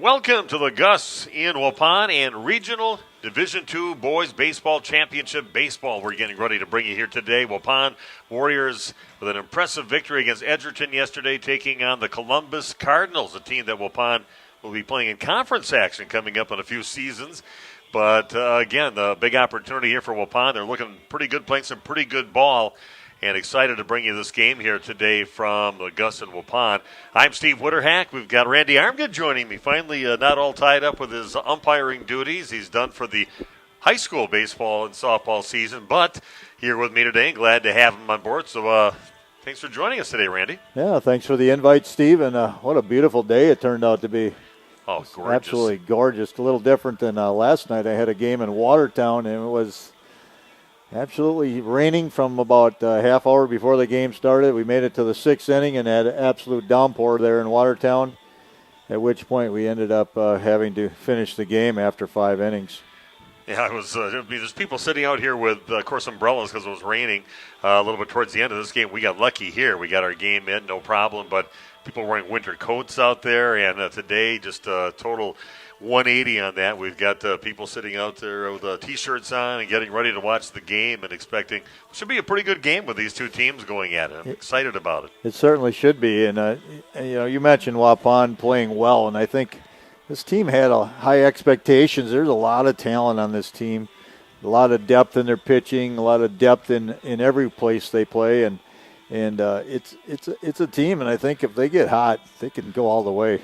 Welcome to the Gus in Waupun and Regional Division II Boys Baseball Championship Baseball. We're getting ready to bring you here today. Waupun Warriors with an impressive victory against Edgerton yesterday, taking on the Columbus Cardinals, a team that Waupun will be playing in conference action coming up in a few seasons. But again, the big opportunity here for Waupun. They're looking pretty good, playing some pretty good ball. And excited to bring you this game here today from the Gus and Waupun. I'm Steve Witterhack. We've got Randy Armgood joining me. Finally, not all tied up with his umpiring duties. He's done for the high school baseball and softball season, but here with me today. Glad to have him on board. So thanks for joining us today, Randy. Yeah, thanks for the invite, Steve. And what a beautiful day it turned out to be. Oh, gorgeous. Absolutely gorgeous. A little different than last night. I had a game in Watertown, and it was absolutely raining from about a half hour before the game started. We made it to the sixth inning and had an absolute downpour there in Watertown, at which point we ended up having to finish the game after 5 innings. Yeah, it was. There's people sitting out here with, of course, umbrellas because it was raining a little bit towards the end of this game. We got lucky here. We got our game in, no problem, but people wearing winter coats out there, and today just a total 180 on that. We've got people sitting out there with T-shirts on and getting ready to watch the game and expecting it should be a pretty good game with these two teams going at it. I'm excited about it. It certainly should be. And, you mentioned Waupun playing well, and I think this team had high expectations. There's a lot of talent on this team, a lot of depth in their pitching, a lot of depth in every place they play, and it's a team, and I think if they get hot, they can go all the way.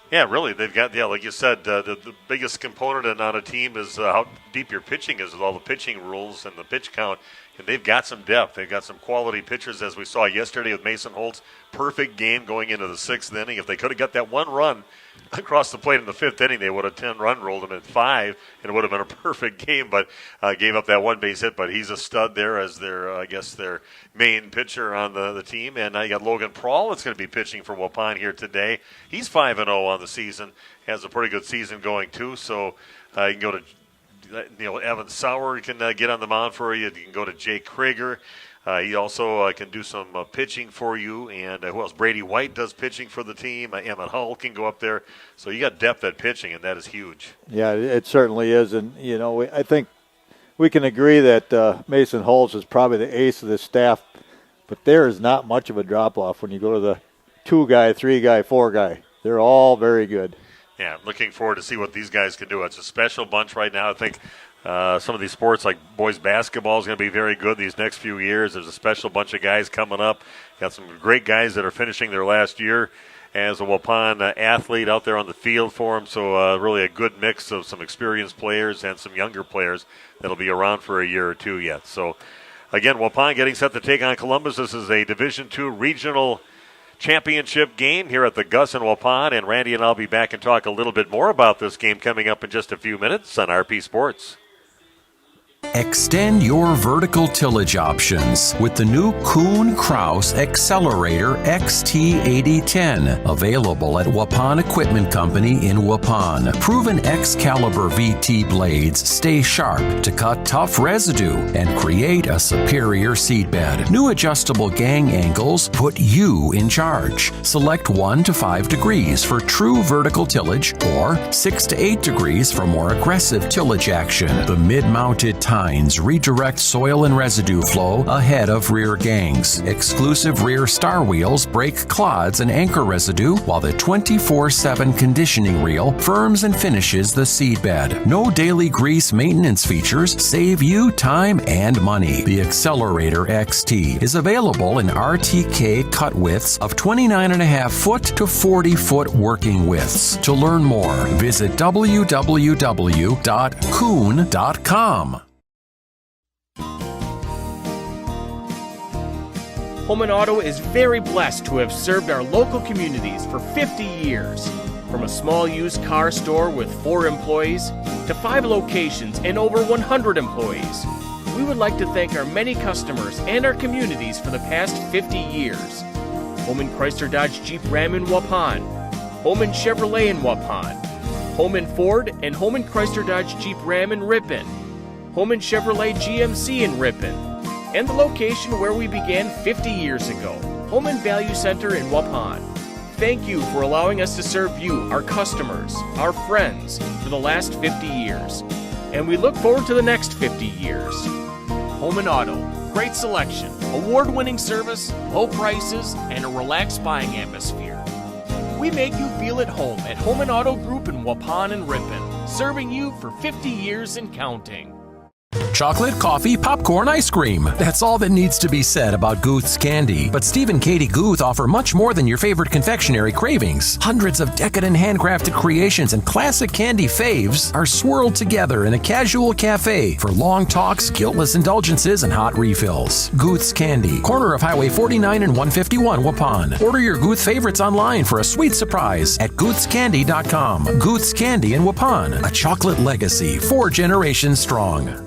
Yeah, really. They've got, like you said, the biggest component on a team is how deep your pitching is with all the pitching rules and the pitch count. And they've got some depth. They've got some quality pitchers, as we saw yesterday with Mason Holtz. Perfect game going into the sixth inning. If they could have got that one run across the plate in the fifth inning, they would have 10-run rolled him at 5, and it would have been a perfect game. But gave up that one base hit. But he's a stud there as their main pitcher on the team. And you got Logan Prawl that's going to be pitching for Waupun here today. He's 5-0 on the season. Has a pretty good season going too. So you can go to Evan Sauer can get on the mound for you. You can go to Jake Krieger. He also can do some pitching for you. And who else? Brady White does pitching for the team. Emmett Hull can go up there. So you got depth at pitching, and that is huge. Yeah, it certainly is. And, I think we can agree that Mason Holtz is probably the ace of the staff. But there is not much of a drop-off when you go to the 2-guy, 3-guy, 4-guy. They're all very good. Yeah, looking forward to see what these guys can do. It's a special bunch right now. I think some of these sports like boys basketball is going to be very good these next few years. There's a special bunch of guys coming up. Got some great guys that are finishing their last year as a Waupun athlete out there on the field for them. So really a good mix of some experienced players and some younger players that'll be around for a year or two yet. So, again, Waupun getting set to take on Columbus. This is a Division II regional championship game here at the Gus in Waupun, and Randy and I'll be back and talk a little bit more about this game coming up in just a few minutes on RP Sports. Extend your vertical tillage options with the new Kuhn-Krause Accelerator XT8010, available at Waupun Equipment Company in Waupun. Proven Excalibur VT blades stay sharp to cut tough residue and create a superior seedbed. New adjustable gang angles put you in charge. Select 1 to 5 degrees for true vertical tillage or 6 to 8 degrees for more aggressive tillage action. The mid-mounted tines redirect soil and residue flow ahead of rear gangs. Exclusive rear star wheels break clods and anchor residue, while the 24/7 conditioning reel firms and finishes the seedbed. No daily grease maintenance features save you time and money. The Accelerator XT is available in RTK cut widths of 29.5 foot to 40 foot working widths. To learn more, visit www.kuhn.com. Holman Auto is very blessed to have served our local communities for 50 years. From a small used car store with 4 employees to 5 locations and over 100 employees, we would like to thank our many customers and our communities for the past 50 years. Holman Chrysler Dodge Jeep Ram in Waupun, Holman Chevrolet in Waupun, Holman Ford and Holman Chrysler Dodge Jeep Ram in Ripon, Holman Chevrolet GMC in Ripon, and the location where we began 50 years ago, Holman Value Center in Waupun. thank you for allowing us to serve you, our customers, our friends, for the last 50 years. And we look forward to the next 50 years. Home and Auto, great selection, award-winning service, low prices, and a relaxed buying atmosphere. We make you feel at home at Home and Auto Group in Waupun and Ripon, serving you for 50 years and counting. Chocolate, coffee, popcorn, ice cream. That's all that needs to be said about Guth's candy. But Steve and Katie Guth offer much more than your favorite confectionery cravings. Hundreds of decadent handcrafted creations and classic candy faves are swirled together in a casual cafe for long talks, guiltless indulgences, and hot refills. Guth's Candy, corner of Highway 49 and 151, Waupun. Order your Guth favorites online for a sweet surprise at guthscandy.com. Guth's Candy in Waupun, a chocolate legacy 4 generations strong.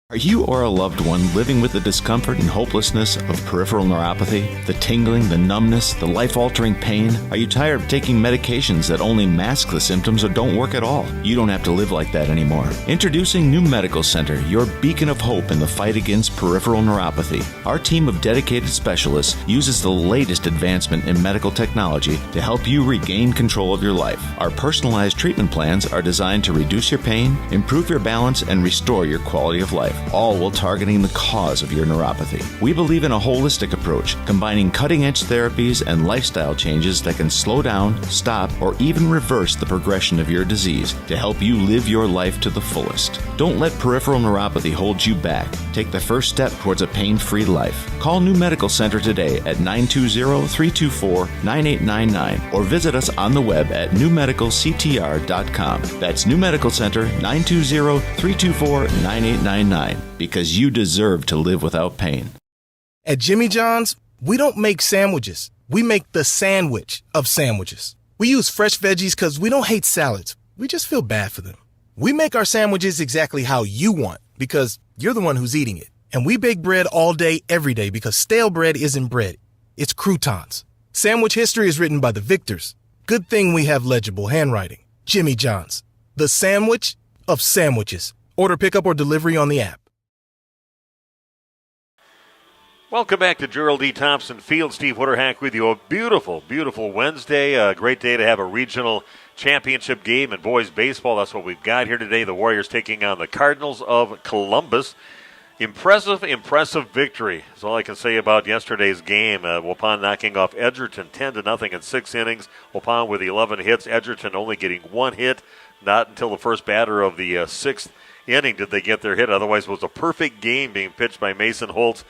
Are you or a loved one living with the discomfort and hopelessness of peripheral neuropathy? The tingling, the numbness, the life-altering pain? Are you tired of taking medications that only mask the symptoms or don't work at all? You don't have to live like that anymore. Introducing New Medical Center, your beacon of hope in the fight against peripheral neuropathy. Our team of dedicated specialists uses the latest advancement in medical technology to help you regain control of your life. Our personalized treatment plans are designed to reduce your pain, improve your balance, and restore your quality of life, all while targeting the cause of your neuropathy. We believe in a holistic approach, combining cutting-edge therapies and lifestyle changes that can slow down, stop, or even reverse the progression of your disease to help you live your life to the fullest. Don't let peripheral neuropathy hold you back. Take the first step towards a pain-free life. Call New Medical Center today at 920-324-9899 or visit us on the web at newmedicalctr.com. That's New Medical Center, 920-324-9899. Because you deserve to live without pain. At Jimmy John's, we don't make sandwiches. We make the sandwich of sandwiches. We use fresh veggies because we don't hate salads. We just feel bad for them. We make our sandwiches exactly how you want because you're the one who's eating it. And we bake bread all day, every day because stale bread isn't bread. It's croutons. Sandwich history is written by the victors. Good thing we have legible handwriting. Jimmy John's, the sandwich of sandwiches. Order pickup or delivery on the app. Welcome back to Gerald E. Thompson Field. Steve Witterhack with you. A beautiful, beautiful Wednesday. A great day to have a regional championship game in boys baseball. That's what we've got here today. The Warriors taking on the Cardinals of Columbus. Impressive victory. That's all I can say about yesterday's game. Waupun knocking off Edgerton 10-0 in 6 innings. Waupun with 11 hits. Edgerton only getting 1 hit. Not until the first batter of the 6th inning did they get their hit. Otherwise, it was a perfect game being pitched by Mason Holtz.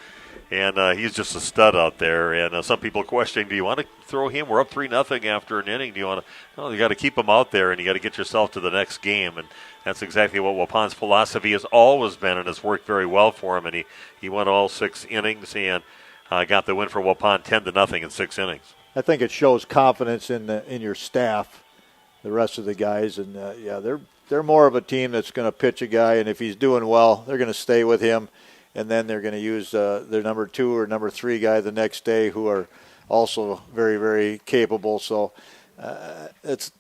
And he's just a stud out there. And some people questioning, do you want to throw him? We're up 3-0 after an inning. Do you want to? No, you got to keep him out there, and you got to get yourself to the next game. And that's exactly what Waupun's philosophy has always been, and it's worked very well for him. And he went all 6 innings and got the win for Waupun 10-0 in 6 innings. I think it shows confidence in your staff, the rest of the guys, and they're more of a team that's going to pitch a guy, and if he's doing well, they're going to stay with him. And then they're going to use their number 2 or number 3 guy the next day, who are also very, very capable. So it's,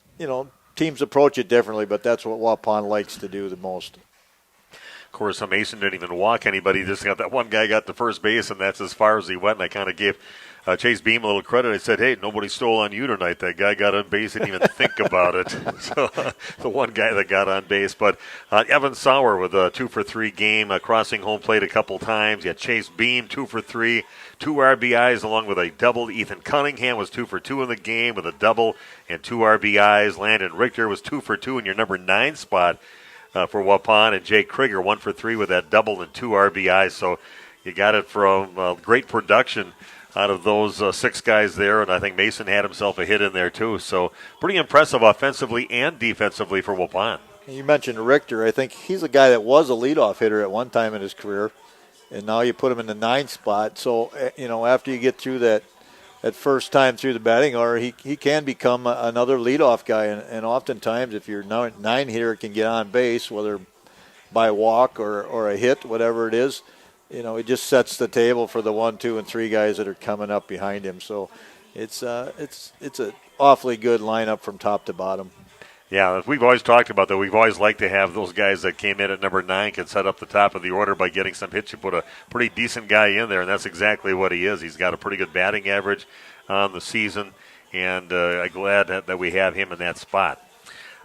teams approach it differently, but that's what Waupun likes to do the most. Of course, Mason didn't even walk anybody. Just got that one guy got to first base, and that's as far as he went. And I kind of gave Chase Beam a little credit. I said, hey, nobody stole on you tonight. That guy got on base, didn't even think about it. So the one guy that got on base. But Evan Sauer with a 2-for-3 game, crossing home plate a couple times. You had Chase Beam, 2-for-3, 2 RBIs along with a double. Ethan Cunningham was 2-for-2 in the game with a double and 2 RBIs. Landon Richter was 2-for-2 in your number 9 spot for Waupun. And Jake Krieger, 1-for-3 with that double and 2 RBIs. So you got it from great production out of those 6 guys there, and I think Mason had himself a hit in there too. So pretty impressive offensively and defensively for Waupun. You mentioned Richter. I think he's a guy that was a leadoff hitter at one time in his career, and now you put him in the 9th spot. So, after you get through that first time through the batting order, he can become another leadoff guy. And oftentimes, if your 9 hitter can get on base, whether by walk or a hit, whatever it is, it just sets the table for the 1, 2, and 3 guys that are coming up behind him. So it's an awfully good lineup from top to bottom. Yeah, we've always talked about that. We've always liked to have those guys that came in at number 9 can set up the top of the order by getting some hits. You put a pretty decent guy in there, and that's exactly what he is. He's got a pretty good batting average on the season. and I'm glad that we have him in that spot.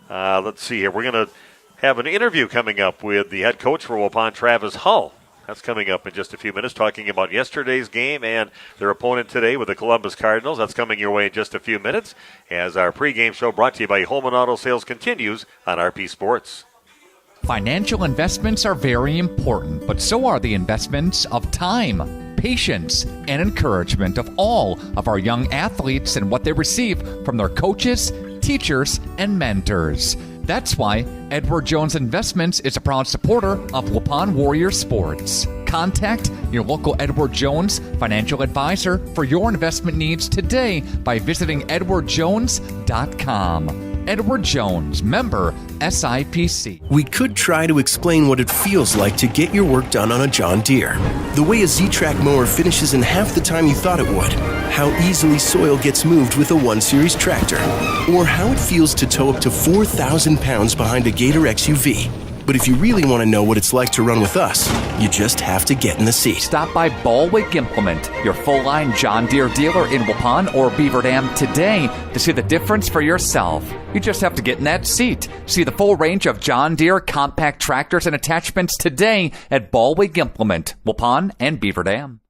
Let's see here. We're going to have an interview coming up with the head coach for Waupun, Travis Hull. That's coming up in just a few minutes, talking about yesterday's game and their opponent today with the Columbus Cardinals. That's coming your way in just a few minutes as our pregame show brought to you by Home and Auto Sales continues on RP Sports. Financial investments are very important, but so are the investments of time, patience, and encouragement of all of our young athletes and what they receive from their coaches, teachers, and mentors. That's why Edward Jones Investments is a proud supporter of Waupun Warrior Sports. Contact your local Edward Jones financial advisor for your investment needs today by visiting edwardjones.com. Edward Jones, member SIPC. We could try to explain what it feels like to get your work done on a John Deere. The way a Z-Track mower finishes in half the time you thought it would. How easily soil gets moved with a 1 Series tractor. Or how it feels to tow up to 4,000 pounds behind a Gator XUV. But if you really want to know what it's like to run with us, you just have to get in the seat. Stop by Baldwin Implement, your full-line John Deere dealer in Waupun or Beaver Dam today to see the difference for yourself. You just have to get in that seat. See the full range of John Deere compact tractors and attachments today at Baldwin Implement, Waupun and Beaver Dam.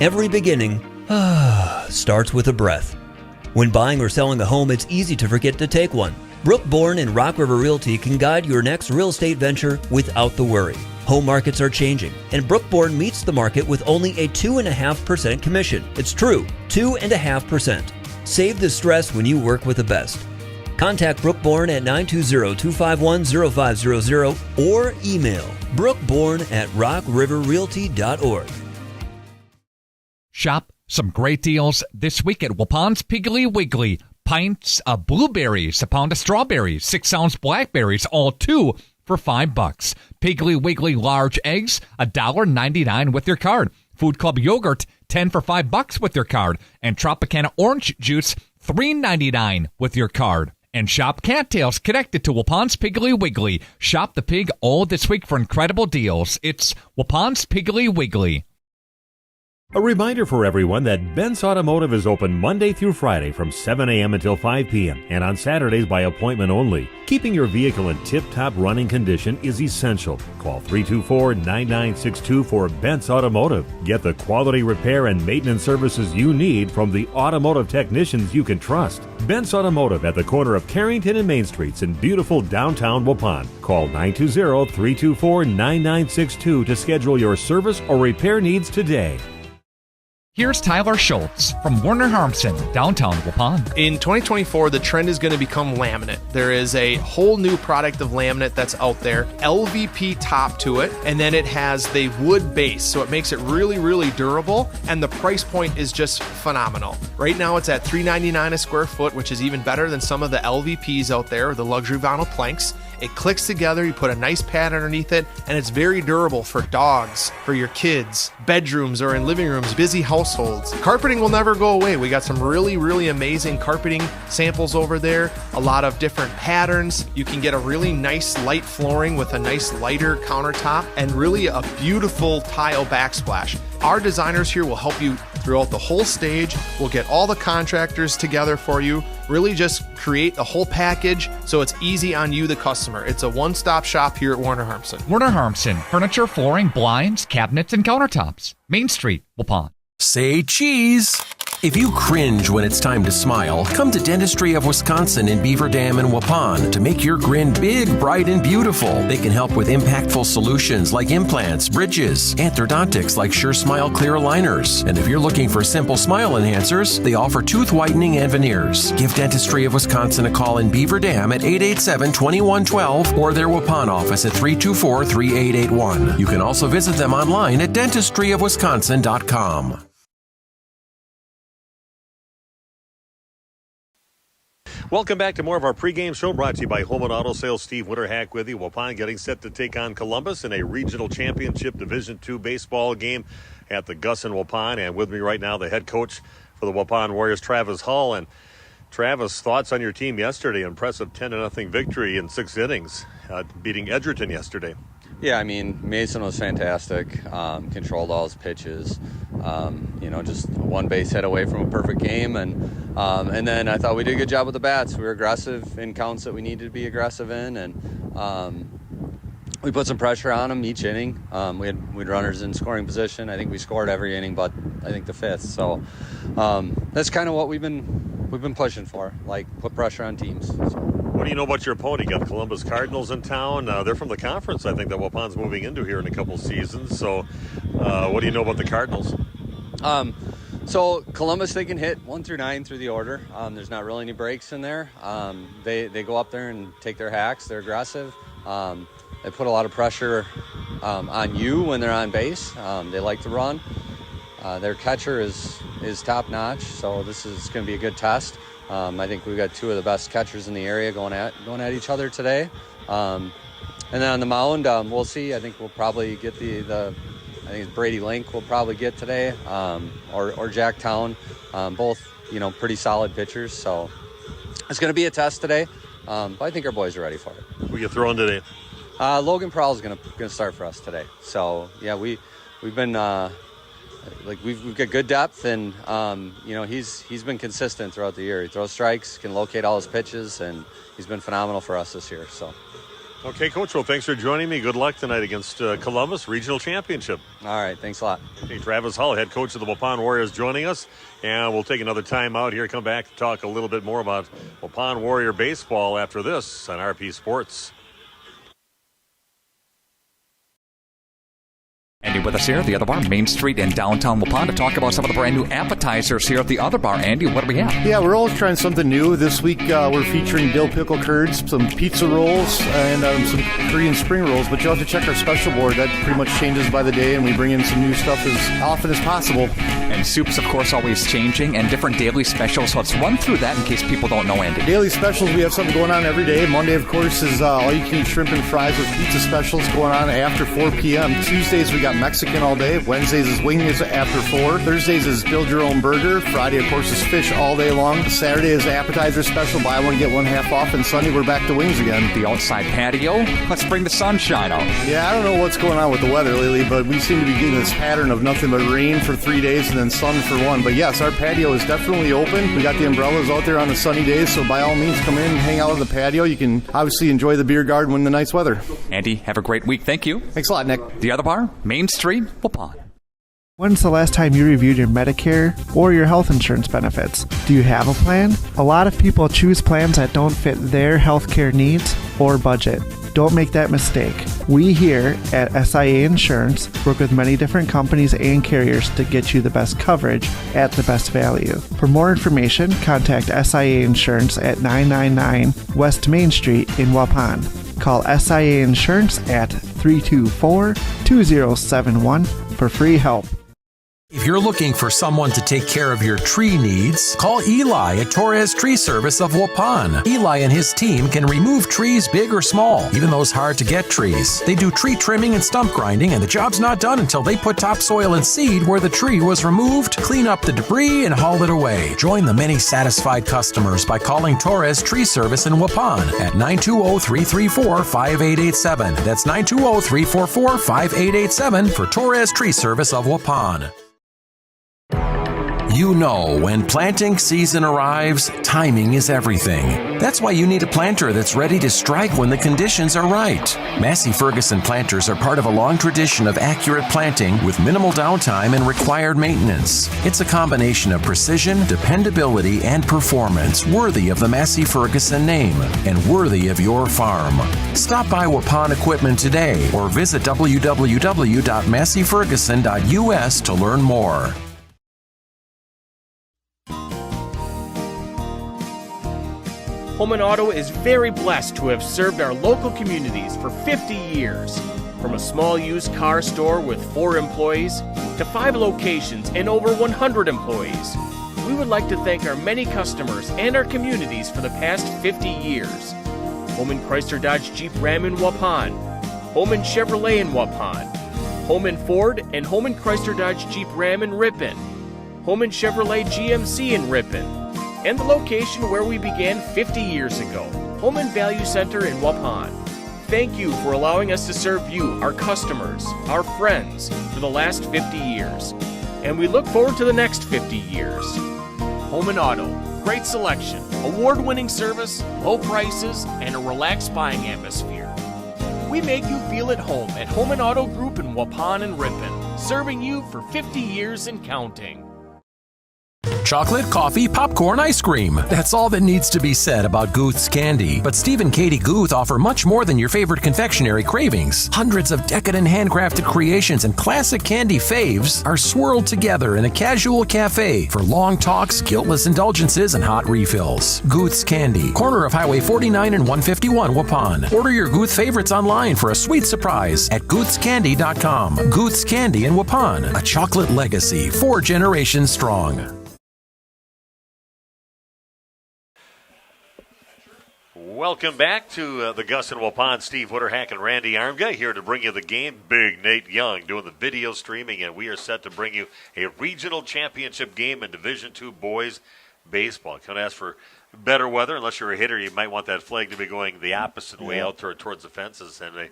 Every beginning starts with a breath. When buying or selling a home, it's easy to forget to take one. Brookborn and Rock River Realty can guide your next real estate venture without the worry. Home markets are changing, and Brookborn meets the market with only a 2.5% commission. It's true, 2.5%. Save the stress when you work with the best. Contact Brookborn at 920-251-0500 or email brookborn@rockriverrealty.org. Shop some great deals this week at Waupun's Piggly Wiggly. Pints of blueberries, a pound of strawberries, 6-ounce blackberries, all 2 for $5. Piggly Wiggly large eggs, $1.99 with your card. Food Club yogurt, 10 for $5 with your card. And Tropicana orange juice, $3.99 with your card. And shop cattails connected to Waupun's Piggly Wiggly. Shop the pig all this week for incredible deals. It's Waupun's Piggly Wiggly. A reminder for everyone that Bent's Automotive is open Monday through Friday from 7 a.m. until 5 p.m. and on Saturdays by appointment only. Keeping your vehicle in tip-top running condition is essential. Call 324-9962 for Bent's Automotive. Get the quality repair and maintenance services you need from the automotive technicians you can trust. Bent's Automotive at the corner of Carrington and Main Streets in beautiful downtown Waupun. Call 920-324-9962 to schedule your service or repair needs today. Here's Tyler Schultz from Werner Harmsen, downtown Waupun. In 2024, the trend is going to become laminate. There is a whole new product of laminate that's out there, LVP top to it, and then it has the wood base, so it makes it really, really durable, and the price point is just phenomenal. Right now, it's at $3.99 a square foot, which is even better than some of the LVPs out there, the luxury vinyl planks. It clicks together, you put a nice pad underneath it, and it's very durable for dogs, for your kids, bedrooms or in living rooms, busy households. Carpeting will never go away. We got some really, really amazing carpeting samples over there, a lot of different patterns. You can get a really nice light flooring with a nice lighter countertop and really a beautiful tile backsplash. Our designers here will help you throughout the whole stage. We'll get all the contractors together for you, really just create the whole package so it's easy on you, the customer. It's a one-stop shop here at Werner Harmsen. Werner Harmsen, furniture, flooring, blinds, cabinets, and countertops. Main Street, Waupun. Say cheese. If you cringe when it's time to smile, come to Dentistry of Wisconsin in Beaver Dam and Waupun to make your grin big, bright, and beautiful. They can help with impactful solutions like implants, bridges, orthodontics like Sure Smile clear aligners. And if you're looking for simple smile enhancers, they offer tooth whitening and veneers. Give Dentistry of Wisconsin a call in Beaver Dam at 887-2112 or their Waupun office at 324-3881. You can also visit them online at dentistryofwisconsin.com. Welcome back to more of our pregame show brought to you by Home and Auto Sales. Steve Winterhack with you. Waupun getting set to take on Columbus in a regional championship Division II baseball game at the Gus in Waupun. And with me right now, the head coach for the Waupun Warriors, Travis Hull. And Travis, thoughts on your team yesterday? Impressive 10-0 victory in 6 innings, beating Edgerton yesterday. Yeah, I mean, Mason was fantastic. Controlled all his pitches. Just one base hit away from a perfect game, and then I thought we did a good job with the bats. We were aggressive in counts that we needed to be aggressive in, and we put some pressure on them each inning. We had runners in scoring position. I think we scored every inning, but I think the fifth. So that's kind of what we've been pushing for, like put pressure on teams. So. What do you know about your opponent? You got the Columbus Cardinals in town. They're from the conference, I think, that Waupun's moving into here in a couple seasons. So what do you know about the Cardinals? So Columbus, they can hit 1 through 9 through the order. There's not really any breaks in there. They go up there and take their hacks. They're aggressive. They put a lot of pressure on you when they're on base. They like to run. Their catcher is top notch, so this is going to be a good test. I think we've got two of the best catchers in the area going at each other today. And then on the mound, we'll see. I think we'll probably get I think it's Brady Link we'll probably get today, or Jack Town. Both, pretty solid pitchers. So it's going to be a test today, but I think our boys are ready for it. Who are you throwing today? Logan Prowell is going to start for us today. So yeah, we've been we've got good depth, and he's been consistent throughout the year. He throws strikes, can locate all his pitches, and he's been phenomenal for us this year. So. Okay, Coach. Well, thanks for joining me. Good luck tonight against Columbus Regional Championship. All right, thanks a lot. Okay, Travis Hull, head coach of the Waupun Warriors, joining us, and we'll take another time out here. Come back to talk a little bit more about Waupun Warrior baseball after this on RP Sports. Andy with us here at the Other Bar, Main Street in downtown Waupun, to talk about some of the brand new appetizers here at the Other Bar. Andy, what do we have? Yeah, we're always trying something new. This week we're featuring dill pickle curds, some pizza rolls, and some Korean spring rolls. But you'll have to check our special board. That pretty much changes by the day, and we bring in some new stuff as often as possible. And soups, of course, always changing, and different daily specials. So let's run through that in case people don't know, Andy. Daily specials, we have something going on every day. Monday, of course, is all-you-can-eat shrimp and fries with pizza specials going on after 4 p.m. Tuesdays, we got Mexican all day. Wednesdays is wings after 4. Thursdays is build your own burger. Friday, of course, is fish all day long. Saturday is appetizer special, buy one, get one half off. And Sunday, we're back to wings again. The outside patio, let's bring the sunshine out. Yeah, I don't know what's going on with the weather lately, but we seem to be getting this pattern of nothing but rain for 3 days and then sun for 1. But yes, our patio is definitely open. We got the umbrellas out there on the sunny days, so by all means, come in and hang out on the patio. You can obviously enjoy the beer garden when the nice weather. Andy, have a great week. Thank you. Thanks a lot, Nick. The Other Bar, Main Street, Waupun. When's the last time you reviewed your Medicare or your health insurance benefits? Do you have a plan? A lot of people choose plans that don't fit their healthcare needs or budget. Don't make that mistake. We here at SIA Insurance work with many different companies and carriers to get you the best coverage at the best value. For more information, contact SIA Insurance at 999 West Main Street in Waupun. Call SIA Insurance at 324-2071 for free help. If you're looking for someone to take care of your tree needs, call Eli at Torres Tree Service of Waupun. Eli and his team can remove trees big or small, even those hard-to-get trees. They do tree trimming and stump grinding, and the job's not done until they put topsoil and seed where the tree was removed, clean up the debris, and haul it away. Join the many satisfied customers by calling Torres Tree Service in Waupun at 920-334-5887. That's 920-344-5887 for Torres Tree Service of Waupun. You know, when planting season arrives, timing is everything. That's why you need a planter that's ready to strike when the conditions are right. Massey Ferguson planters are part of a long tradition of accurate planting with minimal downtime and required maintenance. It's a combination of precision, dependability, and performance worthy of the Massey Ferguson name and worthy of your farm. Stop by Waupun Equipment today or visit www.masseyferguson.us to learn more. Holman Auto is very blessed to have served our local communities for 50 years. From a small used car store with 4 employees to 5 locations and over 100 employees, we would like to thank our many customers and our communities for the past 50 years. Holman Chrysler Dodge Jeep Ram in Waupun, Holman Chevrolet in Waupun, Holman Ford and Holman Chrysler Dodge Jeep Ram in Ripon, Holman Chevrolet GMC in Ripon, and the location where we began 50 years ago, Holman Value Center in Waupun. thank you for allowing us to serve you, our customers, our friends, for the last 50 years. And we look forward to the next 50 years. Home and Auto, great selection, award-winning service, low prices, and a relaxed buying atmosphere. We make you feel at home at Home and Auto Group in Waupun and Ripon, serving you for 50 years and counting. Chocolate, coffee, popcorn, ice cream. That's all that needs to be said about Guth's candy. But Steve and Katie Guth offer much more than your favorite confectionery cravings. Hundreds of decadent handcrafted creations and classic candy faves are swirled together in a casual cafe for long talks, guiltless indulgences, and hot refills. Guth's Candy, corner of Highway 49 and 151, Waupun. Order your Guth favorites online for a sweet surprise at guthscandy.com. Guth's Candy in Waupun, a chocolate legacy 4 generations strong. Welcome back to the Gus and Waupun. Steve Witterhack and Randy Armguy here to bring you the game. Big Nate Young doing the video streaming, and we are set to bring you a regional championship game in Division II boys baseball. Can't ask for better weather. Unless you're a hitter, you might want that flag to be going the opposite way out towards the fences. And I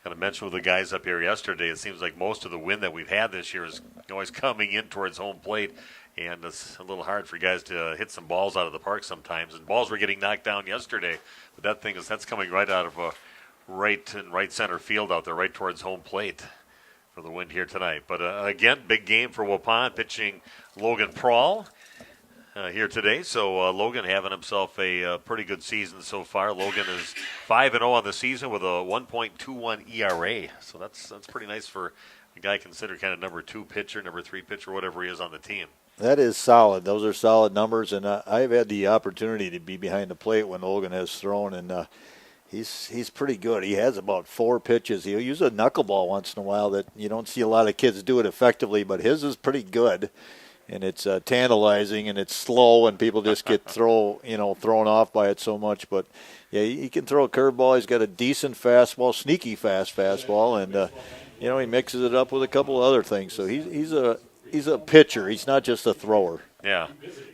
kind of mentioned with the guys up here yesterday, it seems like most of the wind that we've had this year is always coming in towards home plate. And it's a little hard for guys to hit some balls out of the park sometimes. And balls were getting knocked down yesterday. But that's coming right out of right center field out there, right towards home plate for the wind here tonight. But again, big game for Waupun, pitching Logan Prawl here today. So Logan having himself a pretty good season so far. Logan is 5-0 on the season with a 1.21 ERA. So that's pretty nice for a guy considered kind of number 2 pitcher, number 3 pitcher, whatever he is on the team. That is solid. Those are solid numbers, and I've had the opportunity to be behind the plate when Logan has thrown, and he's pretty good. He has about 4 pitches. He'll use a knuckleball once in a while that you don't see a lot of kids do it effectively, but his is pretty good, and it's tantalizing, and it's slow, and people just get thrown off by it so much. But yeah, he can throw a curveball. He's got a decent fastball, sneaky fast fastball, and he mixes it up with a couple of other things. So he's a pitcher. He's not just a thrower. Yeah,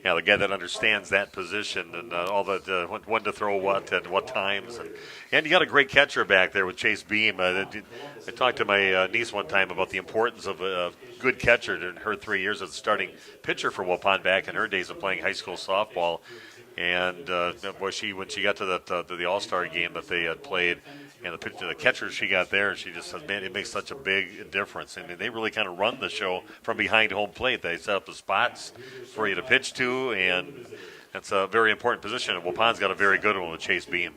the guy that understands that position and all that, when to throw what at what times. And you got a great catcher back there with Chase Beam. I talked to my niece one time about the importance of a good catcher in her 3 years as a starting pitcher for Waupun back in her days of playing high school softball. And when she got to the All-Star game that they had played, and the catcher she got there, and she just said, man, it makes such a big difference. I mean, they really kind of run the show from behind home plate. They set up the spots for you to pitch to, and that's a very important position. And Waupun's got a very good one with Chase Beam.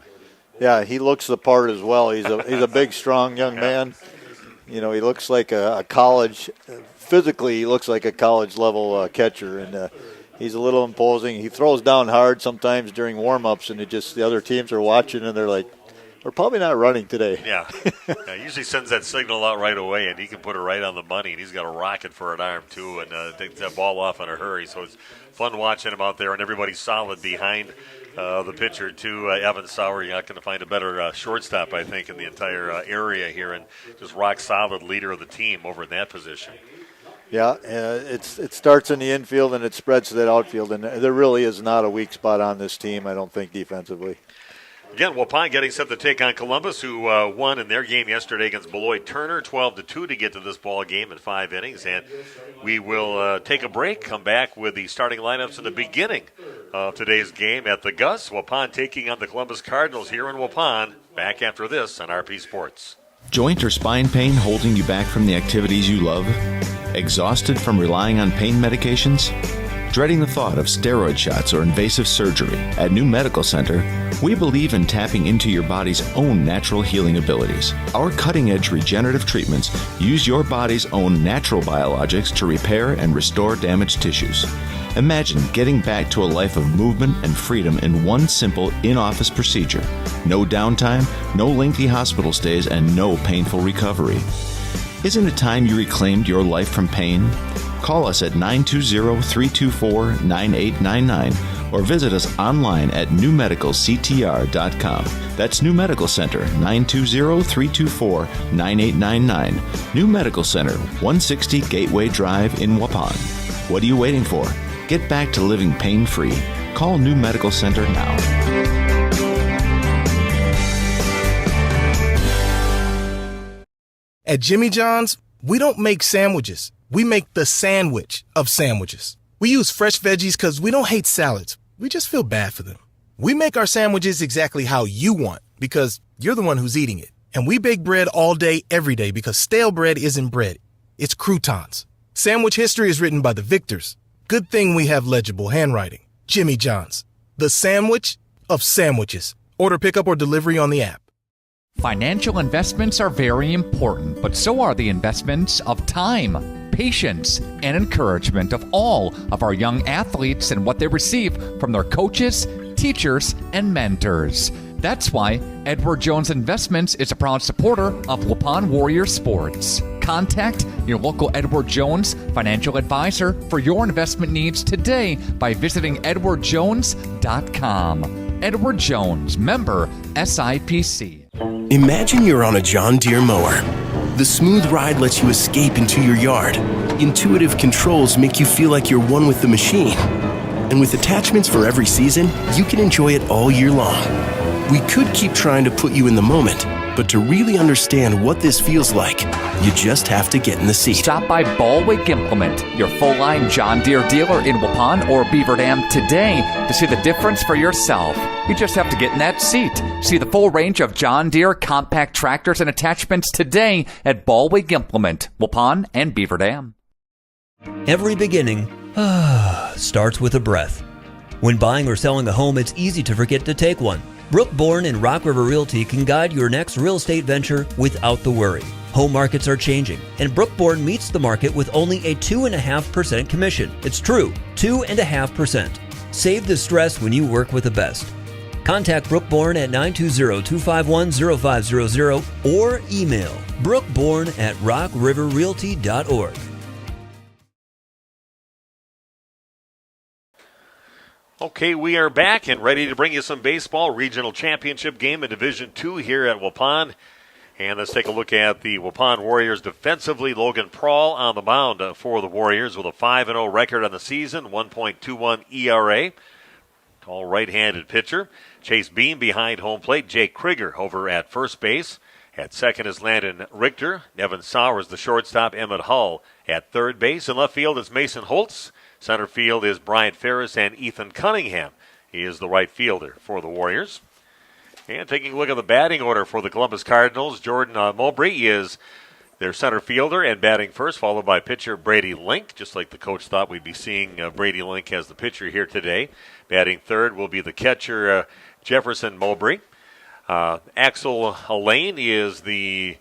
Yeah, he looks the part as well. He's a big, strong young man. He looks like a college – physically he looks like a college-level catcher, and he's a little imposing. He throws down hard sometimes during warm-ups, and the other teams are watching, and they're like, we're probably not running today. Yeah. He usually sends that signal out right away, and he can put it right on the money, and he's got a rocket for an arm, too, and takes that ball off in a hurry. So it's fun watching him out there, and everybody's solid behind the pitcher, too. Evan Sauer, you're not going to find a better shortstop, I think, in the entire area here, and just rock-solid leader of the team over in that position. Yeah, it starts in the infield, and it spreads to that outfield, and there really is not a weak spot on this team, I don't think, defensively. Again, Waupun getting set to take on Columbus, who won in their game yesterday against Beloit Turner, 12-2 to get to this ball game in 5 innings. And we will take a break, come back with the starting lineups in the beginning of today's game at the Gus. Waupun taking on the Columbus Cardinals here in Waupun. Back after this on RP Sports. Joint or spine pain holding you back from the activities you love? Exhausted from relying on pain medications? Dreading the thought of steroid shots or invasive surgery? At New Medical Center, we believe in tapping into your body's own natural healing abilities. Our cutting-edge regenerative treatments use your body's own natural biologics to repair and restore damaged tissues. Imagine getting back to a life of movement and freedom in one simple in-office procedure. No downtime, no lengthy hospital stays, and no painful recovery. Isn't it time you reclaimed your life from pain? Call us at 920-324-9899 or visit us online at newmedicalctr.com. That's New Medical Center, 920-324-9899. New Medical Center, 160 Gateway Drive in Waupun. What are you waiting for? Get back to living pain-free. Call New Medical Center now. At Jimmy John's, we don't make sandwiches. We make the sandwich of sandwiches. We use fresh veggies because we don't hate salads. We just feel bad for them. We make our sandwiches exactly how you want because you're the one who's eating it. And we bake bread all day, every day because stale bread isn't bread. It's croutons. Sandwich history is written by the victors. Good thing we have legible handwriting. Jimmy John's, the sandwich of sandwiches. Order pickup or delivery on the app. Financial investments are very important, but so are the investments of time, patience, and encouragement of all of our young athletes and what they receive from their coaches, teachers, and mentors. That's why Edward Jones Investments is a proud supporter of Waupun Warrior Sports. Contact your local Edward Jones financial advisor for your investment needs today by visiting edwardjones.com. Edward Jones, member SIPC. Imagine you're on a John Deere mower. The smooth ride lets you escape into your yard. Intuitive controls make you feel like you're one with the machine. And with attachments for every season, you can enjoy it all year long. We could keep trying to put you in the moment, but to really understand what this feels like, you just have to get in the seat. Stop by Baldwin Implement, your full-line John Deere dealer in Waupun or Beaver Dam today to see the difference for yourself. You just have to get in that seat. See the full range of John Deere compact tractors and attachments today at Baldwin Implement, Waupun and Beaver Dam. Every beginning starts with a breath. When buying or selling a home, it's easy to forget to take one. Brookborn and Rock River Realty can guide your next real estate venture without the worry. Home markets are changing, and Brookborn meets the market with only a 2.5% commission. It's true, 2.5%. Save the stress when you work with the best. Contact Brookborn at 920-251-0500 or email brookborn@rockriverrealty.org. Okay, we are back and ready to bring you some baseball. Regional championship game in Division II here at Waupun. And let's take a look at the Waupun Warriors defensively. Logan Prawl on the mound for the Warriors with a 5-0 record on the season, 1.21 ERA. Tall right-handed pitcher. Chase Beam behind home plate. Jake Krieger over at first base. At second is Landon Richter. Nevin Sowers, the shortstop. Emmett Hull at third base. In left field is Mason Holtz. Center field is Brian Ferris and Ethan Cunningham. He is the right fielder for the Warriors. And taking a look at the batting order for the Columbus Cardinals, Jordan Mowbray is their center fielder and batting first, followed by pitcher Brady Link, just like the coach thought we'd be seeing Brady Link as the pitcher here today. Batting third will be the catcher Jefferson Mowbray. Axel Lane is the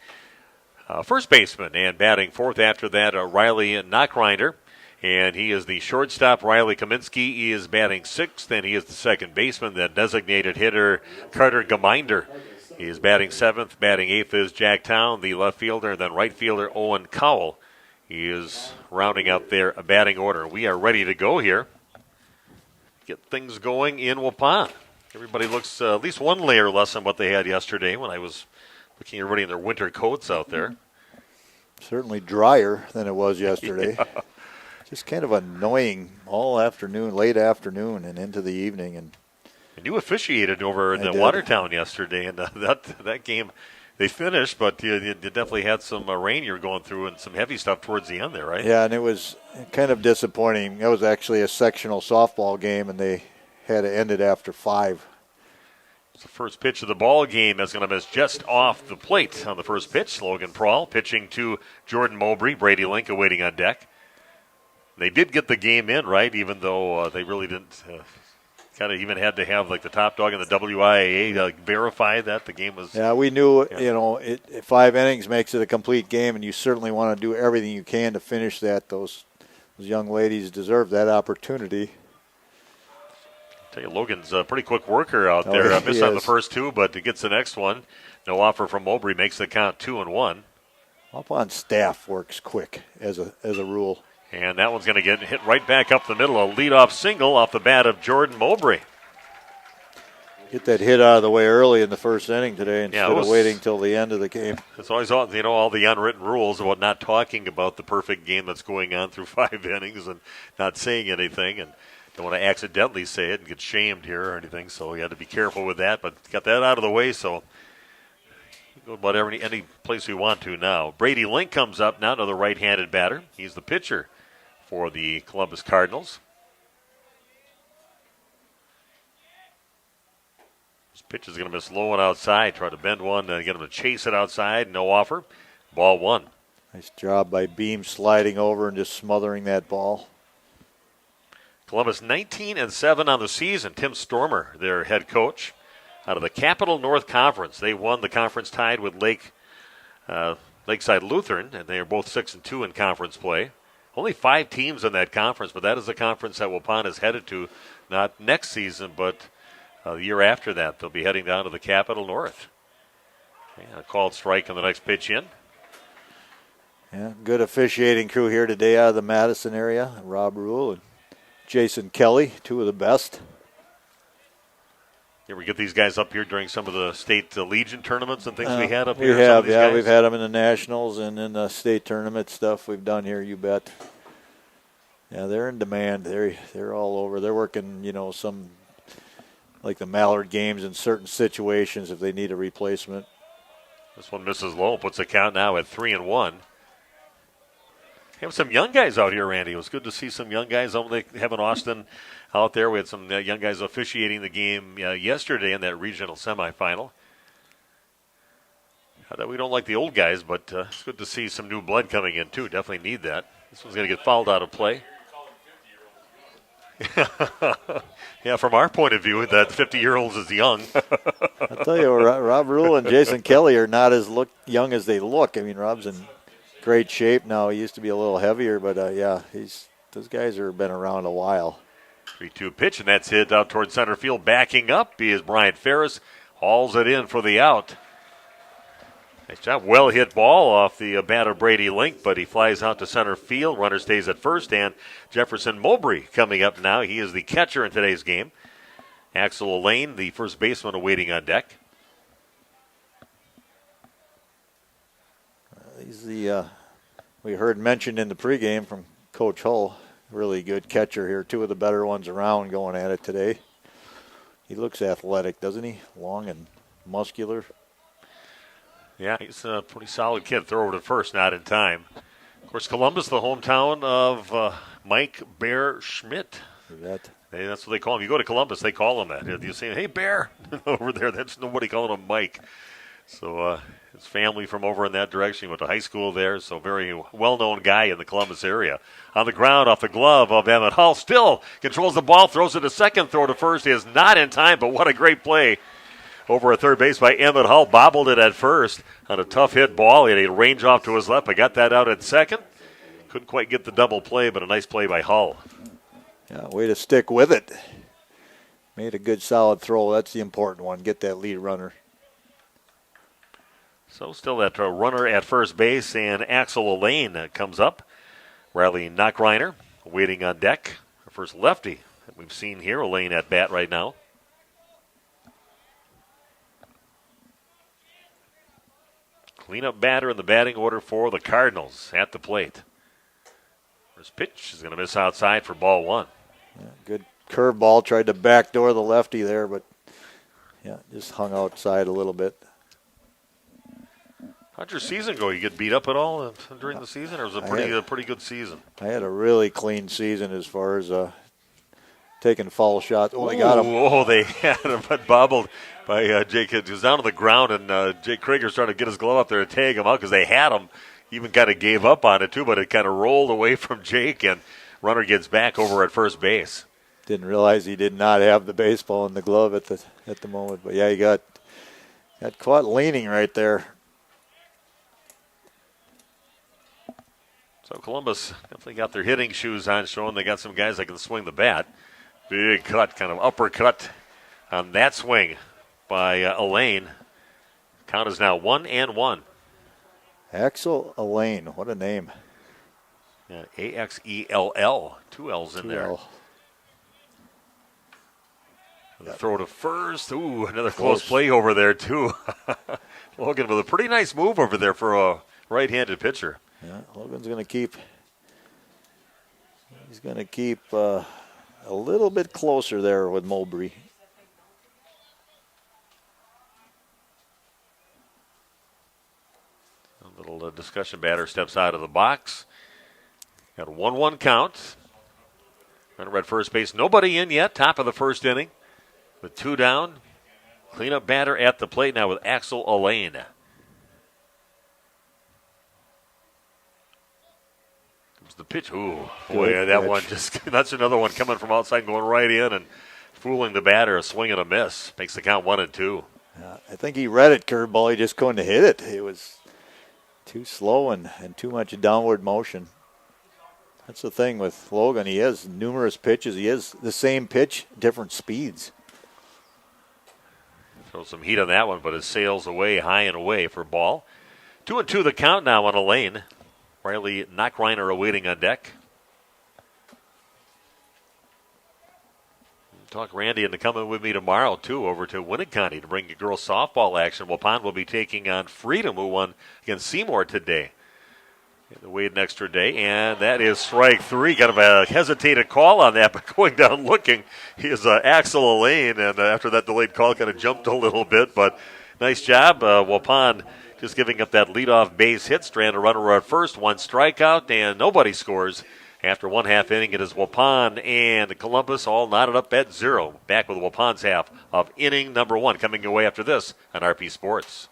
first baseman, and batting fourth after that, Riley Knockrinder. And he is the shortstop. Riley Kaminsky is batting sixth, and he is the second baseman. The designated hitter, Carter Geminder, he is batting seventh. Batting eighth is Jack Town, the left fielder, and then right fielder Owen Cowell. He is rounding out their batting order. We are ready to go here. Get things going in Waupun. Everybody looks at least one layer less than what they had yesterday when I was looking at everybody in their winter coats out there. Certainly drier than it was yesterday. Yeah. Just kind of annoying all afternoon, late afternoon, and into the evening. And you officiated over in Watertown yesterday, and that game they finished, but you definitely had some rain you're going through and some heavy stuff towards the end there, right? Yeah, and it was kind of disappointing. It was actually a sectional softball game, and they had to end it after 5. It's the first pitch of the ball game is going to miss just off the plate on the first pitch. Logan Prawl pitching to Jordan Mowbray. Brady Link waiting on deck. They did get the game in, right, even though they really didn't kind of even had to have like the top dog in the WIAA verify that the game was. Yeah, we knew, 5 innings makes it a complete game, and you certainly want to do everything you can to finish that. Those young ladies deserve that opportunity. I tell you, Logan's a pretty quick worker out there. Missed on the first 2, but he gets the next one. No offer from Mowbray, makes the count 2-1. Waupun staff works quick as a rule. And that one's going to get hit right back up the middle. A leadoff single off the bat of Jordan Mowbray. Get that hit out of the way early in the first inning today instead of waiting till the end of the game. It's always all the unwritten rules about not talking about the perfect game that's going on through 5 innings and not saying anything, and don't want to accidentally say it and get shamed here or anything. So you had to be careful with that, but got that out of the way. So Go about any place we want to now. Brady Link comes up now, another right-handed batter. He's the pitcher for the Columbus Cardinals. This pitch is going to miss low and outside. Try to bend one and get him to chase it outside. No offer. Ball one. Nice job by Beam sliding over and just smothering that ball. Columbus 19-7 on the season. Tim Stormer, their head coach, out of the Capital North Conference. They won the conference tied with Lakeside Lutheran, and they are both 6-2 in conference play. Only 5 teams in that conference, but that is the conference that Waupun is headed to, not next season, but the year after that. They'll be heading down to the Capital North. A called strike on the next pitch in. Yeah, good officiating crew here today out of the Madison area. Rob Rule and Jason Kelly, 2 of the best. Here we get these guys up here during some of the state Legion tournaments and things we had up we here. Have, yeah, we've had them in the Nationals and in the state tournament stuff we've done here, you bet. Yeah, they're in demand. They're all over. They're working, some like the Mallard games in certain situations if they need a replacement. This one misses low, puts the count now at 3-1. Have some young guys out here, Randy. It was good to see some young guys. They have in Austin out there. We had some young guys officiating the game yesterday in that regional semifinal. We don't like the old guys, but it's good to see some new blood coming in, too. Definitely need that. This one's going to get fouled out of play. Yeah, from our point of view, that 50-year-olds is young. I'll tell you, Rob Rule and Jason Kelly are not as young as they look. I mean, Rob's in great shape now. He used to be a little heavier, but those guys have been around a while. 3-2 pitch, and that's hit out towards center field. Backing up is Brian Ferris. Hauls it in for the out. Nice job. Well hit ball off the bat of Brady Link, but he flies out to center field. Runner stays at first, and Jefferson Mowbray coming up now. He is the catcher in today's game. Axel Lane, the first baseman, awaiting on deck. He's we heard mentioned in the pregame from Coach Hull. Really good catcher here. 2 of the better ones around going at it today. He looks athletic, doesn't he? Long and muscular. Yeah, he's a pretty solid kid. Throw over to first, not in time. Of course, Columbus, the hometown of Mike Bear Schmidt. That's what they call him. You go to Columbus, they call him that. You say, hey, Bear, over there. That's nobody calling him Mike. So his family from over in that direction. He went to high school there, so very well-known guy in the Columbus area. On the ground, off the glove of Emmett Hull. Still controls the ball, throws it to second. Throw to first is not in time, but what a great play. Over at third base by Emmett Hull. Bobbled it at first on a tough hit ball. He had a range off to his left, but got that out at second. Couldn't quite get the double play, but a nice play by Hull. Yeah, way to stick with it. Made a good solid throw. That's the important one. Get that lead runner. So still that runner at first base, and Axel Lane comes up. Riley Knockreiner waiting on deck. Our first lefty that we've seen here. Lane at bat right now. Cleanup batter in the batting order for the Cardinals at the plate. First pitch is going to miss outside for ball 1. Yeah, good curveball. Tried to backdoor the lefty there, but just hung outside a little bit. How'd your season go? You get beat up at all during the season, or was it a pretty good season? I had a really clean season as far as taking foul shots. Oh, they got him. Oh, they had him, but bobbled by Jake. He was down on the ground, and Jake Krieger's trying to get his glove up there to tag him out because they had him. Even kind of gave up on it, too, but it kind of rolled away from Jake, and runner gets back over at first base. Didn't realize he did not have the baseball in the glove at the moment. But, yeah, he got caught leaning right there. So Columbus definitely got their hitting shoes on, showing they got some guys that can swing the bat. Big cut, kind of uppercut on that swing by Elaine. Count is now 1-1. Axel Elaine, what a name. Yeah, A-X-E-L-L, 2 L's in there. The throw to first. Ooh, another close play over there, too. Logan with a pretty nice move over there for a right-handed pitcher. Yeah, Logan's going to keep. He's going to keep a little bit closer there with Mowbray. discussion batter steps out of the box. Got a 1-1 count. Runner at first base. Nobody in yet. Top of the first inning. With 2 down. Cleanup batter at the plate now with Axel Elaine. Comes the pitch. Ooh, boy, Good that pitch. one that's another one coming from outside, going right in and fooling the batter. A swing and a miss. Makes the count 1-2. I think he read it, curveball. He just couldn't hit it. It was too slow and too much downward motion. That's the thing with Logan. He has numerous pitches. He has the same pitch, different speeds. Throw some heat on that one, but it sails away, high and away for ball. 2-2 the count now on Elaine. Riley Knockreiner awaiting on deck. Talk Randy into coming with me tomorrow, too, over to Winneconne to bring you girls softball action. Waupun will be taking on Freedom, who won against Seymour today. They wait an extra day, and that is strike 3. Kind of a hesitated call on that, but going down looking is Axel Elaine, and after that delayed call, kind of jumped a little bit, but nice job. Waupun just giving up that leadoff base hit. Strand a runner at first, 1 strikeout, and nobody scores. After 1/2 inning, it is Waupun and Columbus all knotted up at 0. Back with Waupun's half of inning number 1 coming your way after this on RP Sports.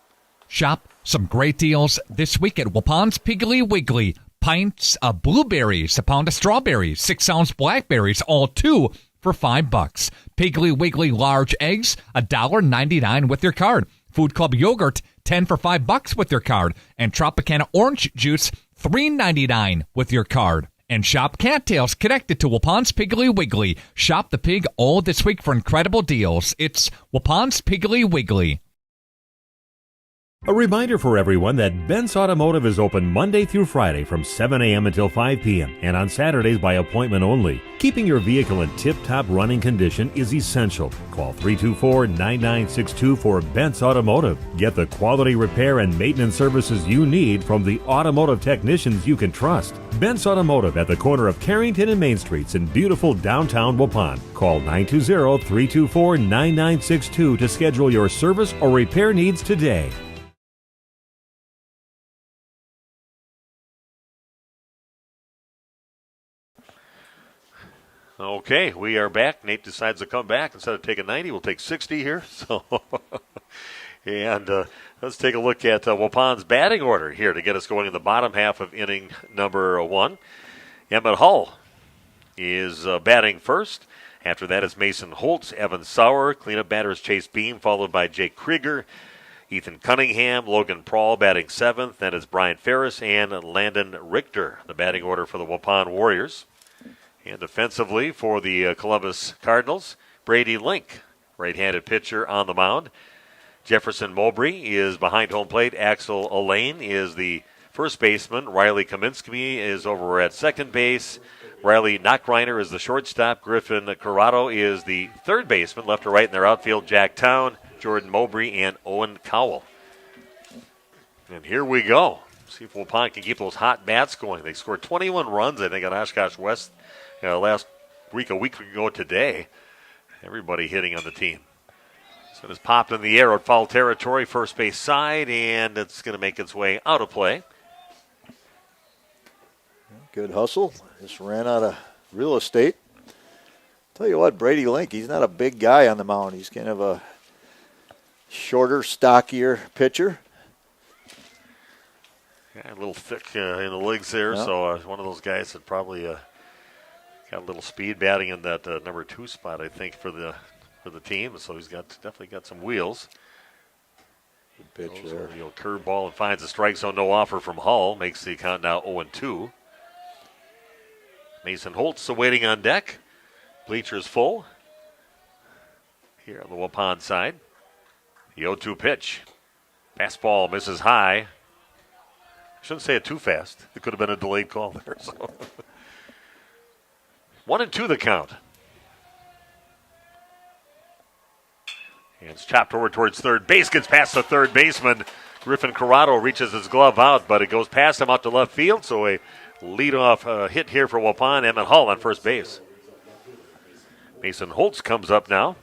Shop some great deals this week at Waupun's Piggly Wiggly. Pints of blueberries, a pound of strawberries, 6-ounce blackberries, all 2 for $5. Piggly Wiggly large eggs, $1.99 with your card. Food Club yogurt, 10 for $5 with your card. And Tropicana orange juice, $3.99 with your card. And shop cattails connected to Waupun's Piggly Wiggly. Shop the pig all this week for incredible deals. It's Waupun's Piggly Wiggly. A reminder for everyone that Ben's Automotive is open Monday through Friday from 7 a.m. until 5 p.m. and on Saturdays by appointment only. Keeping your vehicle in tip-top running condition is essential. Call 324-9962 for Ben's Automotive. Get the quality repair and maintenance services you need from the automotive technicians you can trust. Ben's Automotive at the corner of Carrington and Main Streets in beautiful downtown Waupun. Call 920-324-9962 to schedule your service or repair needs today. Okay, we are back. Nate decides to come back. Instead of taking 90, we'll take 60 here. So, and let's take a look at Waupun's batting order here to get us going in the bottom half of inning number 1. Emmett Hull is batting first. After that, it's Mason Holtz, Evan Sauer. Cleanup batter is Chase Beam, followed by Jake Krieger, Ethan Cunningham, Logan Prawl batting 7th. Then it's Brian Ferris and Landon Richter, the batting order for the Waupun Warriors. And defensively for the Columbus Cardinals, Brady Link, right-handed pitcher on the mound. Jefferson Mowbray is behind home plate. Axel Elaine is the first baseman. Riley Kaminsky is over at second base. Riley Knockreiner is the shortstop. Griffin Corrado is the third baseman. Left to right in their outfield, Jack Town, Jordan Mowbray, and Owen Cowell. And here we go. See if Waupun can keep those hot bats going. They scored 21 runs, I think, on Oshkosh West last week, a week ago today. Everybody hitting on the team. So it's popped in the air at foul territory, first base side, and it's going to make its way out of play. Good hustle. Just ran out of real estate. Tell you what, Brady Link, he's not a big guy on the mound. He's kind of a shorter, stockier pitcher. Yeah, a little thick in the legs there, so one of those guys that probably got a little speed batting in that number 2 spot, I think, for the team. So he's definitely got some wheels. Good pitch there. Curveball and finds the strike zone. No offer from Hull. Makes the count now 0-2. Mason Holtz awaiting on deck. Bleachers full. Here on the Waupun side. The 0-2 pitch. Fastball misses high. I shouldn't say it too fast. It could have been a delayed call there. So 1-2 the count. And it's chopped over towards third base. Gets past the third baseman. Griffin Corrado reaches his glove out, but it goes past him out to left field. So a leadoff hit here for Waupun. Emmett Hull on first base. Mason Holtz comes up now.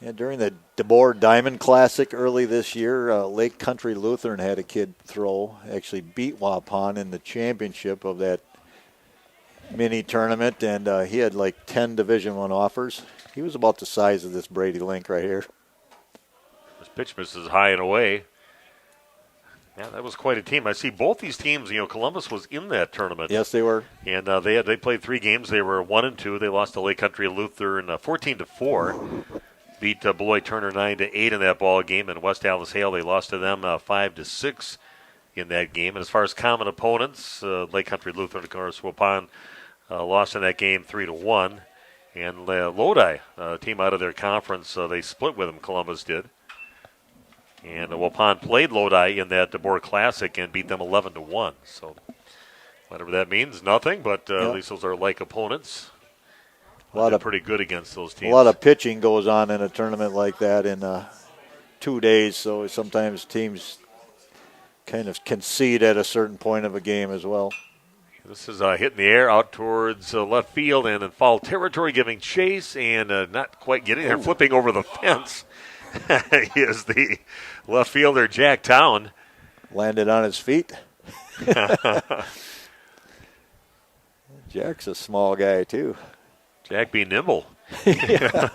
Yeah, during the DeBoer Diamond Classic early this year, Lake Country Lutheran had a kid throw, actually beat Waupun in the championship of that mini tournament, and he had like 10 Division I offers. He was about the size of this Brady Link right here. This pitch misses high and away. Yeah, that was quite a team. I see both these teams, Columbus was in that tournament. Yes, they were. And they played 3 games. They were 1-2. They lost to Lake Country Lutheran 14-4. Beat Beloit Turner 9-8 in that ball game. And West Alice Hale, they lost to them 5-6 in that game. And as far as common opponents, Lake Country Lutheran, of course, Waupun lost in that game 3-1. And Lodi, a team out of their conference, they split with them, Columbus did. And Waupun played Lodi in that DeBoer Classic and beat them 11-1. So whatever that means, nothing, but at least those are like opponents. A lot of pretty good against those teams. A lot of pitching goes on in a tournament like that in 2 days, so sometimes teams kind of concede at a certain point of a game as well. This is a hit in the air out towards left field and in foul territory, giving chase and not quite getting there, flipping over the fence. He is the left fielder, Jack Town. Landed on his feet. Jack's a small guy, too. Jack be nimble. Yeah.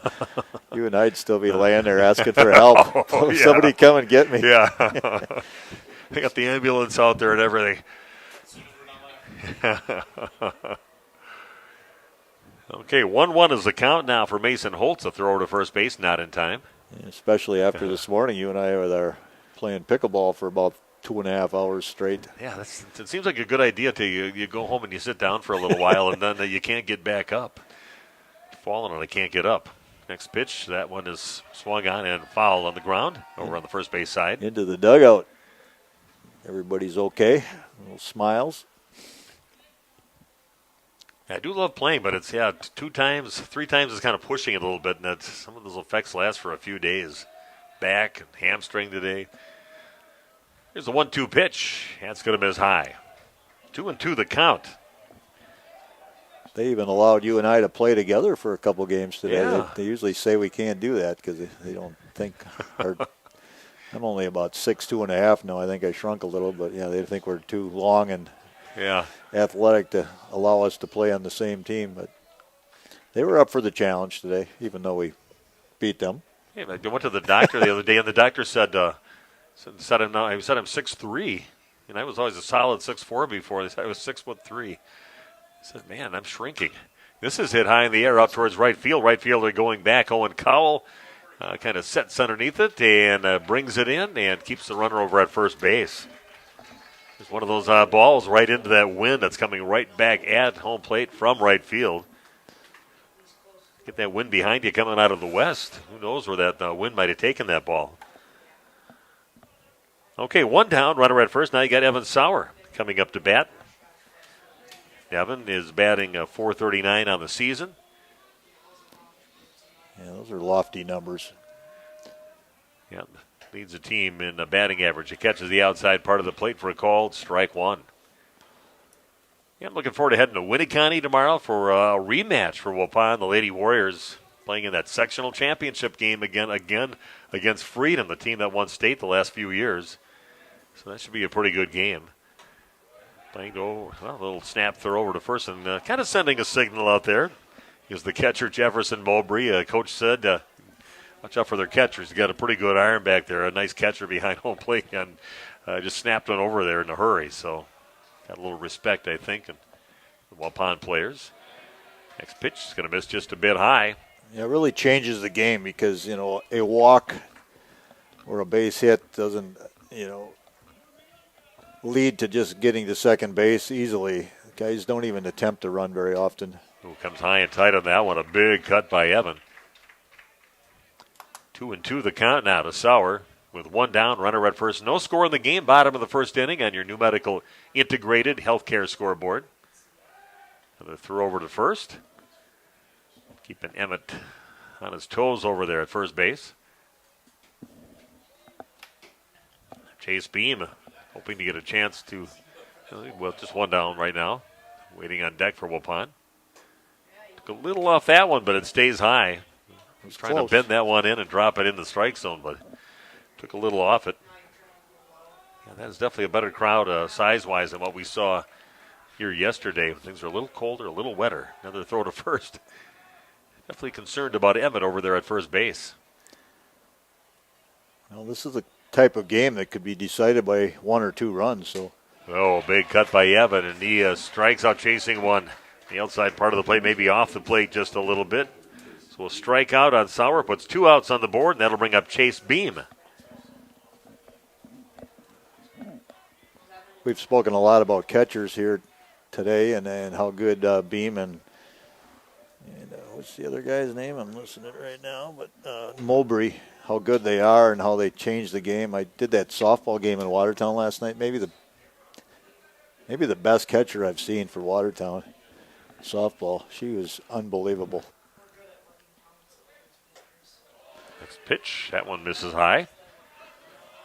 You and I'd still be laying there asking for help. Oh, yeah. Somebody come and get me. Yeah. They got the ambulance out there and everything. Okay, 1-1 is the count now for Mason Holtz, a throw to first base, not in time. Especially after this morning, you and I were there playing pickleball for about 2.5 hours straight. Yeah, it seems like a good idea to you go home and you sit down for a little while and then you can't get back up. Falling and I can't get up. Next pitch, that one is swung on and foul on the ground over on the first base side. Into the dugout. Everybody's okay. Little smiles. I do love playing, but it's, 3 times is kind of pushing it a little bit, and some of those effects last for a few days. Back and hamstring today. Here's a 1-2 pitch. That's going to miss high. 2-2 the count. They even allowed you and I to play together for a couple games today. Yeah. They usually say we can't do that because they don't think I'm only about 6'2.5" now. I think I shrunk a little, but they think we're too long and athletic to allow us to play on the same team. But they were up for the challenge today, even though we beat them. Yeah, I went to the doctor the other day, and the doctor said him 6'3", and I was always a solid 6'4" before. They said I was 6'3". I said, man, I'm shrinking. This is hit high in the air out towards right field. Right fielder going back. Owen Cowell kind of sets underneath it and brings it in and keeps the runner over at first base. There's one of those balls right into that wind that's coming right back at home plate from right field. Get that wind behind you coming out of the west. Who knows where that wind might have taken that ball. Okay, 1 down, runner at first. Now you got Evan Sauer coming up to bat. Evan is batting .439 on the season. Yeah, those are lofty numbers. Yeah, leads the team in batting average. He catches the outside part of the plate for a called strike 1. Yeah, I'm looking forward to heading to Winneconne tomorrow for a rematch for Waupun. The Lady Warriors playing in that sectional championship game again against Freedom, the team that won state the last few years. So that should be a pretty good game. Playing over, a little snap throw over to first and kind of sending a signal out there. Is the catcher Jefferson Mowbray. Coach said, watch out for their catchers. He's got a pretty good iron back there. A nice catcher behind home plate and just snapped one over there in a hurry. So got a little respect, I think, in the Waupun players. Next pitch is going to miss just a bit high. Yeah, it really changes the game because, a walk or a base hit doesn't, lead to just getting to second base easily. Guys don't even attempt to run very often. Ooh, comes high and tight on that one. A big cut by Evan. 2-2 the count now to Sauer with 1 down, runner at first. No score in the game, bottom of the first inning on your new medical integrated healthcare scoreboard. Another throw over to first. Keeping Emmett on his toes over there at first base. Chase Beam hoping to get a chance to, just 1 down right now. Waiting on deck for Waupun. Took a little off that one, but it stays high. was trying to bend that one in and drop it in the strike zone, but took a little off it. And that is definitely a better crowd size-wise than what we saw here yesterday. Things are a little colder, a little wetter. Another throw to first. Definitely concerned about Emmett over there at first base. Well, this is the type of game that could be decided by 1 or 2 runs. So, big cut by Evan, and he strikes out chasing one. The outside part of the plate, maybe off the plate just a little bit. So we'll strike out on Sauer, puts 2 outs on the board, and that'll bring up Chase Beam. We've spoken a lot about catchers here today and how good Beam and what's the other guy's name? I'm listening right now, but Mowbray, how good they are and how they changed the game. I did that softball game in Watertown last night. Maybe the best catcher I've seen for Watertown softball. She was unbelievable. Next pitch, that one misses high.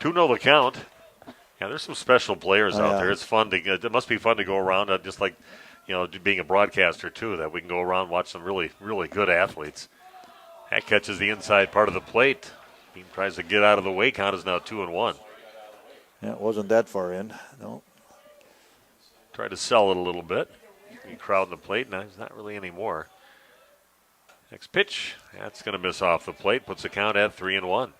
2-0 the count. Yeah, there's some special players out there. It's fun it must be fun to go around, just like, being a broadcaster too, that we can go around and watch some really, really good athletes. That catches the inside part of the plate. He tries to get out of the way. Count is now 2-1. Yeah, it wasn't that far in. No. Tried to sell it a little bit. He crowding the plate. Now he's not really anymore. Next pitch. That's going to miss off the plate. Puts the count at 3-1.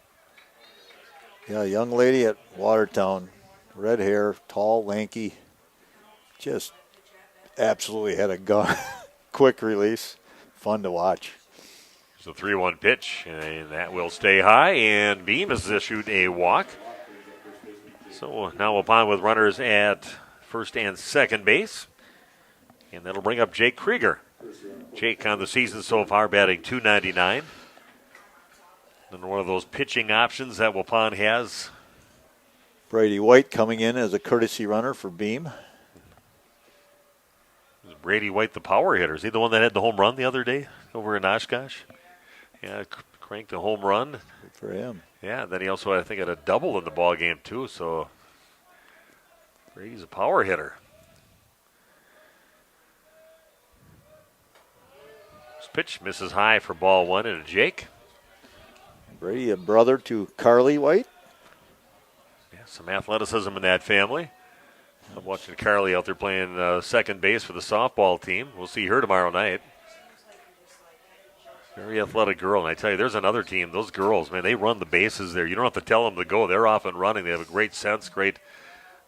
Yeah, a young lady at Watertown. Red hair, tall, lanky. Just absolutely had a gun. Quick release. Fun to watch. It's a 3-1 pitch, and that will stay high, and Beam has issued a walk. So now Waupun with runners at first and second base, and that'll bring up Jake Krieger. Jake on the season so far batting .299. And one of those pitching options that Waupun has. Brady White coming in as a courtesy runner for Beam. Brady White, the power hitter. Is he the one that had the home run the other day over in Oshkosh? Yeah, cranked a home run. Good for him. Yeah, then he also, I think, had a double in the ball game too. So Brady's a power hitter. This pitch misses high for ball 1 and a Jake. Brady, a brother to Carly White. Yeah, some athleticism in that family. I'm watching Carly out there playing second base for the softball team. We'll see her tomorrow night. Very athletic girl. And I tell you, there's another team. Those girls, man, they run the bases there. You don't have to tell them to go. They're off and running. They have a great sense, great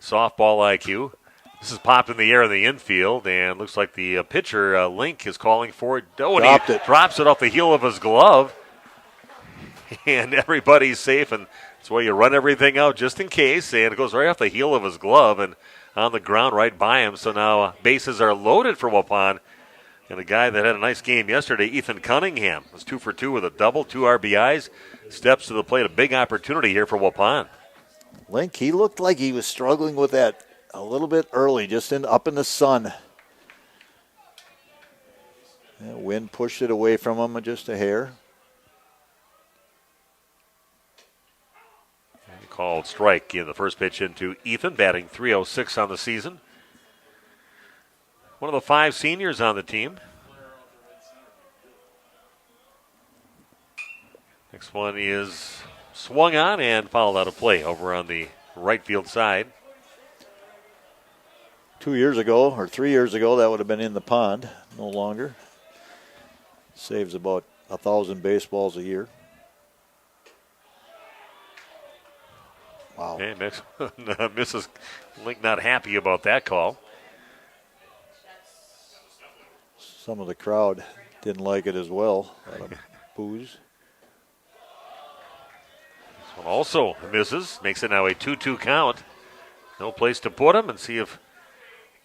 softball IQ. This is popped in the air in the infield, and looks like the pitcher, Link, is calling for it. Oh, and he drops it off the heel of his glove. And everybody's safe, and that's why you run everything out just in case. And it goes right off the heel of his glove and on the ground right by him. So now bases are loaded for Waupun. And a guy that had a nice game yesterday, Ethan Cunningham, was 2 for 2 with a double, 2 RBIs. Steps to the plate, a big opportunity here for Waupun. Link, he looked like he was struggling with that a little bit early, just up in the sun. Yeah, wind pushed it away from him just a hair. Called strike in the first pitch into Ethan, batting .306 on the season. One of the 5 seniors on the team. Next one is swung on and fouled out of play over on the right field side. 2 years ago, or 3 years ago, that would have been in the pond. No longer. Saves about 1,000 baseballs a year. Wow. Okay, next one, Mrs. Link not happy about that call. Some of the crowd didn't like it as well. Boos. This one also misses. Makes it now a 2-2 count. No place to put him, and see if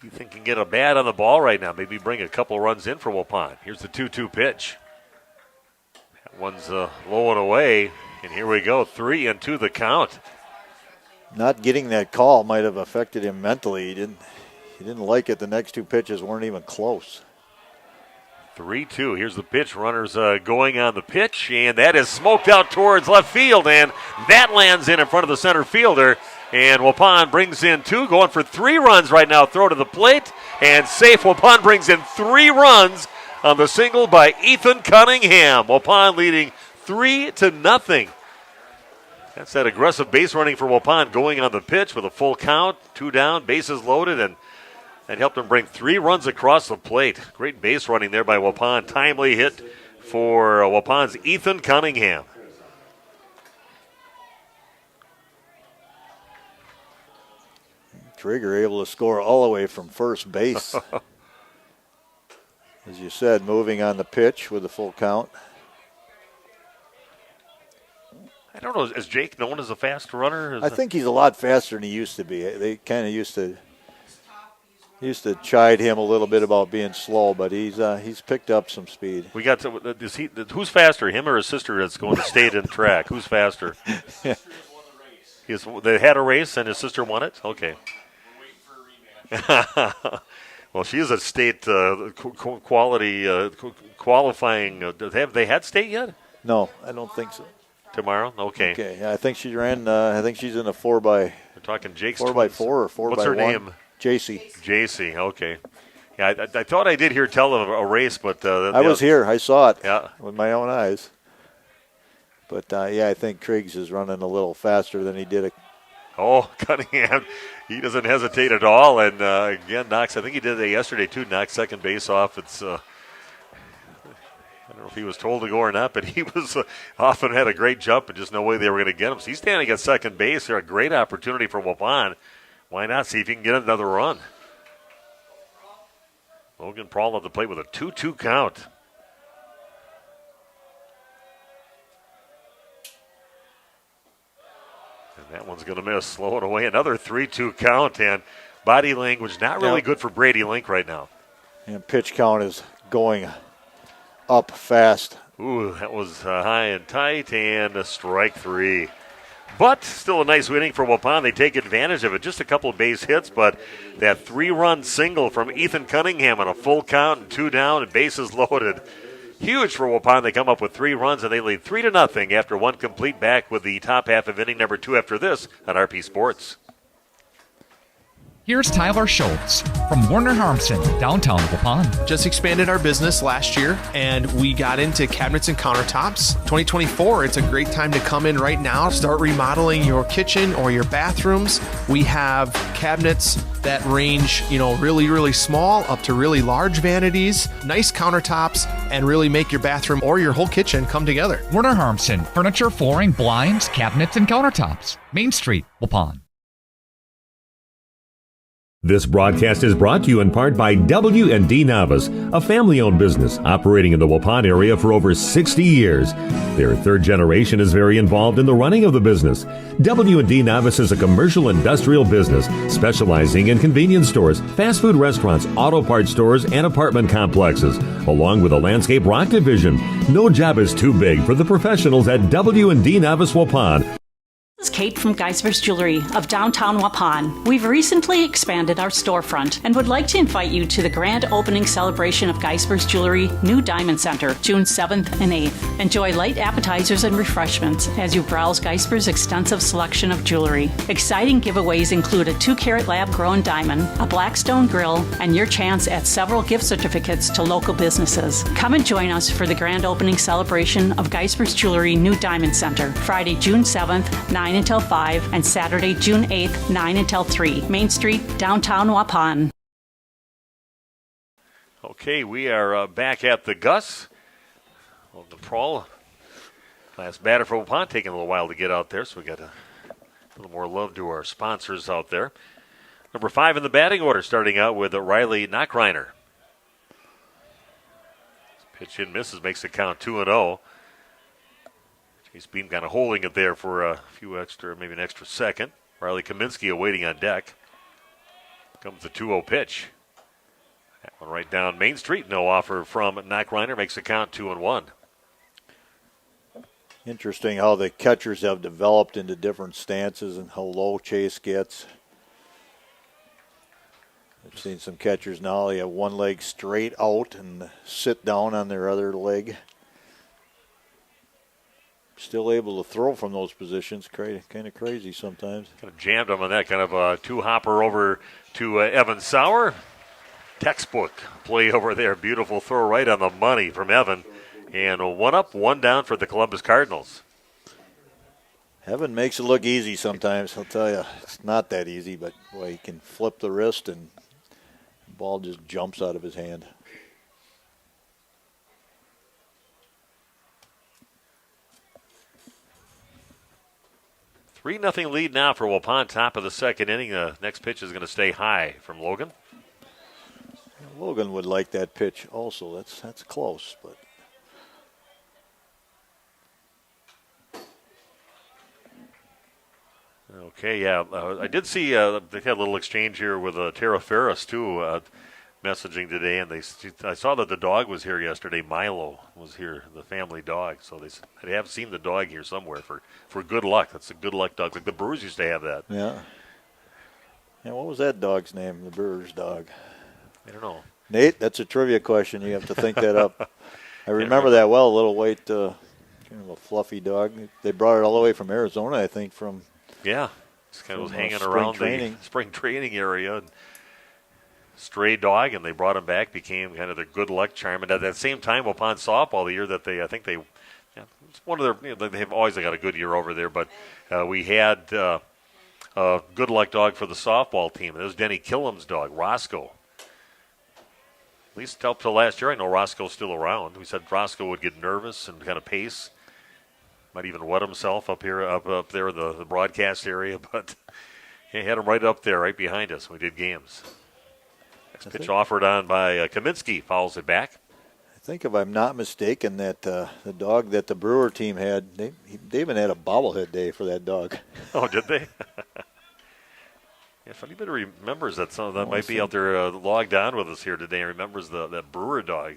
you think you can get a bat on the ball right now. Maybe bring a couple runs in for Waupun. Here's the 2-2 pitch. That one's low and away, and here we go. 3-2 the count. Not getting that call might have affected him mentally. He didn't like it. The next 2 pitches weren't even close. 3-2. Here's the pitch. Runners going on the pitch, and that is smoked out towards left field, and that lands in front of the center fielder. And Waupun brings in 2, going for 3 runs right now. Throw to the plate, and safe. Waupun brings in 3 runs on the single by Ethan Cunningham. Waupun leading 3-0. That's that aggressive base running for Waupun, going on the pitch with a full count, 2 down, bases loaded, and that helped them bring 3 runs across the plate. Great base running there by Waupun. Timely hit for Waupun's Ethan Cunningham. Trigger able to score all the way from first base. As you said, moving on the pitch with a full count. I don't know, is Jake known as a fast runner? I think he's a lot faster than he used to be. They kind of used to chide him a little bit about being slow, but he's picked up some speed. We got to, who's faster, him or his sister that's going to state and track? Who's faster? They had a race and his sister won it? Okay. Well, she is a state quality qualifying. Have they had state yet? No, I don't think so. Tomorrow? Okay. Okay. Yeah, I think she ran. I think she's in a 4x. We're talking Jake's 4x4 or 4x1. What's her name? JC. JC. Okay. Yeah, I thought I did hear tell of a race, but I was here. I saw it. Yeah. With my own eyes. But yeah, I think Kriegs is running a little faster than he did. Oh, Cunningham, he doesn't hesitate at all, and again knocks. I think he did that yesterday too. Knocked second base off. It's. I don't know if he was told to go or not, but he was often had a great jump and just no way they were going to get him. So he's standing at second base. They're a great opportunity for Waupun. Why not see if he can get another run? Logan Prawl at the plate with a 2-2 count. And that one's going to miss. Slowing away another 3-2 count. And body language not really good for Brady Link right now. And pitch count is going up fast. Ooh, that was high and tight, and a strike 3. But still a nice inning for Waupun. They take advantage of it. Just a couple of base hits, but that 3-run single from Ethan Cunningham on a full count and 2 down and bases loaded. Huge for Waupun. They come up with 3 runs, and they lead 3-0 after 1 complete, back with the top half of inning number 2 after this on RP Sports. Here's Tyler Schultz from Warner Harmson, downtown Waupun. Just expanded our business last year, and we got into cabinets and countertops. 2024, it's a great time to come in right now. Start remodeling your kitchen or your bathrooms. We have cabinets that range, really, really small up to really large vanities, nice countertops, and really make your bathroom or your whole kitchen come together. Warner Harmson, furniture, flooring, blinds, cabinets, and countertops. Main Street, Waupun. This broadcast is brought to you in part by W&D Navas, a family-owned business operating in the Waupun area for over 60 years. Their third generation is very involved in the running of the business. W&D Navas is a commercial industrial business specializing in convenience stores, fast food restaurants, auto parts stores, and apartment complexes, along with a landscape rock division. No job is too big for the professionals at W&D Navas Waupun. This is Kate from Geisber's Jewelry of downtown Waupun. We've recently expanded our storefront and would like to invite you to the grand opening celebration of Geisber's Jewelry New Diamond Center, June 7th and 8th. Enjoy light appetizers and refreshments as you browse Geisber's extensive selection of jewelry. Exciting giveaways include a 2-carat lab-grown diamond, a Blackstone grill, and your chance at several gift certificates to local businesses. Come and join us for the grand opening celebration of Geisber's Jewelry New Diamond Center, Friday, June 7th, 9 until 5, and Saturday, June 8th, 9 until 3. Main Street, downtown Waupun. Okay, we are back at the Gus. Well, the Prawl, last batter for Waupun, taking a little while to get out there, so we got a little more love to our sponsors out there. Number 5 in the batting order, starting out with Riley Knockreiner. Pitch in misses, makes it count 2-0. Chase Beam kind of holding it there for a few extra, maybe an extra second. Riley Kaminsky awaiting on deck. Comes the 2-0 pitch. That one right down Main Street. No offer from Knockreiner. Makes the count 2-1. Interesting how the catchers have developed into different stances and how low Chase gets. I've seen some catchers now, they have one leg straight out and sit down on their other leg. Still able to throw from those positions. Kind of crazy sometimes. Kind of jammed him on that. Kind of a 2-hopper over to Evan Sauer. Textbook play over there. Beautiful throw right on the money from Evan. And 1 up, 1 down for the Columbus Cardinals. Heaven makes it look easy sometimes. I'll tell you, it's not that easy, but boy, he can flip the wrist and the ball just jumps out of his hand. 3-0 lead now for Waupun, top of the second inning. The next pitch is going to stay high from Logan. Logan would like that pitch also. That's close, but. Okay, yeah. I did see they had a little exchange here with Tara Ferris, too, messaging today. And I saw that the dog was here yesterday. Milo was here, the family dog. So they have seen the dog here somewhere for good luck. That's a good luck dog. Like the Brewers used to have that. Yeah. Yeah, what was that dog's name, the Brewers dog? I don't know. Nate, that's a trivia question. You have to think that up. I remember that well, a little white, kind of a fluffy dog. They brought it all the way from Arizona, I think, from... Yeah, just kind of was hanging around the spring training area. And stray dog, and they brought him back, became kind of their good luck charm. And at that same time, Waupun softball, the year that it's one of their, they've always got a good year over there, but we had a good luck dog for the softball team. It was Denny Killam's dog, Roscoe. At least up till last year, I know Roscoe's still around. We said Roscoe would get nervous and kind of pace. Might even wet himself up here, up there in the broadcast area, but he had him right up there, right behind us when we did games. Next pitch offered on by Kaminsky, fouls it back. I think if I'm not mistaken that the dog that the Brewer team had, they even had a bobblehead day for that dog. Oh, did they? If anybody remembers that, some of that might be out there logged on with us here today and remembers that Brewer dog.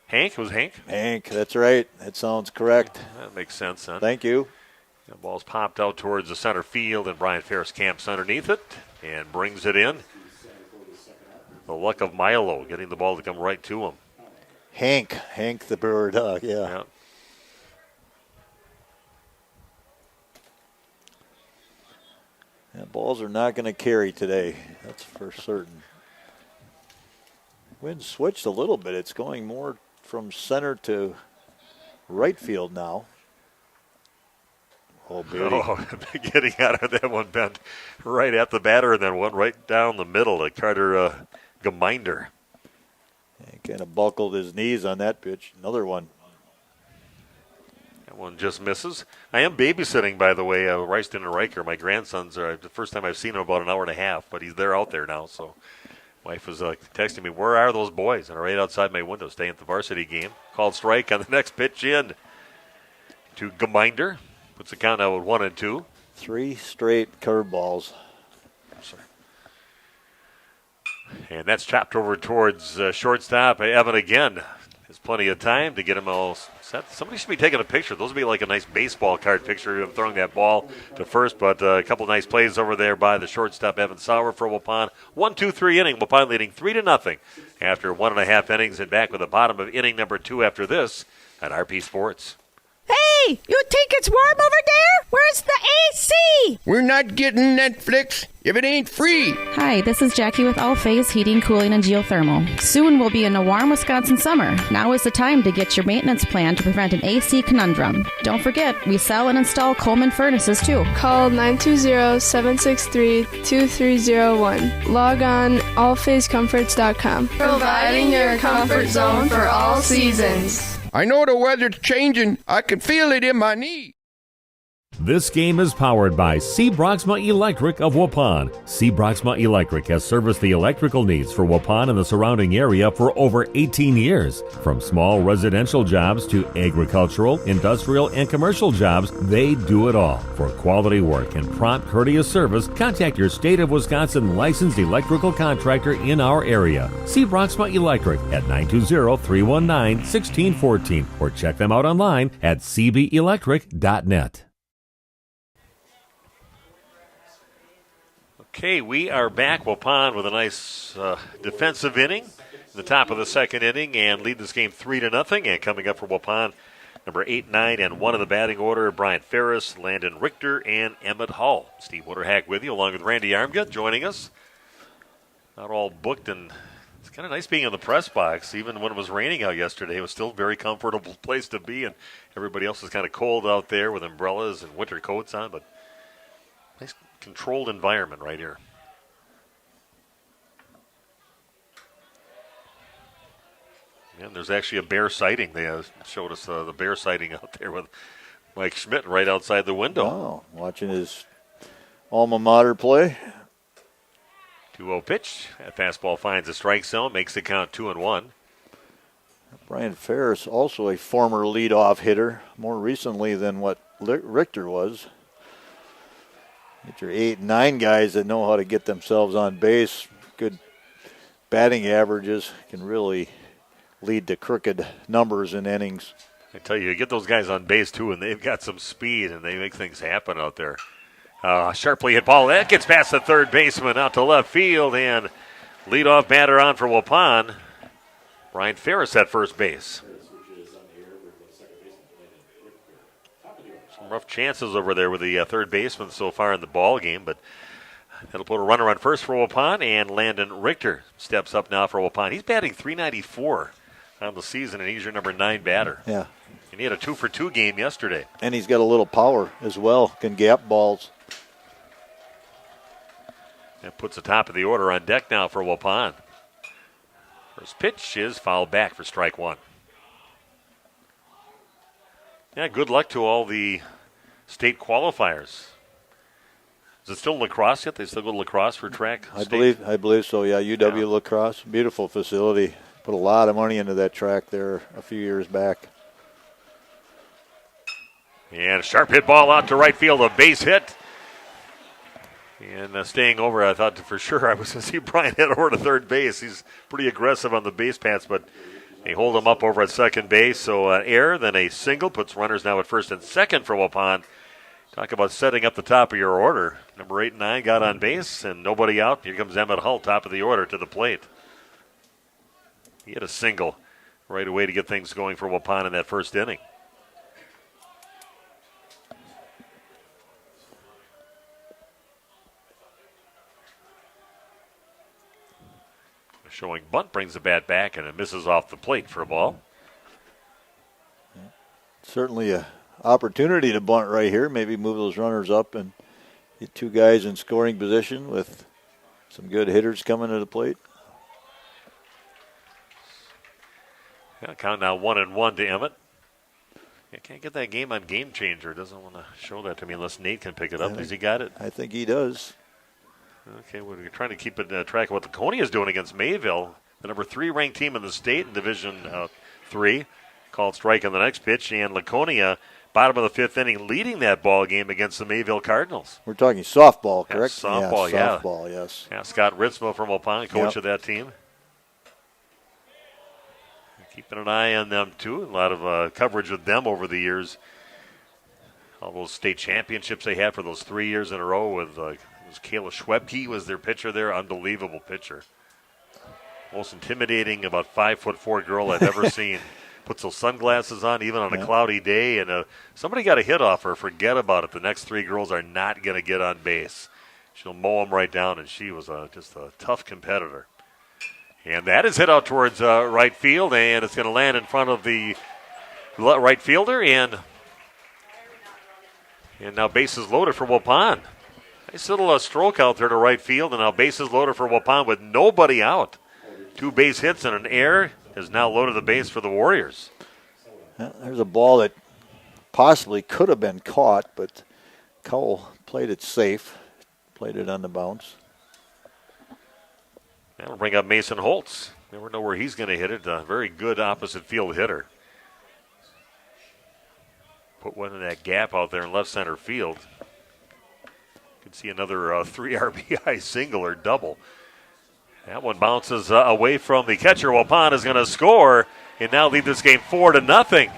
Hank? Was Hank? Hank, that's right. That sounds correct. That makes sense, huh? Thank you. The ball's popped out towards the center field, and Brian Ferris camps underneath it and brings it in. The luck of Milo getting the ball to come right to him. Hank the Brewer dog, yeah. Balls are not going to carry today. That's for certain. Wind switched a little bit. It's going more from center to right field now. Oh, beauty. Oh, getting out of that one bent right at the batter and then one right down the middle to Carter Geminder. He kind of buckled his knees on that pitch. Another one. That one just misses. I am babysitting, by the way, Royston and Riker. My grandsons are the first time I've seen him about an hour and a half, but they're out there now, so. Wife was texting me, where are those boys? And right outside my window, staying at the varsity game. Called strike on the next pitch in to Geminder. Puts the count out with 1-2. 3 straight curveballs. And that's chopped over towards shortstop. Evan again has plenty of time to get him all set. Somebody should be taking a picture. Those would be like a nice baseball card picture of him throwing that ball to first. But a couple nice plays over there by the shortstop, Evan Sauer, for Waupun. 1-2-3 inning. Waupun leading 3-0 after 1.5 innings, and back with the bottom of inning number 2 after this at RP Sports. Hey, you think it's warm over there? Where's the AC? We're not getting Netflix if it ain't free. Hi, this is Jackie with All Phase Heating, Cooling, and Geothermal. Soon we'll be in a warm Wisconsin summer. Now is the time to get your maintenance plan to prevent an AC conundrum. Don't forget, we sell and install Coleman furnaces too. Call 920-763-2301. Log on allphasecomforts.com. Providing your comfort zone for all seasons. I know the weather's changing. I can feel it in my knee. This game is powered by C. Broxma Electric of Waupun. C. Broxma Electric has serviced the electrical needs for Waupun and the surrounding area for over 18 years. From small residential jobs to agricultural, industrial, and commercial jobs, they do it all. For quality work and prompt, courteous service, contact your State of Wisconsin licensed electrical contractor in our area. C. Broxma Electric at 920-319-1614 or check them out online at cbelectric.net. Okay, we are back. Waupun with a nice defensive inning in the top of the second inning and lead this game 3-0. And coming up for Waupun, number 8, 9, and 1 in the batting order, Brian Ferris, Landon Richter, and Emmett Hull. Steve Witterhack with you, along with Randy Armgut joining us. Not all booked and kind of nice being in the press box. Even when it was raining out yesterday, it was still a very comfortable place to be, and everybody else was kind of cold out there with umbrellas and winter coats on, but nice controlled environment right here. And there's actually a bear sighting. They showed us the bear sighting out there with Mike Schmidt right outside the window. Oh, watching his alma mater play. 2-0 pitch. That fastball finds a strike zone, makes the count 2-1. Brian Ferris, also a former leadoff hitter, more recently than what Richter was. Get your 8 and 9 guys that know how to get themselves on base. Good batting averages can really lead to crooked numbers in innings. I tell you get those guys on base too, and they've got some speed, and they make things happen out there. Sharply hit ball. That gets past the third baseman out to left field, and leadoff batter on for Waupun. Brian Ferris at first base. Some rough chances over there with the third baseman so far in the ball game, but that'll put a runner on first for Waupun, and Landon Richter steps up now for Waupun. He's batting .394 on the season, and he's your number 9 batter. Yeah. And he had a 2-for-2 game yesterday. And he's got a little power as well, can gap balls. That puts the top of the order on deck now for Waupun. First pitch is fouled back for strike 1. Yeah, good luck to all the state qualifiers. Is it still lacrosse yet? They still go to lacrosse for track? I believe so, yeah. UW Lacrosse, beautiful facility. Put a lot of money into that track there a few years back. And a sharp hit ball out to right field, a base hit. And staying over, I thought for sure I was going to see Brian head over to third base. He's pretty aggressive on the base paths, but they hold him up over at second base. So an error, then a single, puts runners now at first and second for Waupun. Talk about setting up the top of your order. Number 8 and 9 got on base, and nobody out. Here comes Emmett Hull, top of the order, to the plate. He hit a single right away to get things going for Waupun in that first inning. Showing bunt, brings the bat back, and it misses off the plate for a ball. Certainly a opportunity to bunt right here. Maybe move those runners up and get 2 guys in scoring position with some good hitters coming to the plate. Yeah, count now 1-1 to Emmett. I can't get that game on Game Changer. Doesn't want to show that to me unless Nate can pick it up. Has he got it? I think he does. Okay, we're trying to keep it track of what Laconia is doing against Mayville, the number 3 ranked team in the state in Division 3. Called strike on the next pitch, and Laconia, bottom of the 5th inning, leading that ball game against the Mayville Cardinals. We're talking softball, correct? Yeah, softball, yeah. Softball, yes. Yeah, Scott Ritzmo from Waupun, coach of that team. Keeping an eye on them, too. A lot of coverage with them over the years. All those state championships they had for those 3 years in a row with Kayla Schwebke was their pitcher there. Unbelievable pitcher. Most intimidating, about 5'4" girl I've ever seen. Puts those sunglasses on even on a cloudy day, and somebody got a hit off her. Forget about it. The next 3 girls are not going to get on base. She'll mow them right down, and she was just a tough competitor. And that is hit out towards right field, and it's going to land in front of the right fielder, and now bases loaded for Waupun. Nice little stroke out there to right field, and now bases loaded for Waupun with nobody out. 2 base hits and an error has now loaded the base for the Warriors. There's a ball that possibly could have been caught, but Cowell played it safe, played it on the bounce. That'll bring up Mason Holtz. Never know where he's going to hit it. A very good opposite field hitter. Put one in that gap out there in left center field. You can see another 3 RBI single or double. That one bounces away from the catcher. Waupun is going to score and now lead this game 4-0.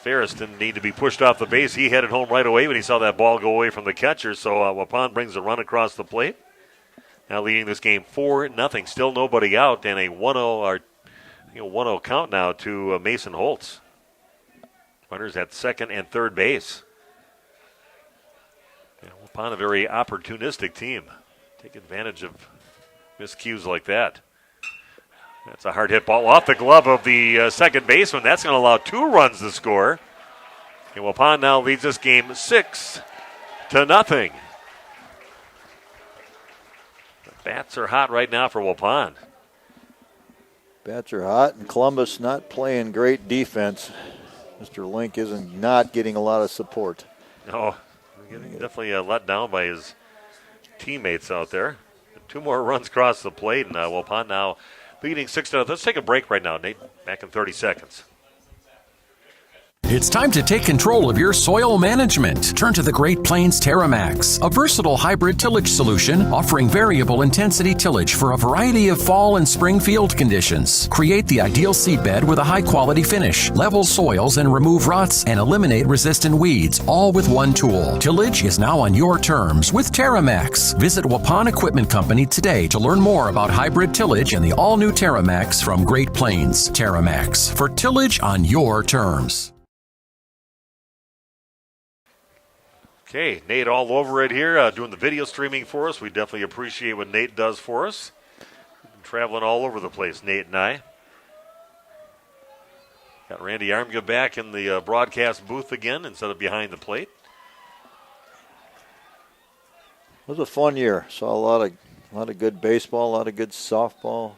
Ferris didn't need to be pushed off the base. He headed home right away when he saw that ball go away from the catcher. So Waupun brings a run across the plate. Now leading this game 4-0. Still nobody out, and a 1-0 count now to Mason Holtz. Runners at second and third base. Waupun, a very opportunistic team. Take advantage of miscues like that. That's a hard hit ball off the glove of the second baseman. That's going to allow 2 runs to score. And Waupun now leads this game 6-0. The bats are hot right now for Waupun. Bats are hot, and Columbus not playing great defense. Mr. Link isn't not getting a lot of support. No, getting definitely let down by his teammates out there. 2 more runs across the plate, and Waupun now leading 6-0. Let's take a break right now, Nate. Back in 30 seconds. It's time to take control of your soil management. Turn to the Great Plains TerraMax, a versatile hybrid tillage solution offering variable intensity tillage for a variety of fall and spring field conditions. Create the ideal seedbed with a high-quality finish, level soils and remove ruts, and eliminate resistant weeds, all with one tool. Tillage is now on your terms with TerraMax. Visit Waupun Equipment Company today to learn more about hybrid tillage and the all-new TerraMax from Great Plains. TerraMax, for tillage on your terms. Okay, Nate all over it here, doing the video streaming for us. We definitely appreciate what Nate does for us. Traveling all over the place, Nate and I. Got Randy Armga back in the broadcast booth again instead of behind the plate. It was a fun year. Saw a lot of good baseball, a lot of good softball.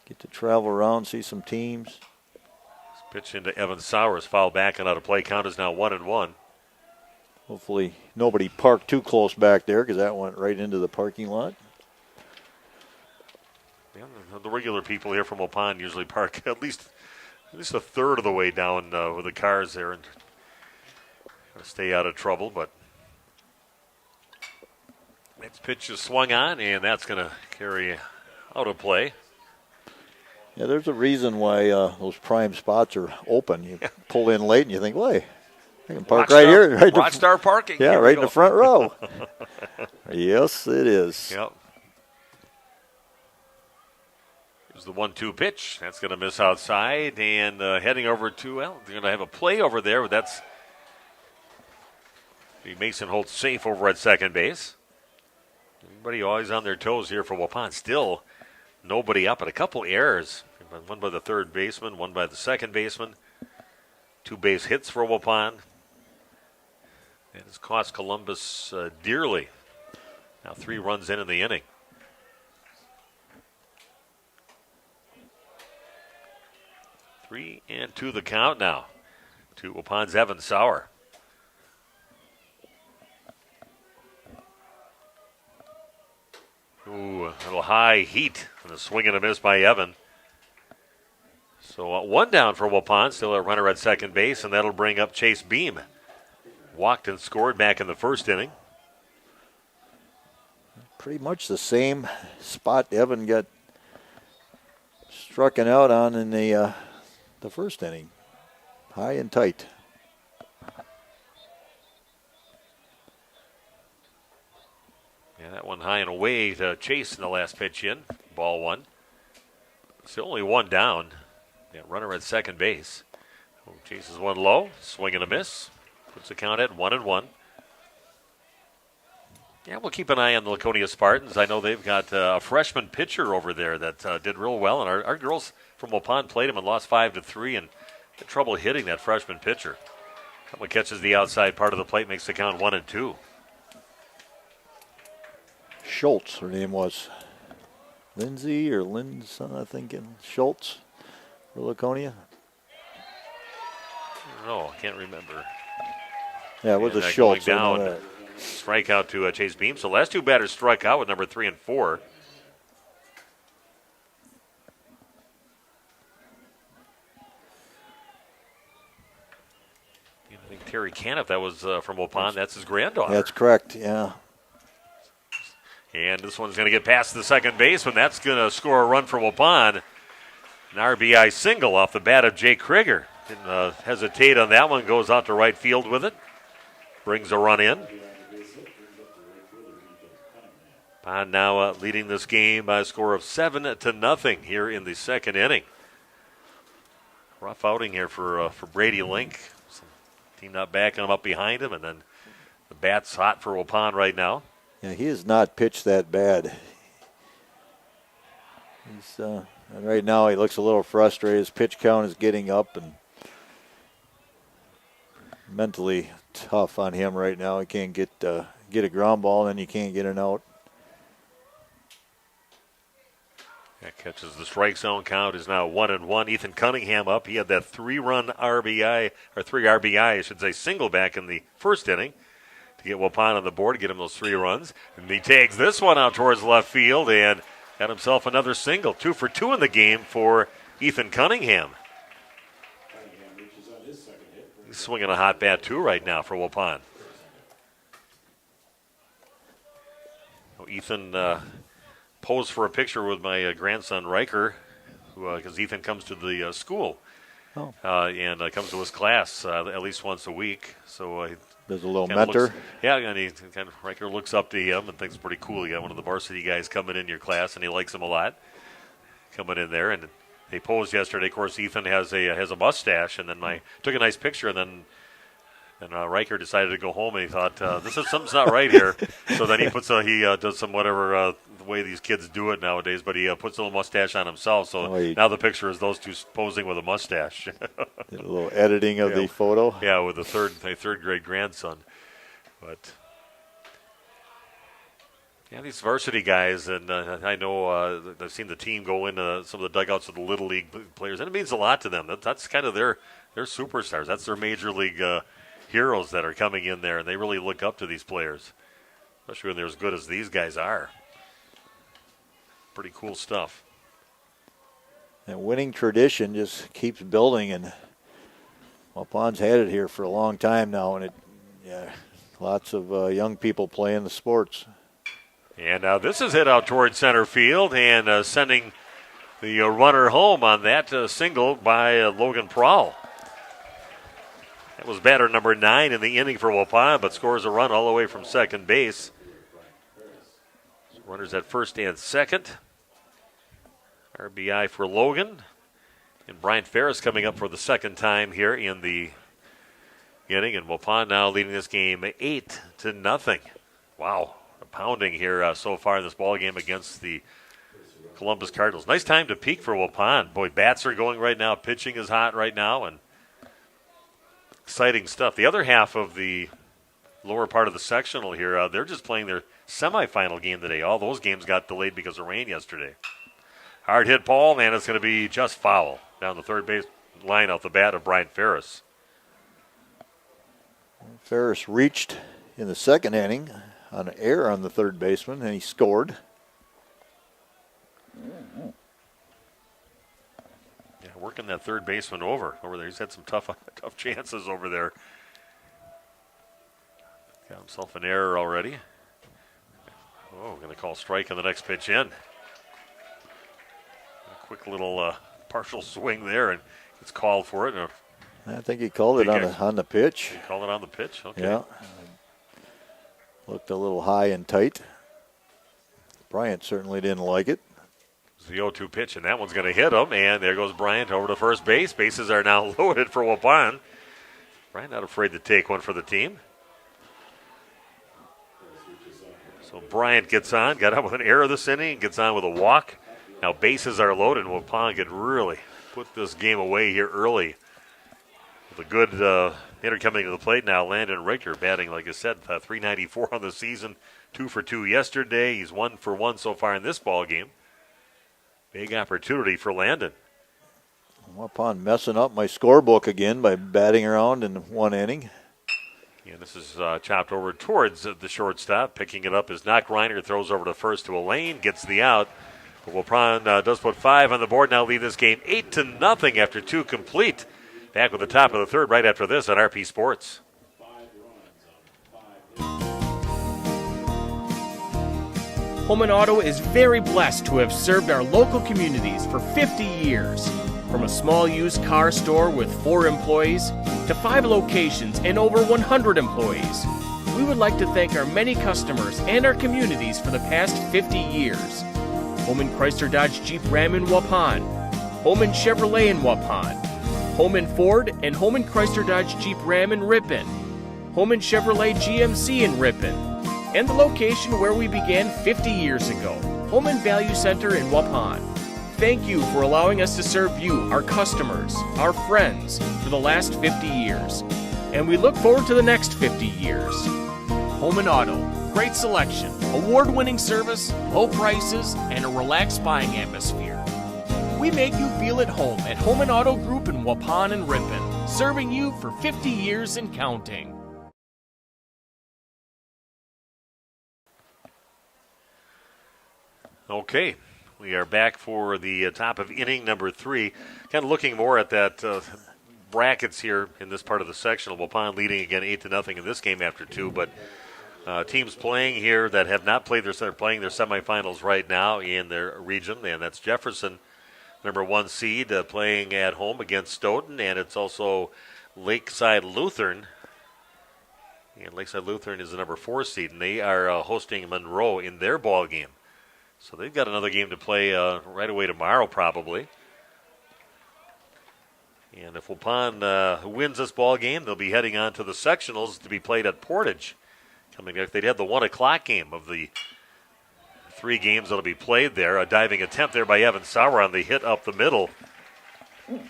Get to travel around, see some teams. This pitch into Evan Sowers, foul back and out of play. Count is now 1-1. Hopefully nobody parked too close back there because that went right into the parking lot. Yeah, the regular people here from Waupun usually park at least a third of the way down with the cars there and stay out of trouble. But next pitch is swung on, and that's going to carry out of play. Yeah, there's a reason why those prime spots are open. You pull in late and you think, wait, I can park right here. Right Rockstar parking. Yeah, right in the front row. Yes, it is. Yep. Here's the 1-2 pitch. That's going to miss outside. And heading over to, they're going to have a play over there. But that's Mason Holtz safe over at second base. Everybody always on their toes here for Waupun. Still nobody up, and a couple errors. One by the third baseman, one by the second baseman. 2 base hits for Waupun. It has cost Columbus dearly. Now 3 runs in the inning. Three and 2 the count now to Waupun's Evan Sauer. Ooh, a little high heat and a swing and a miss by Evan. So 1 down for Waupun, still a runner at second base, and that'll bring up Chase Beam. Walked and scored back in the first inning. Pretty much the same spot Evan got struck out on in the first inning. High and tight. Yeah, that one high and away to Chase in the last pitch in. Ball 1. Still only 1 down. Yeah, runner at second base. Chases 1 low. Swing and a miss. Puts the count at 1-1. Yeah, we'll keep an eye on the Laconia Spartans. I know they've got a freshman pitcher over there that did real well, and our girls from Waupun played him and lost 5-3 and had trouble hitting that freshman pitcher. Couple catches the outside part of the plate, makes the count 1-2. Schultz, her name was. Lindsay or Lynn's, I think, Schultz for Laconia. No, I can't remember. Yeah, it was a Schultz. Down, strikeout to Chase Beam. So last 2 batters struck out with number 3 and 4. I think Terry Caniff, that was from Waupun. That's his granddaughter. That's correct, yeah. And this one's going to get past the second baseman. That's going to score a run for Waupun. An RBI single off the bat of Jake Krieger. Didn't hesitate on that one. Goes out to right field with it. Brings a run in. Pond now leading this game by a score of 7-0 here in the second inning. Rough outing here for Brady Link. Some team not backing him up behind him, and then the bat's hot for Waupun right now. Yeah, he has not pitched that bad. Right now he looks a little frustrated. His pitch count is getting up, and mentally tough on him right now. He can't get a ground ball, and then you can't get an out. That catches the strike zone. Count is now 1-1. Ethan Cunningham up. He had that 3-run RBI, or 3 RBI, I should say, single back in the first inning to get Waupun on the board, get him those 3 runs. And he tags this one out towards left field and got himself another single. 2 for 2 in the game for Ethan Cunningham. He's swinging a hot bat, too, right now for Waupun. Ethan posed for a picture with my grandson, Riker, because Ethan comes to the school and comes to his class at least once a week. So there's a little mentor. And Riker looks up to him and thinks it's pretty cool. You got one of the varsity guys coming in your class, and he likes him a lot. Coming in there, and they posed yesterday. Of course, Ethan has a mustache, and then took a nice picture, and then Riker decided to go home, and he thought, something's not right here. So then he does some whatever the way these kids do it nowadays, but he puts a little mustache on himself. So now the picture is those two posing with a mustache. A little editing of the photo. Yeah, with the third grade grandson. But these varsity guys, and I know I've seen the team go into some of the dugouts of the Little League players, and it means a lot to them. That's kind of their superstars. That's their major league heroes that are coming in there, and they really look up to these players, especially when they're as good as these guys are. Pretty cool stuff. And winning tradition just keeps building, and Waupun's had it here for a long time now, and lots of young people playing the sports. And now this is hit out towards center field, and sending the runner home on that single by Logan Prowl. That was batter number 9 in the inning for Waupun, but scores a run all the way from second base. Runners at first and second. RBI for Logan. And Brian Ferris coming up for the second time here in the inning. And Waupun now leading this game 8-0. Wow, a pounding here so far in this ball game against the Columbus Cardinals. Nice time to peak for Waupun. Boy, bats are going right now. Pitching is hot right now, and exciting stuff. The other half of the lower part of the sectional here, they're just playing their semifinal game today. All those games got delayed because of rain yesterday. Hard hit ball, and it's going to be just foul down the third base line off the bat of Brian Ferris. Ferris reached in the second inning on an error on the third baseman, and he scored. Yeah, working that third baseman over there. He's had some tough chances over there. Got himself an error already. Oh, going to call strike on the next pitch in. A quick little partial swing there, and it's called for it. I think he called it on the pitch. He called it on the pitch? Okay. Yeah. Looked a little high and tight. Bryant certainly didn't like it. It's the 0-2 pitch, and that one's going to hit him, and there goes Bryant over to first base. Bases are now loaded for Waupun. Bryant not afraid to take one for the team. So Bryant gets on, got out with an error this inning, gets on with a walk. Now bases are loaded, and Waupun could really put this game away here early. With a good hitter coming to the plate now, Landon Richter batting, like I said, .394 on the season, 2 for 2 yesterday. He's 1 for 1 so far in this ball game. Big opportunity for Landon. Waupun messing up my scorebook again by batting around in one inning. And this is chopped over towards the shortstop. Picking it up is Knock Reiner, throws over to first to Elaine, gets the out. But Waupun does put 5 on the board, now lead this game 8-0 after 2 complete. Back with the top of the third right after this on RP Sports. Holman Auto is very blessed to have served our local communities for 50 years. From a small used car store with 4 employees to 5 locations and over 100 employees, we would like to thank our many customers and our communities for the past 50 years. Holman Chrysler Dodge Jeep Ram in Waupun, Holman Chevrolet in Waupun, Holman Ford and Holman Chrysler Dodge Jeep Ram in Ripon, Holman Chevrolet GMC in Ripon, and the location where we began 50 years ago, Holman Value Center in Waupun. thank you for allowing us to serve you, our customers, our friends, for the last 50 years. And we look forward to the next 50 years. Home and Auto, great selection, award-winning service, low prices, and a relaxed buying atmosphere. We make you feel at home at Home and Auto Group in Waupun and Ripon, serving you for 50 years and counting. Okay, we are back for the top of inning number 3. Kind of looking more at that brackets here in this part of the sectional. Waupun leading again 8-0 in this game after 2, but teams playing here that have not played they're playing their semifinals right now in their region, and that's Jefferson, number 1 seed, playing at home against Stoughton, and it's also Lakeside Lutheran. And Lakeside Lutheran is the number 4 seed, and they are hosting Monroe in their ball game. So they've got another game to play right away tomorrow, probably. And if Waupun wins this ball game, they'll be heading on to the sectionals to be played at Portage. Coming up, they'd have the 1 o'clock game of the 3 games that'll be played there. A diving attempt there by Evan Sauer on the hit up the middle. And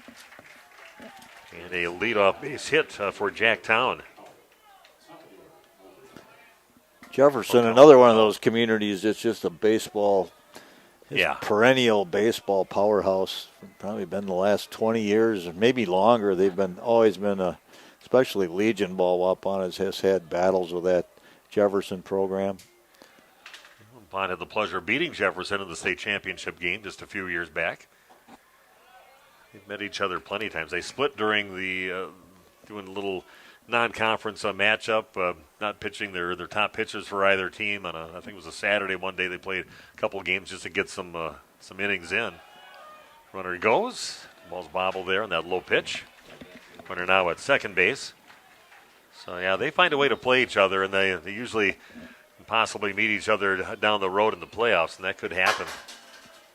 a leadoff base hit for Jack Town. Jefferson, another one of those communities that's just a baseball, perennial baseball powerhouse. Probably been the last 20 years, or maybe longer. They've always been especially Legion ball. Waupun has had battles with that Jefferson program. Waupun had the pleasure of beating Jefferson in the state championship game just a few years back. They've met each other plenty of times. They split during the doing a little non-conference matchup, not pitching their top pitchers for either team. On I think it was a Saturday one day they played a couple of games just to get some innings in. Runner goes. Ball's bobbled there on that low pitch. Runner now at second base. So, yeah, they find a way to play each other, and they usually possibly meet each other down the road in the playoffs, and that could happen.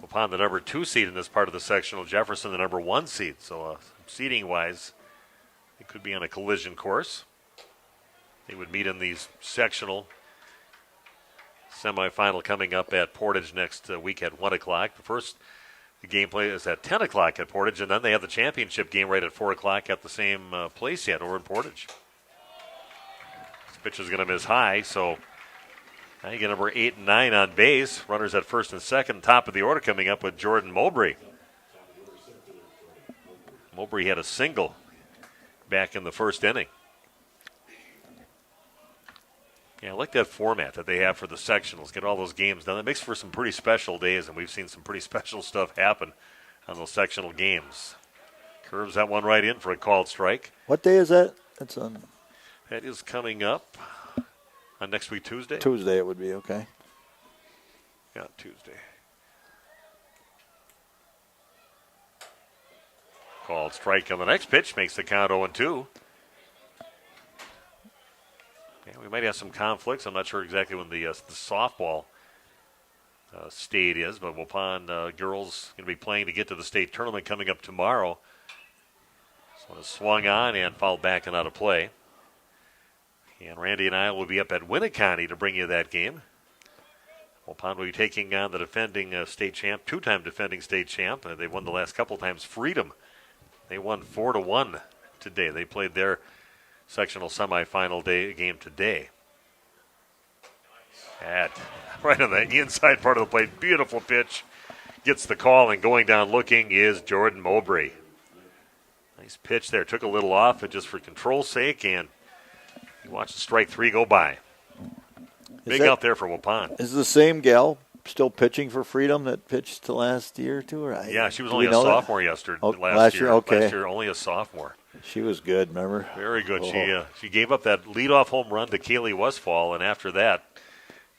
Upon the number 2 seed in this part of the sectional, Jefferson the number 1 seed. So, seeding-wise, it could be on a collision course. They would meet in the sectional semifinal coming up at Portage next week at 1 o'clock. The first game play is at 10 o'clock at Portage, and then they have the championship game right at 4 o'clock at the same place yet over in Portage. This pitch is going to miss high, so now you get number 8 and 9 on base. Runners at first and second, top of the order coming up with Jordan Mowbray. Mowbray had a single back in the first inning. Yeah, I like that format that they have for the sectionals. Get all those games done. That makes for some pretty special days, and we've seen some pretty special stuff happen on those sectional games. Curves that one right in for a called strike. What day is that? That's on. That is coming up on next week, Tuesday. Tuesday it would be, okay. Yeah, Tuesday. Called strike on the next pitch, makes the count 0-2. Yeah, we might have some conflicts. I'm not sure exactly when the softball state is, but Waupun girls going to be playing to get to the state tournament coming up tomorrow. So it swung on and fouled back and out of play. And Randy and I will be up at Winneconne to bring you that game. Waupun will be taking on the defending state champ, 2-time defending state champ. They've won the last couple times, Freedom. They won 4-1 today. They played their sectional semifinal game today. Right on the inside part of the plate. Beautiful pitch. Gets the call, and going down looking is Jordan Mowbray. Nice pitch there. Took a little off it just for control's sake, and you watch the strike 3 go by. Big out there for Waupun. Is the same gal still pitching for Freedom that pitched to last year too? Right? Yeah, she was only a sophomore last year. Okay. Last year, only a sophomore. She was good, remember? Very good. She gave up that leadoff home run to Kaylee Westfall, and after that,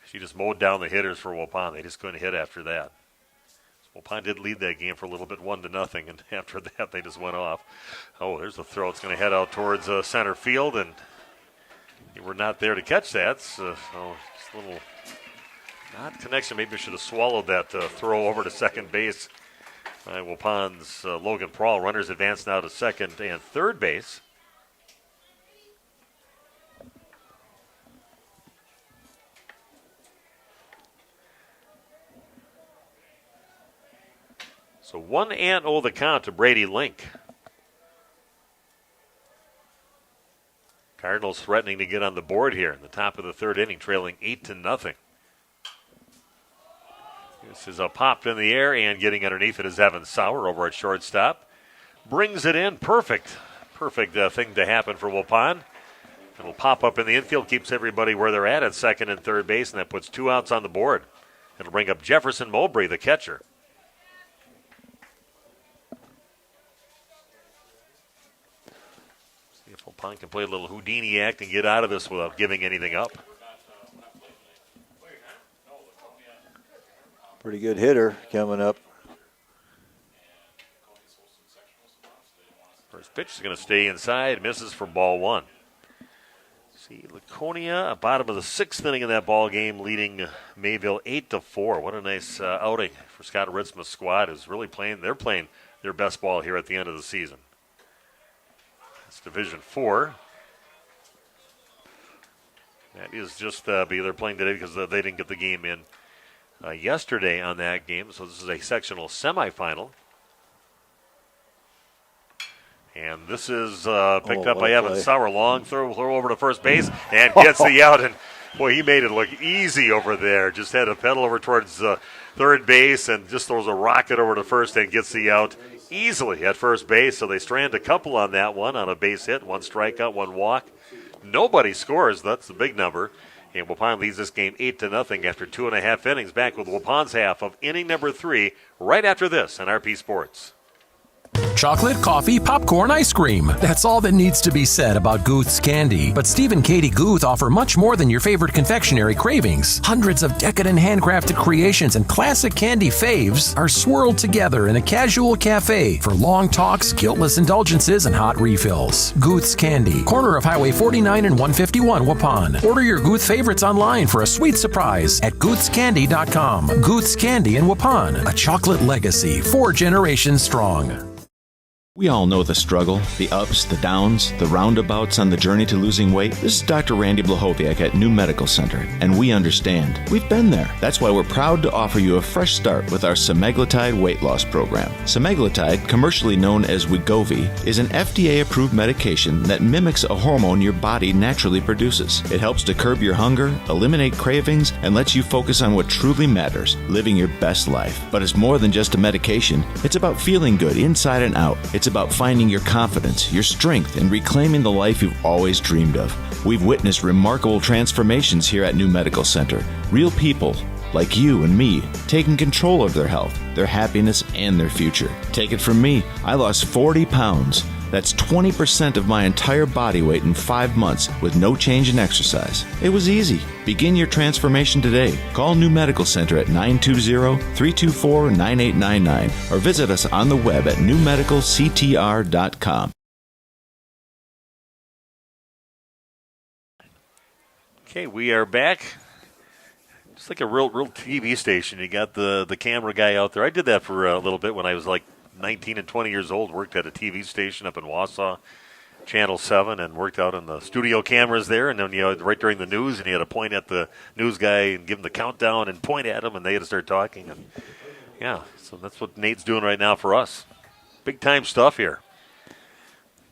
she just mowed down the hitters for Waupun. They just couldn't hit after that. So Waupun did lead that game for a little bit, 1-0, and after that, they just went off. Oh, there's a throw. It's going to head out towards center field, and you were not there to catch that. So just a little not connection. Maybe we should have swallowed that throw over to second base. Waupun's Logan Prawl. Runners advance now to second and third base. So 1-0 the count to Brady Link. Cardinals threatening to get on the board here in the top of the third inning, trailing 8-0. This is a popped in the air, and getting underneath it is Evan Sauer over at shortstop. Brings it in. Perfect thing to happen for Waupun. It'll pop up in the infield, keeps everybody where they're at second and third base, and that puts 2 outs on the board. It'll bring up Jefferson Mowbray, the catcher. See if Waupun can play a little Houdini act and get out of this without giving anything up. Pretty good hitter coming up. First pitch is going to stay inside, misses for ball 1. See, Laconia, bottom of the 6th inning of that ball game, leading Mayville 8-4. What a nice outing for Scott Ritzma's squad, who's really playing their best ball here at the end of the season. It's Division 4. That is just they're playing today because they didn't get the game in yesterday on that game, so this is a sectional semifinal. And this is picked up by Evan Sauer. Long throw over to first base and gets the out. And, boy, he made it look easy over there. Just had to pedal over towards third base and just throws a rocket over to first and gets the out easily at first base. So they strand a couple on that one on a base hit. 1 strikeout, 1 walk. Nobody scores. That's the big number. And Waupun leads this game 8-0 after 2.5 innings. Back with Waupun's half of inning number 3 right after this on RP Sports. Chocolate, coffee, popcorn, ice cream. That's all that needs to be said about Guth's candy. But Steve and Katie Guth offer much more than your favorite confectionery cravings. Hundreds of decadent handcrafted creations and classic candy faves are swirled together in a casual cafe for long talks, guiltless indulgences, and hot refills. Guth's Candy, corner of Highway 49 and 151, Waupun. Order your Guth favorites online for a sweet surprise at guthscandy.com. Guth's Candy in Waupun, a chocolate legacy 4 generations strong. We all know the struggle, the ups, the downs, the roundabouts on the journey to losing weight. This is Dr. Randy Blahoviak at New Medical Center, and we understand. We've been there. That's why we're proud to offer you a fresh start with our semaglutide weight loss program. Semaglutide, commercially known as Wegovy, is an FDA-approved medication that mimics a hormone your body naturally produces. It helps to curb your hunger, eliminate cravings, and lets you focus on what truly matters, living your best life. But it's more than just a medication. It's about feeling good inside and out. It's about finding your confidence, your strength, and reclaiming the life you've always dreamed of. We've witnessed remarkable transformations here at New Medical Center. Real people, like you and me, taking control of their health, their happiness, and their future. Take it from me, I lost 40 pounds. That's 20% of my entire body weight in 5 months with no change in exercise. It was easy. Begin your transformation today. Call New Medical Center at 920-324-9899 or visit us on the web at newmedicalctr.com. Okay, we are back. It's like a real TV station. You got the camera guy out there. I did that for a little bit when I was like 19 and 20 years old, worked at a TV station up in Wausau, Channel 7, and worked out on the studio cameras there. And then, right during the news, and you had to point at the news guy and give him the countdown and point at him, and they had to start talking. And yeah, so that's what Nate's doing right now for us. Big time stuff here.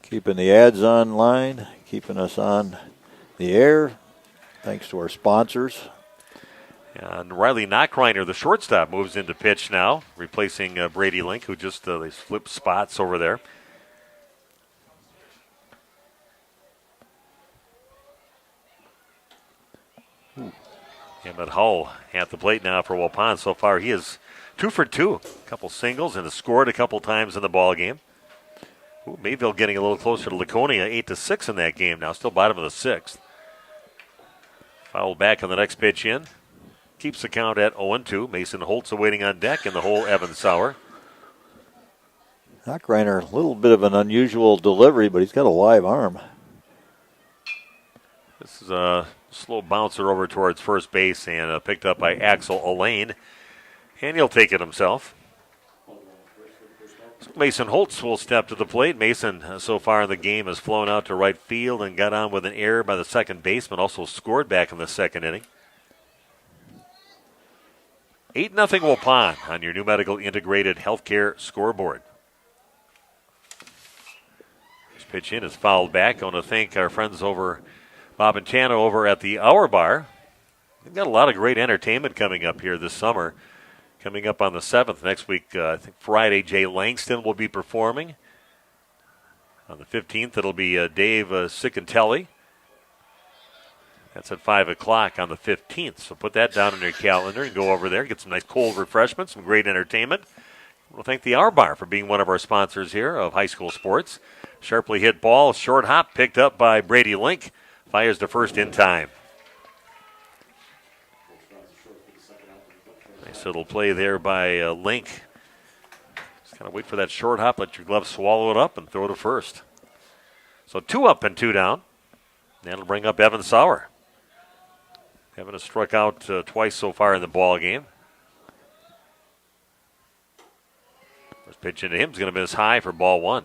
Keeping the ads online, keeping us on the air, thanks to our sponsors. And Riley Knockreiner, the shortstop, moves into pitch now, replacing Brady Link, who just they flipped spots over there. Emmett Hull at the plate now for Waupun. So far, he is 2 for 2. A couple singles and has scored a couple times in the ball game. Mayville getting a little closer to Laconia, 8-6 in that game now, still bottom of the 6th. Fouled back on the next pitch in. Keeps the count at 0-2. Mason Holtz awaiting on deck in the hole, Evan Sauer. Knockreiner, a little bit of an unusual delivery, but he's got a live arm. This is a slow bouncer over towards first base and picked up by Axel Elaine. And he'll take it himself. Mason Holtz will step to the plate. Mason, so far in the game, has flown out to right field and got on with an error by the second baseman. Also scored back in the second inning. 8-0 Waupun on your new medical integrated healthcare scoreboard. This pitch in is fouled back. I want to thank our friends over, Bob and Chano over at the Hour Bar. They've got a lot of great entertainment coming up here this summer. Coming up on the 7th next week, I think Friday, Jay Langston will be performing. On the 15th, it'll be Dave Sicantelli. That's at 5 o'clock on the 15th. So put that down on your calendar and go over there, get some nice cold refreshments, some great entertainment. We'll thank the Hour Bar for being one of our sponsors here of high school sports. Sharply hit ball, short hop, picked up by Brady Link. Fires to first in time. Nice little play there by Link. Just kind of wait for that short hop, let your glove swallow it up, and throw to first. So 2 up and 2 down. That'll bring up Evan Sauer. Evan has struck out twice so far in the ball game. First pitch into him is going to miss high for ball 1.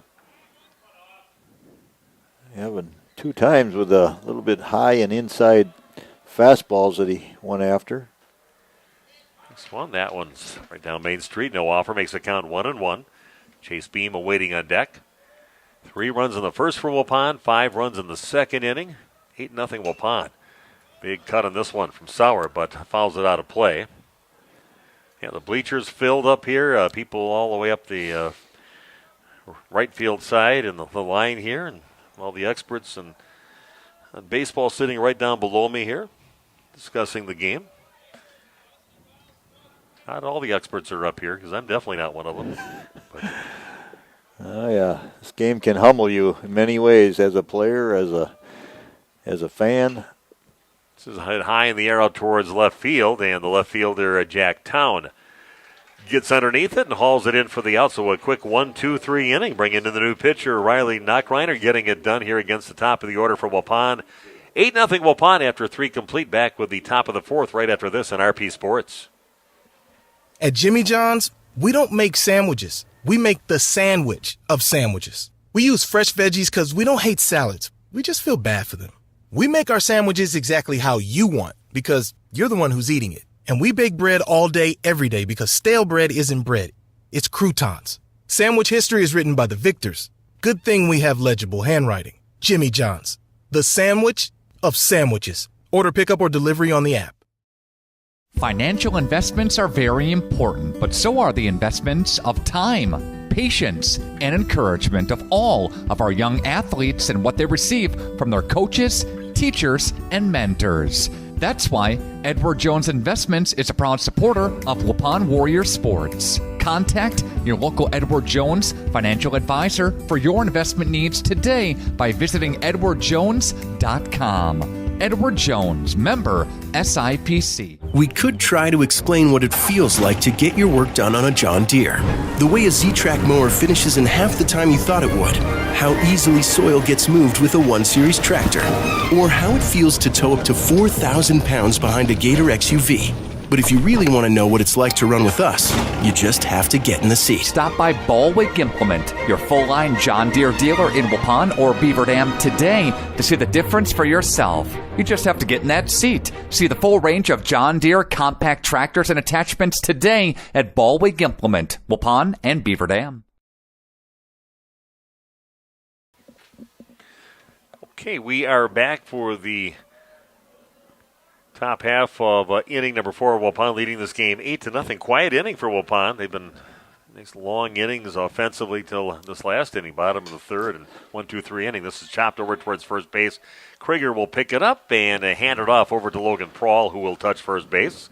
Evan 2 times with a little bit high and inside fastballs that he went after. This one, that one's right down Main Street. No offer, makes the count 1-1. Chase Beam awaiting on deck. 3 runs in the first for Waupun, 5 runs in the second inning. 8-0 Waupun. Big cut on this one from Sauer, but fouls it out of play. Yeah, the bleachers filled up here. People all the way up the right field side and the line here, and all the experts and baseball sitting right down below me here, discussing the game. Not all the experts are up here, because I'm definitely not one of them. Oh yeah, this game can humble you in many ways as a player, as a fan. This is hit high in the air out towards left field, and the left fielder, Jack Town, gets underneath it and hauls it in for the out. So a quick 1-2-3 inning, bringing in the new pitcher, Riley Knockreiner, getting it done here against the top of the order for Waupun. 8-0 Waupun after 3 complete, back with the top of the 4th right after this on RP Sports. At Jimmy John's, we don't make sandwiches. We make the sandwich of sandwiches. We use fresh veggies because we don't hate salads. We just feel bad for them. We make our sandwiches exactly how you want because you're the one who's eating it. And we bake bread all day, every day because stale bread isn't bread. It's croutons. Sandwich history is written by the victors. Good thing we have legible handwriting. Jimmy John's, the sandwich of sandwiches. Order pickup or delivery on the app. Financial investments are very important, but so are the investments of time, patience, and encouragement of all of our young athletes and what they receive from their coaches, teachers, and mentors. That's why Edward Jones Investments is a proud supporter of Waupun Warrior Sports. Contact your local Edward Jones financial advisor for your investment needs today by visiting edwardjones.com. Edward Jones, member SIPC. We could try to explain what it feels like to get your work done on a John Deere. The way a Z-Track mower finishes in half the time you thought it would. How easily soil gets moved with a 1 Series tractor. Or how it feels to tow up to 4,000 pounds behind a Gator XUV. But if you really want to know what it's like to run with us, you just have to get in the seat. Stop by Baldwin Implement, your full-line John Deere dealer in Waupun or Beaver Dam today to see the difference for yourself. You just have to get in that seat. See the full range of John Deere compact tractors and attachments today at Baldwin Implement, Waupun and Beaver Dam. Okay, we are back for the top half of inning number 4. Waupun leading this game 8-0. Quiet inning for Waupun. They've been nice long innings offensively till this last inning, bottom of the 3rd, and 1-2-3 inning. This is chopped over towards first base. Krieger will pick it up and hand it off over to Logan Prawl, who will touch first base.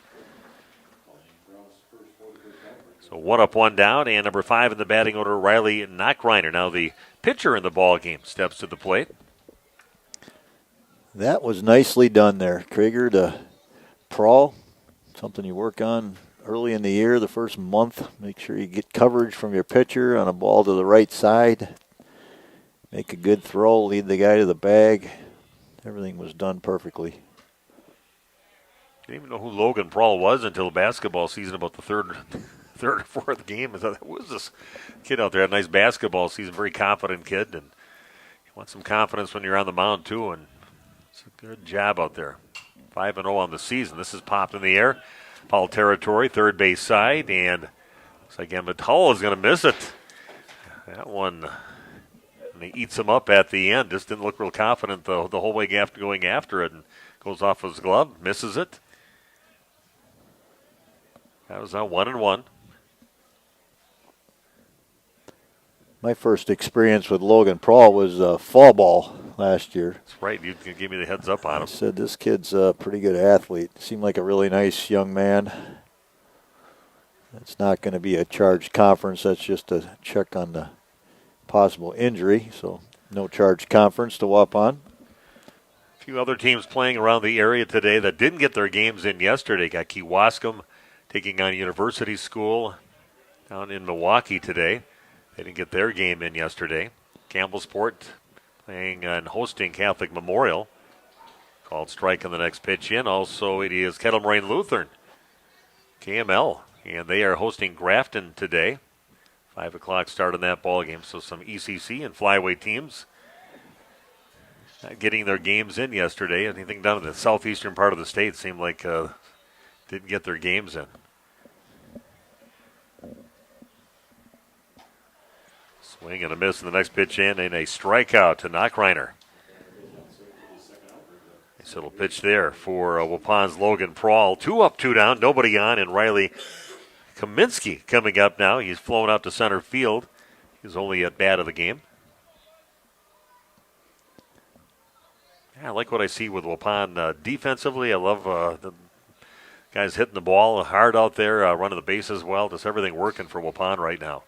So 1 up, 1 down, and number 5 in the batting order, Riley Knockreiner. Now the pitcher in the ball game steps to the plate. That was nicely done there. Krieger to Prawl, something you work on early in the year, the first month. Make sure you get coverage from your pitcher on a ball to the right side. Make a good throw, lead the guy to the bag. Everything was done perfectly. Didn't even know who Logan Prawl was until basketball season, about the third or fourth game. I thought, who is this kid out there? Had a nice basketball season, very confident kid, and you want some confidence when you're on the mound too, and it's a good job out there. 5-0 on the season. This is popped in the air. foul territory, third base side, and looks like Emmett Hull is going to miss it. That one, and he eats him up at the end. Just didn't look real confident the whole way after going after it, and goes off his glove, misses it. That was now 1-1. My first experience with Logan Prawl was fall ball last year. That's right. You gave me the heads up on him. I said, this kid's a pretty good athlete. Seemed like a really nice young man. It's not going to be a charged conference. That's just a check on the possible injury. So no charged conference to Waupun. A few other teams playing around the area today that didn't get their games in yesterday. Got Kewaskum taking on University School down in Milwaukee today. They didn't get their game in yesterday. Campbellsport playing and hosting Catholic Memorial. Called strike on the next pitch in. Also, it is Kettle Moraine Lutheran, KML, and they are hosting Grafton today. 5 o'clock start on that ball game. So some ECC and flyweight teams not getting their games in yesterday. Anything down in the southeastern part of the state seemed like didn't get their games in. Swing and a miss in the next pitch in, and a strikeout to Knockreiner. Nice little pitch there for Waupun's Logan Prawl. 2 up, 2 down, nobody on, and Riley Kaminsky coming up now. He's flown out to center field. He's only at bat of the game. Yeah, I like what I see with Waupun defensively. I love the guys hitting the ball hard out there, running the bases well. Just everything working for Waupun right now.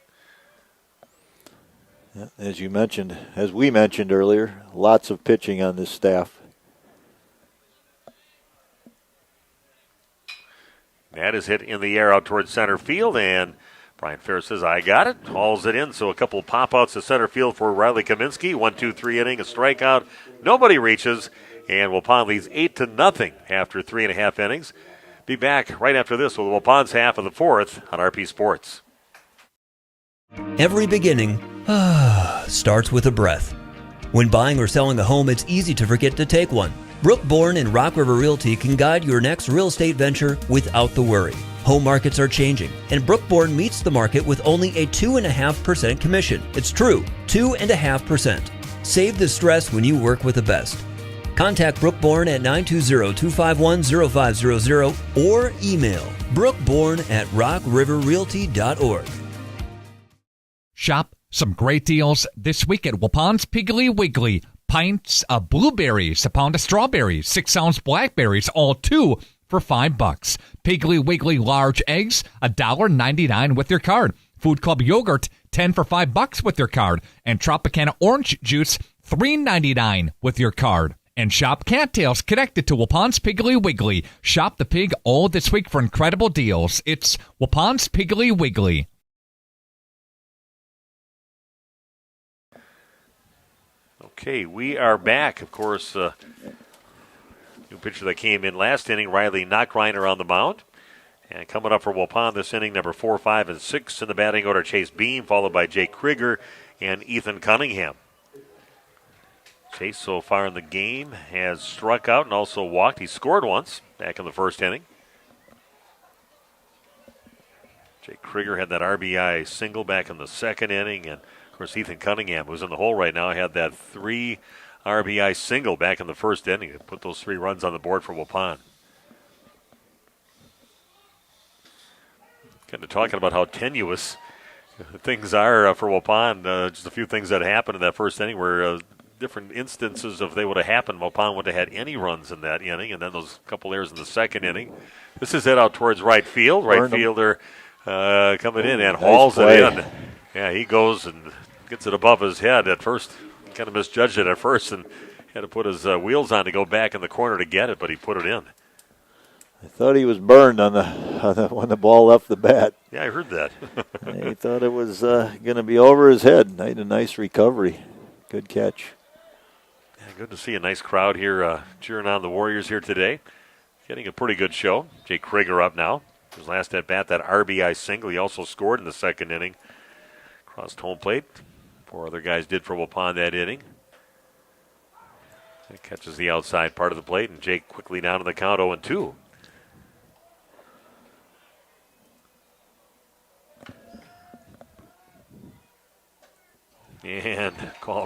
Yeah, as we mentioned earlier, lots of pitching on this staff. That is hit in the air out towards center field, and Brian Fair says, I got it. Hauls it in, so a couple pop-outs to center field for Riley Kaminsky. 1-2-3 inning, a strikeout. Nobody reaches, and Waupun leads 8-0 after 3.5 innings. Be back right after this with Waupun's half of the fourth on RP Sports. Every beginning starts with a breath. When buying or selling a home, it's easy to forget to take one. Brookborn and Rock River Realty can guide your next real estate venture without the worry. Home markets are changing, and Brookborn meets the market with only a 2.5% commission. It's true, 2.5%. Save the stress when you work with the best. Contact Brookborn at 920-251-0500 or email brookborn@rockriverrealty.org. Shop some great deals this week at Waupun's Piggly Wiggly. Pints of blueberries, a pound of strawberries, 6-ounce blackberries, all 2 for $5. Piggly Wiggly large eggs, $1.99 with your card. Food Club yogurt, 10 for $5 with your card. And Tropicana orange juice, $3.99 with your card. And shop cattails connected to Waupun's Piggly Wiggly. Shop the pig all this week for incredible deals. It's Waupun's Piggly Wiggly. Okay, we are back. Of course, new pitcher that came in last inning, Riley Knockreiner on the mound. And coming up for Waupun this inning, number 4, 5, and 6 in the batting order, Chase Beam, followed by Jake Krieger and Ethan Cunningham. Chase, so far in the game, has struck out and also walked. He scored once back in the first inning. Jake Krieger had that RBI single back in the second inning, and of course, Ethan Cunningham, who's in the hole right now, had that 3 RBI single back in the first inning to put those 3 runs on the board for Waupun. Kind of talking about how tenuous things are for Waupun. Just a few things that happened in that first inning were different instances of they would have happened. Waupun would have had any runs in that inning, and then those couple errors in the second inning. This is hit out towards right field. Right fielder coming in and hauls it in. Yeah, he goes and gets it above his head at first. He kind of misjudged it at first and had to put his wheels on to go back in the corner to get it, but he put it in. I thought he was burned on the when the ball left the bat. Yeah, I heard that. He thought it was going to be over his head. Made a nice recovery. Good catch. Yeah, good to see a nice crowd here cheering on the Warriors here today. Getting a pretty good show. Jake Krieger up now. His last at bat, that RBI single. He also scored in the second inning. Crossed home plate. 4 other guys did for Waupun that inning. It catches the outside part of the plate, and Jake quickly down to the count 0-2.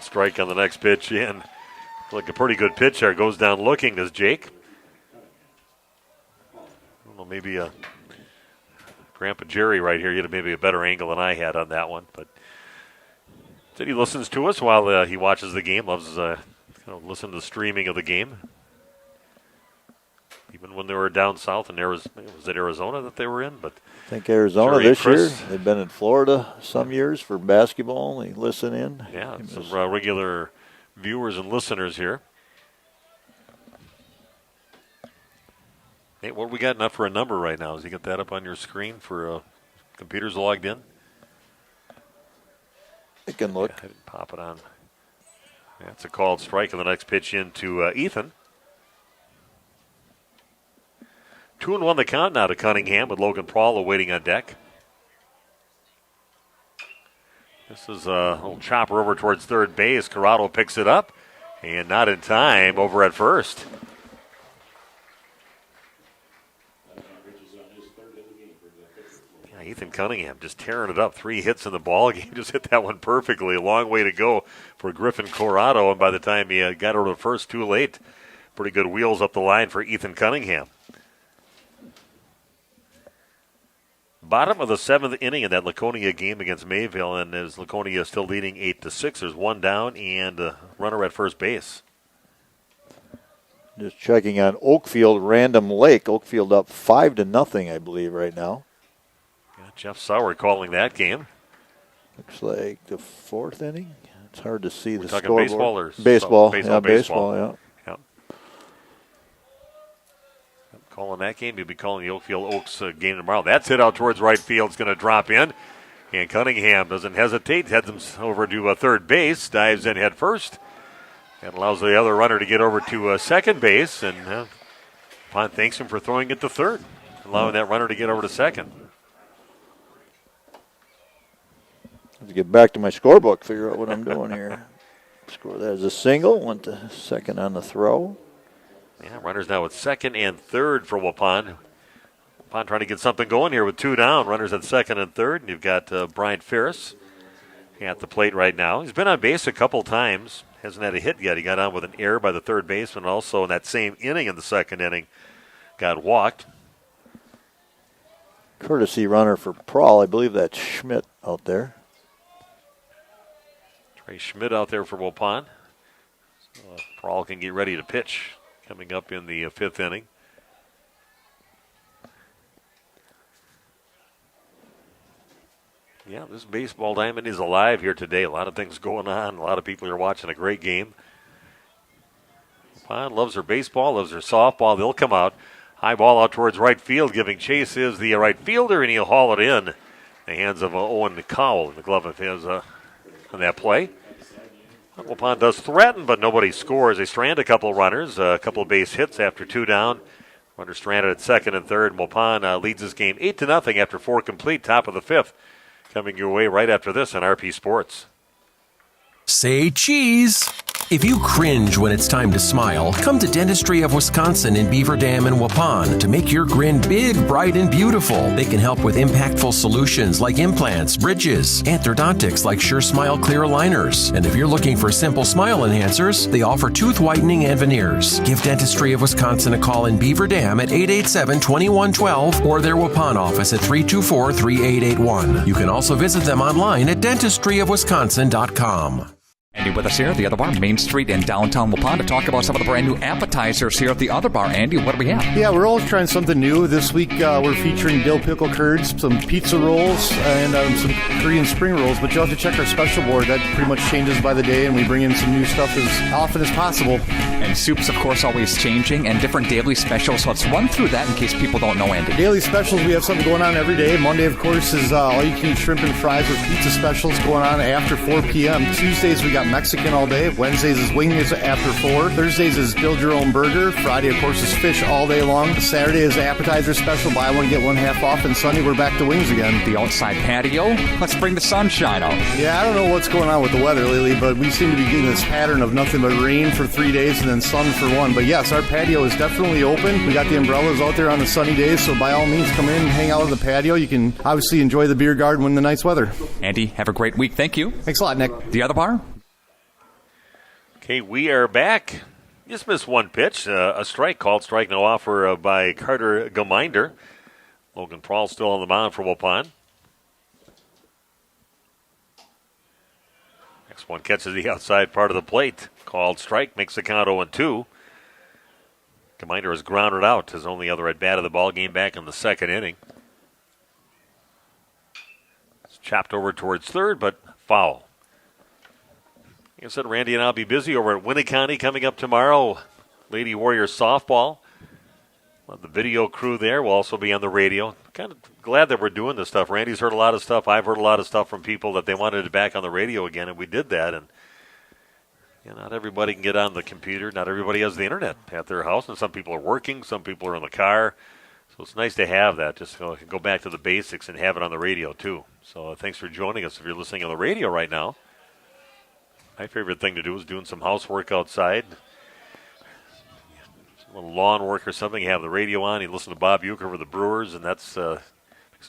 strike on the next pitch in. Like a pretty good pitch there. Goes down looking, does Jake. I don't know, maybe Grandpa Jerry right here. You had maybe a better angle than I had on that one. But said he listens to us while he watches the game. Loves listen to the streaming of the game. Even when they were down south in Arizona. Was it Arizona that they were in? But I think Arizona this year. They've been in Florida some years for basketball. They listen in. Yeah, some regular viewers and listeners here. Hey, what we got enough for a number right now? Does you get that up on your screen for computers logged in? It can look. Yeah, pop it on. That's a called strike, and the next pitch into Ethan. 2-1 the count now to Cunningham with Logan Paul awaiting on deck. This is a little chopper over towards third base. Corrado picks it up, and not in time over at first. Yeah, Ethan Cunningham just tearing it up. 3 hits in the ball game. Just hit that one perfectly. A long way to go for Griffin Corrado, and by the time he got over to first, too late. Pretty good wheels up the line for Ethan Cunningham. Bottom of the 7th inning in that Laconia game against Mayville, and as Laconia still leading 8-6, there's one down and a runner at first base. Just checking on Oakfield, Random Lake. Oakfield up 5-0, I believe, right now. Yeah, Jeff Sauer calling that game. Looks like the 4th inning. It's hard to see the talking scoreboard. Baseball or baseball? Baseball, yeah. Calling that game. You'll be calling the Oakfield Oaks game tomorrow. That's hit out towards right field. It's going to drop in. And Cunningham doesn't hesitate. Heads him over to third base. Dives in head first. And allows the other runner to get over to second base. And Pond thanks him for throwing it to third. Allowing that runner to get over to second. Let's get back to my scorebook. Figure out what I'm doing here. Score that as a single. Went to second on the throw. Yeah, runners now at second and third for Waupun. Waupun trying to get something going here with 2 down. Runners at second and third. And you've got Bryant Ferris at the plate right now. He's been on base a couple times. Hasn't had a hit yet. He got on with an error by the third baseman. Also in that same inning in the second inning, got walked. Courtesy runner for Prahl. I believe that's Schmidt out there. Trey Schmidt out there for Waupun. So, Prahl can get ready to pitch. Coming up in the 5th inning. Yeah, this baseball diamond is alive here today. A lot of things going on. A lot of people are watching a great game. Pond loves her baseball, loves her softball. They'll come out. High ball out towards right field. Giving chase is the right fielder, and he'll haul it in. The hands of Owen Cowell in the glove of his on that play. Waupun does threaten, but nobody scores. They strand a couple of runners, a couple of base hits after 2 down. Runner stranded at second and third. Waupun leads this game 8-0 after 4 complete, top of the 5th. Coming your way right after this on RP Sports. Say cheese. If you cringe when it's time to smile, come to Dentistry of Wisconsin in Beaver Dam and Waupun to make your grin big, bright, and beautiful. They can help with impactful solutions like implants, bridges, orthodontics like Sure Smile clear aligners. And if you're looking for simple smile enhancers, they offer tooth whitening and veneers. Give Dentistry of Wisconsin a call in Beaver Dam at 887-2112 or their Waupun office at 324-3881. You can also visit them online at dentistryofwisconsin.com. Andy with us here at the Other Bar, Main Street in downtown Waupun, to talk about some of the brand new appetizers here at the Other Bar. Andy, what do we have? Yeah, we're always trying something new. This week we're featuring dill pickle curds, some pizza rolls, and some Korean spring rolls. But you'll have to check our special board. That pretty much changes by the day, and we bring in some new stuff as often as possible. And soups, of course, always changing, and different daily specials. So let's run through that in case people don't know, Andy. Daily specials, we have something going on every day. Monday, of course, is all-you-can-eat shrimp and fries with pizza specials going on after 4 p.m. Tuesdays, we got Mexican all day. Wednesdays is wings after 4. Thursdays is build your own burger. Friday, of course, is fish all day long. Saturday is appetizer special, buy one, get one half off. And Sunday, we're back to wings again. The outside patio, let's bring the sunshine out. Yeah, I don't know what's going on with the weather lately, but we seem to be getting this pattern of nothing but rain for 3 days and then sun for 1. But yes, our patio is definitely open. We got the umbrellas out there on the sunny days, so by all means, come in and hang out on the patio. You can obviously enjoy the beer garden when the nice weather. Andy, have a great week. Thank you. Thanks a lot, Nick. The Other Bar? Okay, we are back. Just missed one pitch. A strike called. Strike no offer by Carter Geminder. Logan Prawl still on the mound for Waupun. Next one catches the outside part of the plate. Called strike, makes the count 0-2. Geminder is grounded out. His only other at bat of the ball game back in the second inning. It's chopped over towards third, but foul. Like I said, Randy and I'll be busy over at Winneconne coming up tomorrow. Lady Warriors softball. The video crew there will also be on the radio. Kind of glad that we're doing this stuff. Randy's heard a lot of stuff. I've heard a lot of stuff from people that they wanted it back on the radio again, and we did that. And not everybody can get on the computer. Not everybody has the internet at their house, and some people are working. Some people are in the car. So it's nice to have that. Just go back to the basics and have it on the radio, too. So thanks for joining us if you're listening on the radio right now. My favorite thing to do is doing some housework outside. A little lawn work or something. You have the radio on. You listen to Bob Uecker over the Brewers, and that's a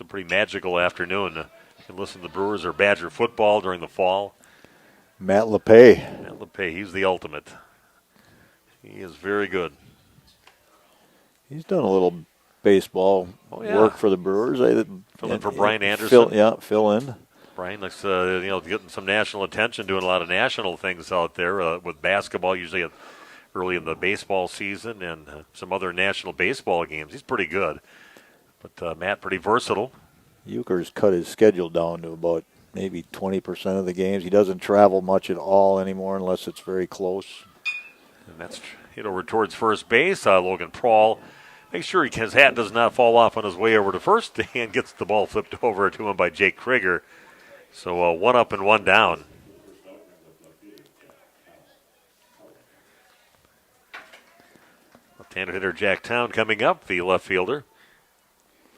pretty magical afternoon. You can listen to the Brewers or Badger football during the fall. Matt LePay. Matt LePay, he's the ultimate. He is very good. He's done a little baseball work for the Brewers. Fill in for Brian Anderson. Fill in. Brian likes getting some national attention, doing a lot of national things out there with basketball, usually early in the baseball season, and some other national baseball games. He's pretty good. But Matt, pretty versatile. Euchre's cut his schedule down to about maybe 20% of the games. He doesn't travel much at all anymore unless it's very close. And that's hit over towards first base. Logan Prawl makes sure his hat does not fall off on his way over to first and gets the ball flipped over to him by Jake Krieger. So one up and one down. Left-hander hitter Jack Town coming up, the left fielder.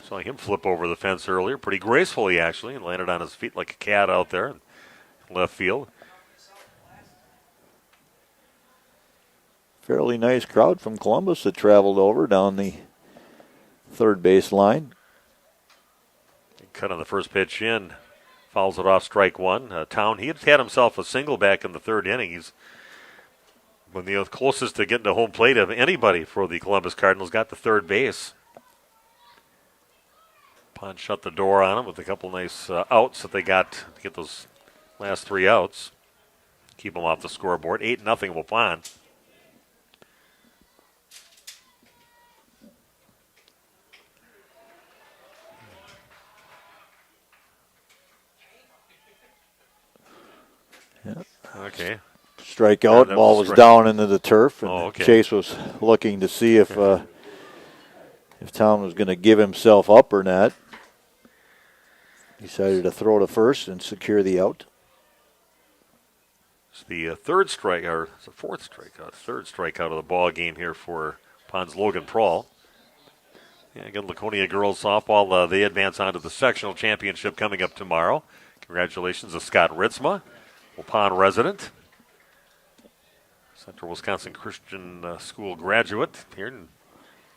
Saw him flip over the fence earlier, pretty gracefully actually, and landed on his feet like a cat out there in left field. Fairly nice crowd from Columbus that traveled over down the third base line. Cut on the first pitch in. Fouls it off, strike one. Town, he had himself a single back in the third inning. He's one of the closest to getting to home plate of anybody for the Columbus Cardinals. Got to third base. Pond shut the door on him with a couple nice outs that they got to get those last three outs. Keep them off the scoreboard. 8-0 Waupun. Okay. Strikeout. Ball was down into the turf. And Chase was looking to see if Town was going to give himself up or not. Decided to throw to first and secure the out. It's the third strikeout, or it's the fourth strikeout, third strikeout of the ball game here for Pond's Logan Prawl. Yeah, again, Laconia girls softball, they advance on to the sectional championship coming up tomorrow. Congratulations to Scott Ritzma, Waupun resident, Central Wisconsin Christian School graduate here, and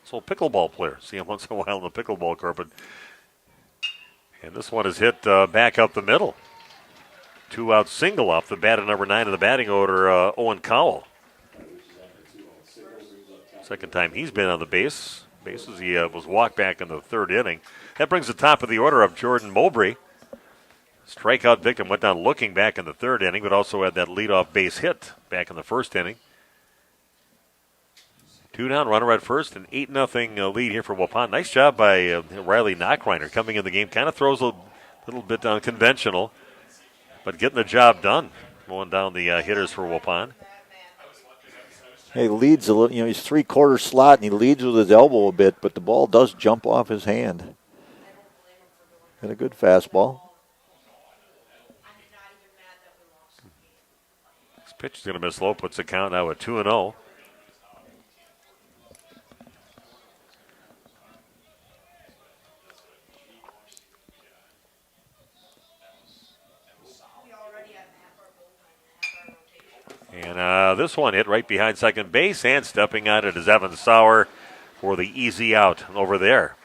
this old pickleball player. See him once in a while in the pickleball carpet. And this one is hit back up the middle. 2-out single off the bat at number 9 in the batting order, Owen Cowell. Second time he's been on the bases. He was walked back in the third inning. That brings the top of the order up Jordan Mowbray. Strikeout victim went down looking back in the third inning, but also had that leadoff base hit back in the first inning. 2 down, runner at first, an 8-0 lead here for Waupun. Nice job by Riley Knockreiner coming in the game. Kind of throws a little bit unconventional, but getting the job done. Going down the hitters for Waupun. He leads a little, he's 3/4 slot and he leads with his elbow a bit, but the ball does jump off his hand. Got a good fastball. This pitch is going to miss low, puts the count now at 2-0. And this one hit right behind second base, and stepping on it is Evan Sauer for the easy out over there.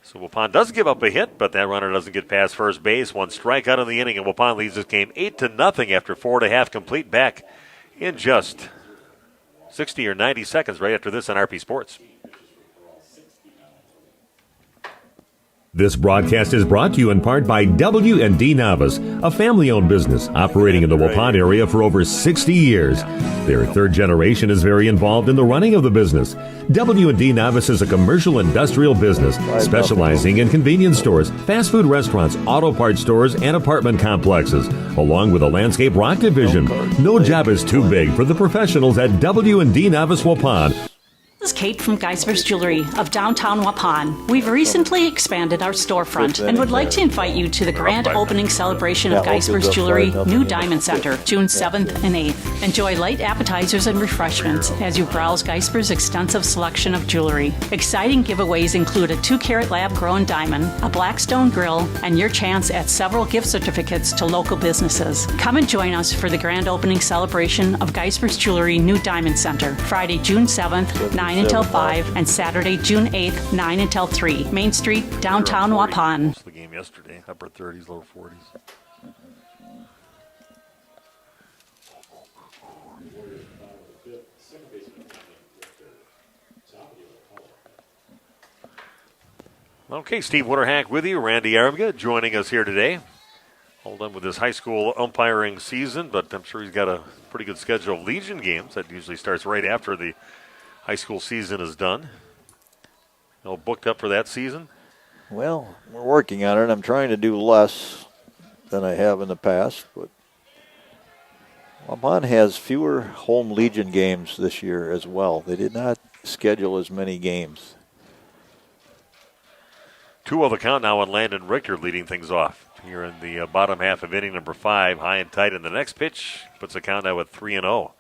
So Waupun does give up a hit, but that runner doesn't get past first base. One strikeout in the inning, and Waupun leads this game 8-0 after 4.5 complete back in just 60 or 90 seconds right after this on RP Sports. This broadcast is brought to you in part by W&D Navas, a family-owned business operating in the Waupun area for over 60 years. Their third generation is very involved in the running of the business. W&D Navas is a commercial industrial business specializing in convenience stores, fast food restaurants, auto parts stores, and apartment complexes, along with a landscape rock division. No job is too big for the professionals at W&D Navas Waupun. This is Kate from Geisler's Jewelry of downtown Waupun. We've recently expanded our storefront and would like to invite you to the grand opening celebration of Geisler's Jewelry New Diamond Center, June 7th and 8th. Enjoy light appetizers and refreshments as you browse Geisler's extensive selection of jewelry. Exciting giveaways include a 2-carat lab-grown diamond, a Blackstone grill, and your chance at several gift certificates to local businesses. Come and join us for the grand opening celebration of Geisler's Jewelry New Diamond Center, Friday, June 7th, 9 until 5, and Saturday, June 8th, 9 until 3. Main Street, downtown Waupun. The game yesterday, upper 30s, lower 40s. Okay, Steve Winterhack with you. Randy Arabga joining us here today. All done with his high school umpiring season, but I'm sure he's got a pretty good schedule of Legion games. That usually starts right after the high school season is done. All booked up for that season? Well, we're working on it. I'm trying to do less than I have in the past, but Waupun has fewer home Legion games this year as well. They did not schedule as many games. 2-0 the count now on Landon Richter leading things off here in the bottom half of inning number 5. High and tight in the next pitch. Puts the count now at 3-0.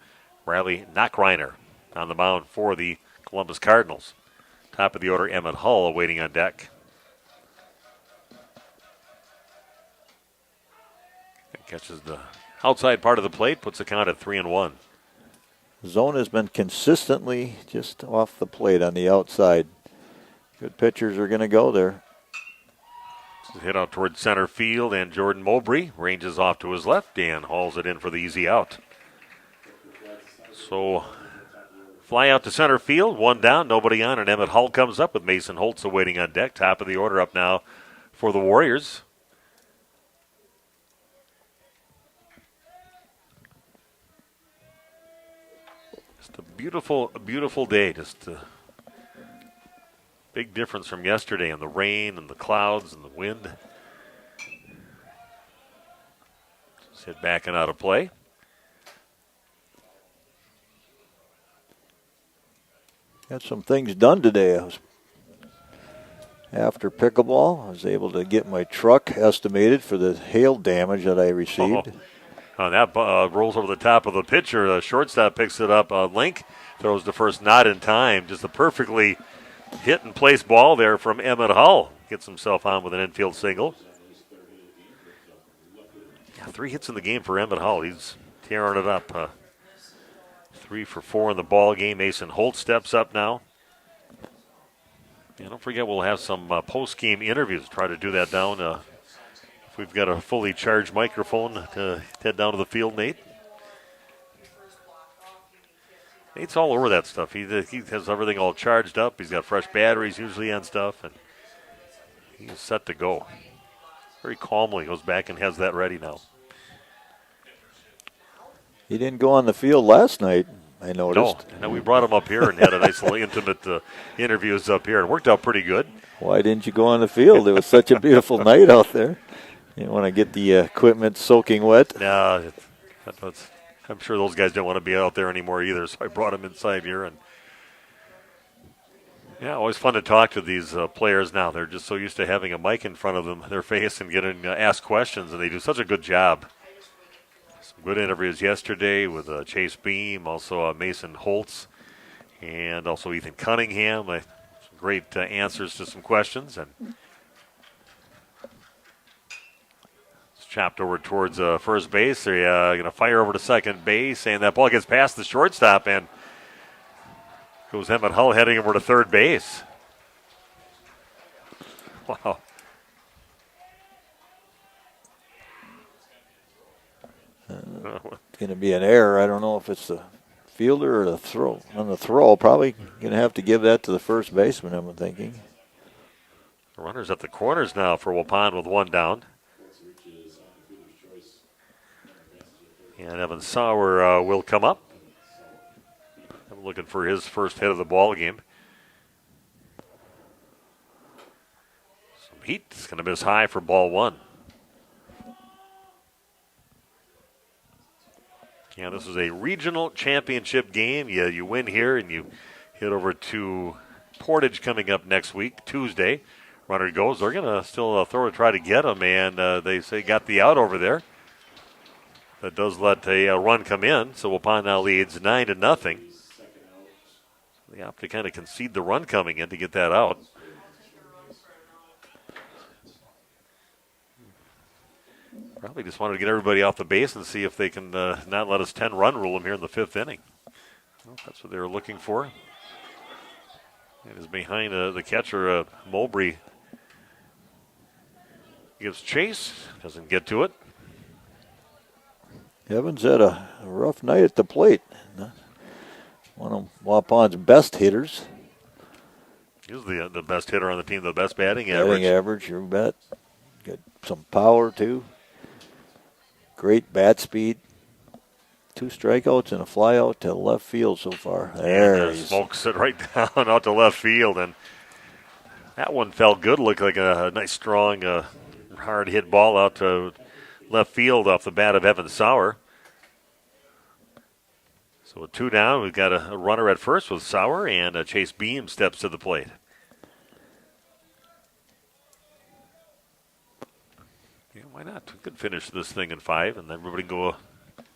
Riley Knockreiner on the mound for the Columbus Cardinals. Top of the order, Emmett Hull waiting on deck. Catches the outside part of the plate, puts the count at 3-1. Zone has been consistently just off the plate on the outside. Good pitchers are going to go there. Hit out towards center field, and Jordan Mowbray ranges off to his left and hauls it in for the easy out. So, fly out to center field, one down, nobody on, and Emmett Hull comes up with Mason Holtz awaiting on deck. Top of the order up now for the Warriors. Just a beautiful day. Just a big difference from yesterday in the rain and the clouds and the wind. Just hit back and out of play. Got some things done today. After pickleball, I was able to get my truck estimated for the hail damage that I received. That rolls over the top of the pitcher. The shortstop picks it up. Link throws the first not in time. Just a perfectly hit and place ball there from Emmett Hull. Gets himself on with an infield single. 3 hits in the game for Emmett Hull. He's tearing it up. 3 for 4 in the ball game. Mason Holt steps up now. And don't forget, we'll have some post-game interviews. Try to do that down. If we've got a fully charged microphone to head down to the field, Nate. Nate's all over that stuff. He has everything all charged up. He's got fresh batteries usually on stuff, and he's set to go. Very calmly goes back and has that ready now. He didn't go on the field last night, I noticed. No, we brought him up here and had a nice little intimate interviews up here. It worked out pretty good. Why didn't you go on the field? It was such a beautiful night out there. You don't want to get the equipment soaking wet. No, I'm sure those guys don't want to be out there anymore either, so I brought them inside here. And yeah, always fun to talk to these players now. They're just so used to having a mic in front of them, their face, and getting asked questions, and they do such a good job. Some good interviews yesterday with Chase Beam, also Mason Holtz, and also Ethan Cunningham. Some great answers to some questions. And it's chopped over towards first base. They're going to fire over to second base, and that ball gets past the shortstop, and goes Emmett Hull heading over to third base. Wow. going to be an error. I don't know if it's the fielder or the throw. On the throw, probably going to have to give that to the first baseman, I'm thinking. Runners at the corners now for Waupun with one down. And Evan Sauer will come up. I'm looking for his first hit of the ball game. Some heat. It's going to miss high for ball one. Yeah, this is a regional championship game. You win here and you head over to Portage coming up next week, Tuesday. Runner goes. They're going to still throw to try to get him, and they say got the out over there. That does let a run come in, so Waupun now leads 9-0. They have to kind of concede the run coming in to get that out. Probably just wanted to get everybody off the base and see if they can not let us 10-run rule them here in the fifth inning. Well, that's what they were looking for. It is behind the catcher, Mowbray. Gives chase, doesn't get to it. Evans had a rough night at the plate. One of Waupun's best hitters. He's the best hitter on the team, the best batting average. Batting average, you bet. Got some power, too. Great bat speed. 2 strikeouts and a fly out to left field so far. There and smokes it right down out to left field. And that one felt good. Looked like a nice, strong, hard hit ball out to left field off the bat of Evan Sauer. So with 2 down, we've got a runner at first with Sauer, and Chase Beam steps to the plate. Yeah, why not? We could finish this thing in 5, and then everybody can go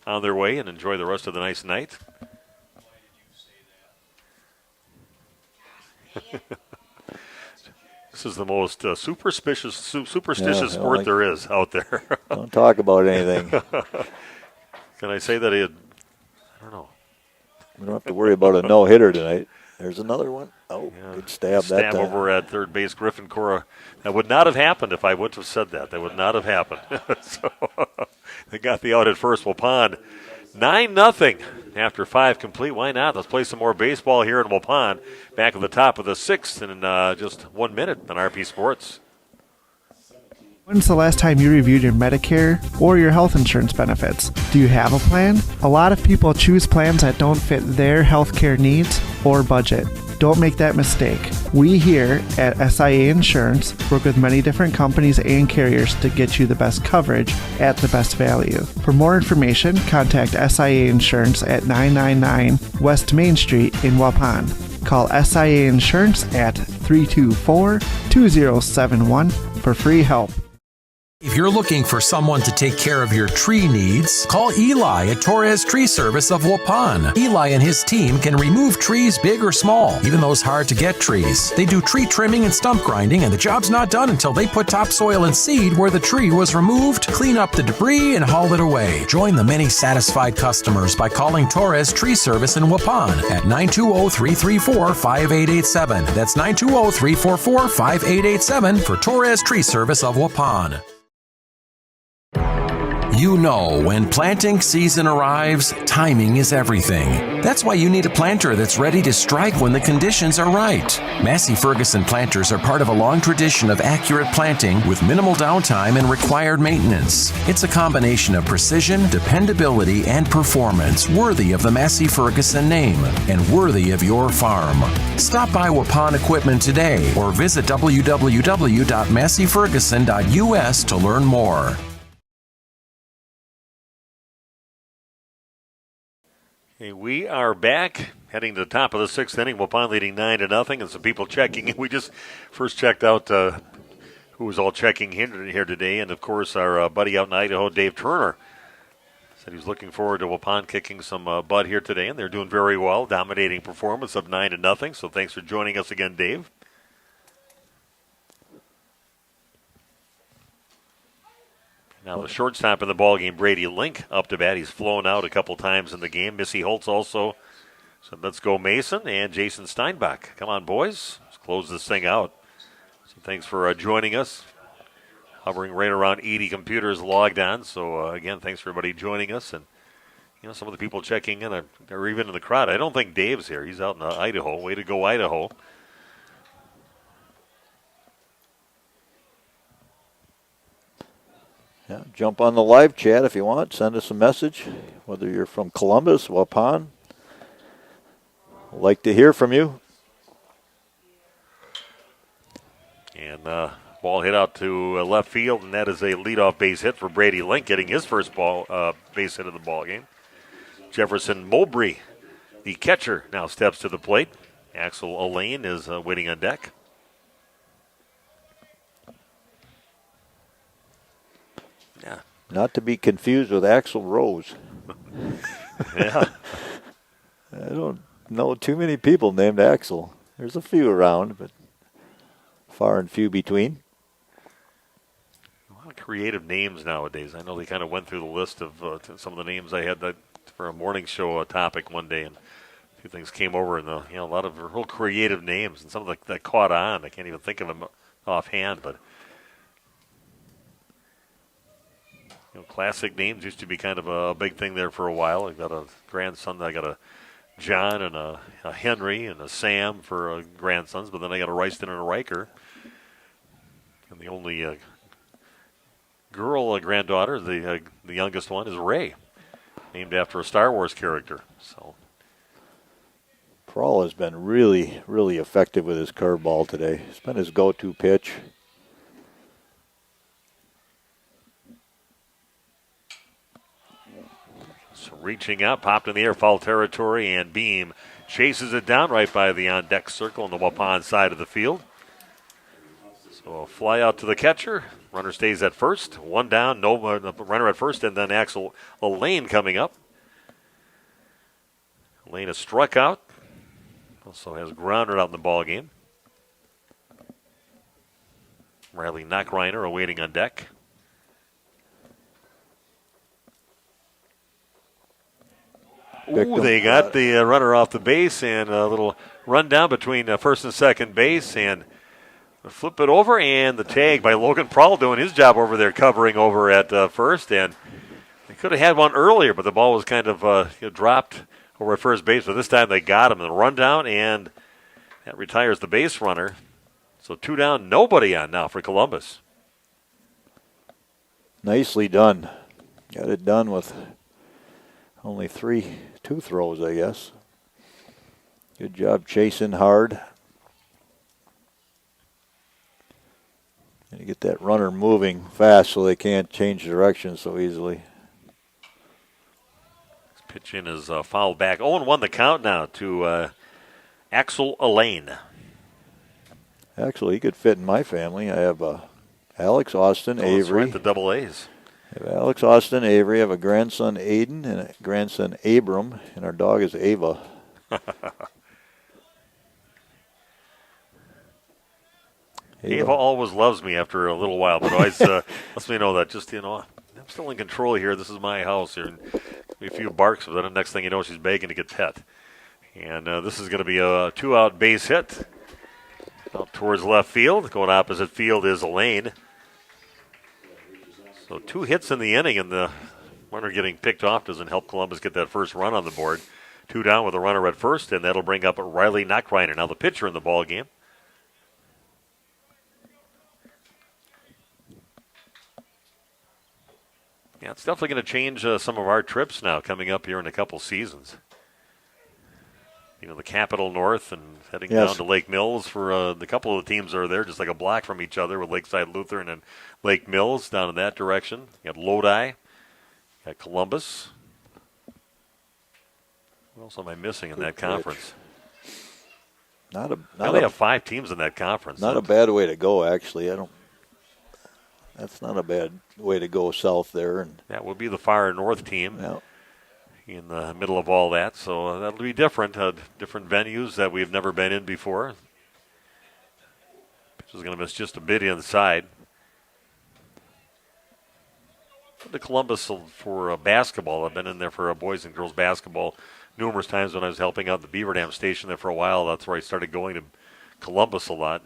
on their way and enjoy the rest of the nice night. This is the most superstitious sport there is out there. Don't talk about anything. Can I say that I don't know. We don't have to worry about a no-hitter tonight. There's another one. Oh, yeah. Good stab that time. Over at third base, Griffin Cora. That would not have happened if I wouldn't have said that. That would not have happened. So they got the out at first. Waupun 9-0 after 5 complete. Why not? Let's play some more baseball here in Waupun. Back at the top of the 6th in just 1 minute on RP Sports. When's the last time you reviewed your Medicare or your health insurance benefits? Do you have a plan? A lot of people choose plans that don't fit their healthcare needs or budget. Don't make that mistake. We here at SIA Insurance work with many different companies and carriers to get you the best coverage at the best value. For more information, contact SIA Insurance at 999 West Main Street in Waupun. Call SIA Insurance at 324-2071 for free help. If you're looking for someone to take care of your tree needs, call Eli at Torres Tree Service of Waupun. Eli and his team can remove trees big or small, even those hard-to-get trees. They do tree trimming and stump grinding, and the job's not done until they put topsoil and seed where the tree was removed, clean up the debris, and haul it away. Join the many satisfied customers by calling Torres Tree Service in Waupun at 920-334-5887. That's 920-344-5887 for Torres Tree Service of Waupun. You know, when planting season arrives, timing is everything. That's why you need a planter that's ready to strike when the conditions are right. Massey Ferguson planters are part of a long tradition of accurate planting with minimal downtime and required maintenance. It's a combination of precision, dependability, and performance worthy of the Massey Ferguson name and worthy of your farm. Stop by Waupun Equipment today or visit www.masseyferguson.us to learn more. Okay, we are back, heading to the top of the 6th inning. Waupun leading 9-0, and some people checking in. We just first checked out who was all checking in here today, and of course our buddy out in Idaho, Dave Turner, said he was looking forward to Waupun kicking some butt here today, and they're doing very well, dominating performance of 9-0. So thanks for joining us again, Dave. Now the shortstop in the ballgame, Brady Link, up to bat. He's flown out a couple times in the game. Missy Holtz also. So let's go Mason and Jason Steinbach. Come on, boys. Let's close this thing out. So thanks for joining us. Hovering right around 80 computers logged on. So, again, thanks for everybody joining us. And some of the people checking in are even in the crowd. I don't think Dave's here. He's out in Idaho. Way to go, Idaho. Yeah, jump on the live chat if you want. Send us a message, whether you're from Columbus, Waupun. I'd like to hear from you. And ball hit out to left field, and that is a leadoff base hit for Brady Link, getting his first base hit of the ball game. Jefferson Mowbray, the catcher, now steps to the plate. Axel Elaine is waiting on deck. Yeah. Not to be confused with Axl Rose. Yeah. I don't know too many people named Axel. There's a few around, but far and few between. A lot of creative names nowadays. I know they kind of went through the list of some of the names I had for a morning show topic one day, and a few things came over, and a lot of real creative names, and some of that caught on. I can't even think of them offhand, but classic names used to be kind of a big thing there for a while. I got a grandson. I got a John and a Henry and a Sam for grandsons, but then I got a Royston and a Riker. And the only girl granddaughter, the youngest one, is Ray, named after a Star Wars character. So Prohl has been really, really effective with his curveball today. It's been his go-to pitch. Reaching out, popped in the air, foul territory, and Beam chases it down right by the on-deck circle on the Waupun side of the field. So a fly out to the catcher. Runner stays at first. One down, no runner at first, and then Axel Elaine coming up. Elaine has struck out. Also has grounded out in the ball game. Riley Knockreiner awaiting on deck. Ooh, they got the runner off the base, and a little rundown between first and second base, and flip it over, and the tag by Logan Prohl doing his job over there, covering over at first, and they could have had one earlier, but the ball was kind of dropped over at first base, but this time they got him. And the rundown, and that retires the base runner. So 2 down, nobody on now for Columbus. Nicely done. Got it done with only 2 throws, I guess. Good job chasing hard. And you get that runner moving fast so they can't change direction so easily. This pitch in is fouled back. 0-1 the count now to Axel Elaine. Actually, he could fit in my family. I have Alex, Austin, Avery. Right, the double A's. I have Alex, Austin, Avery. I have a grandson, Aiden, and a grandson, Abram, and our dog is Ava. Ava always loves me after a little while, but always lets me know that I'm still in control here. This is my house here. And a few barks, but then the next thing you know, she's begging to get pet. And this is going to be a 2-out base hit out towards left field. Going opposite field is Elaine. So 2 hits in the inning, and the runner getting picked off doesn't help Columbus get that first run on the board. 2 down with a runner at first, and that'll bring up Riley Knockreiner, now the pitcher in the ball game. Yeah, it's definitely going to change some of our trips now coming up here in a couple seasons. The Capital North and heading down to Lake Mills for the couple of the teams that are there, just like a block from each other with Lakeside Lutheran and Lake Mills down in that direction. You got Lodi, you got Columbus. What else am I missing in that conference? They only have 5 teams in that conference. Not a bad way to go, actually. That's not a bad way to go south there. And that would be the far north team. Yeah. In the middle of all that, so that'll be different. Different venues that we've never been in before. Pitch is going to miss just a bit inside. To Columbus for basketball. I've been in there for boys and girls basketball numerous times when I was helping out the Beaver Dam station there for a while. That's where I started going to Columbus a lot.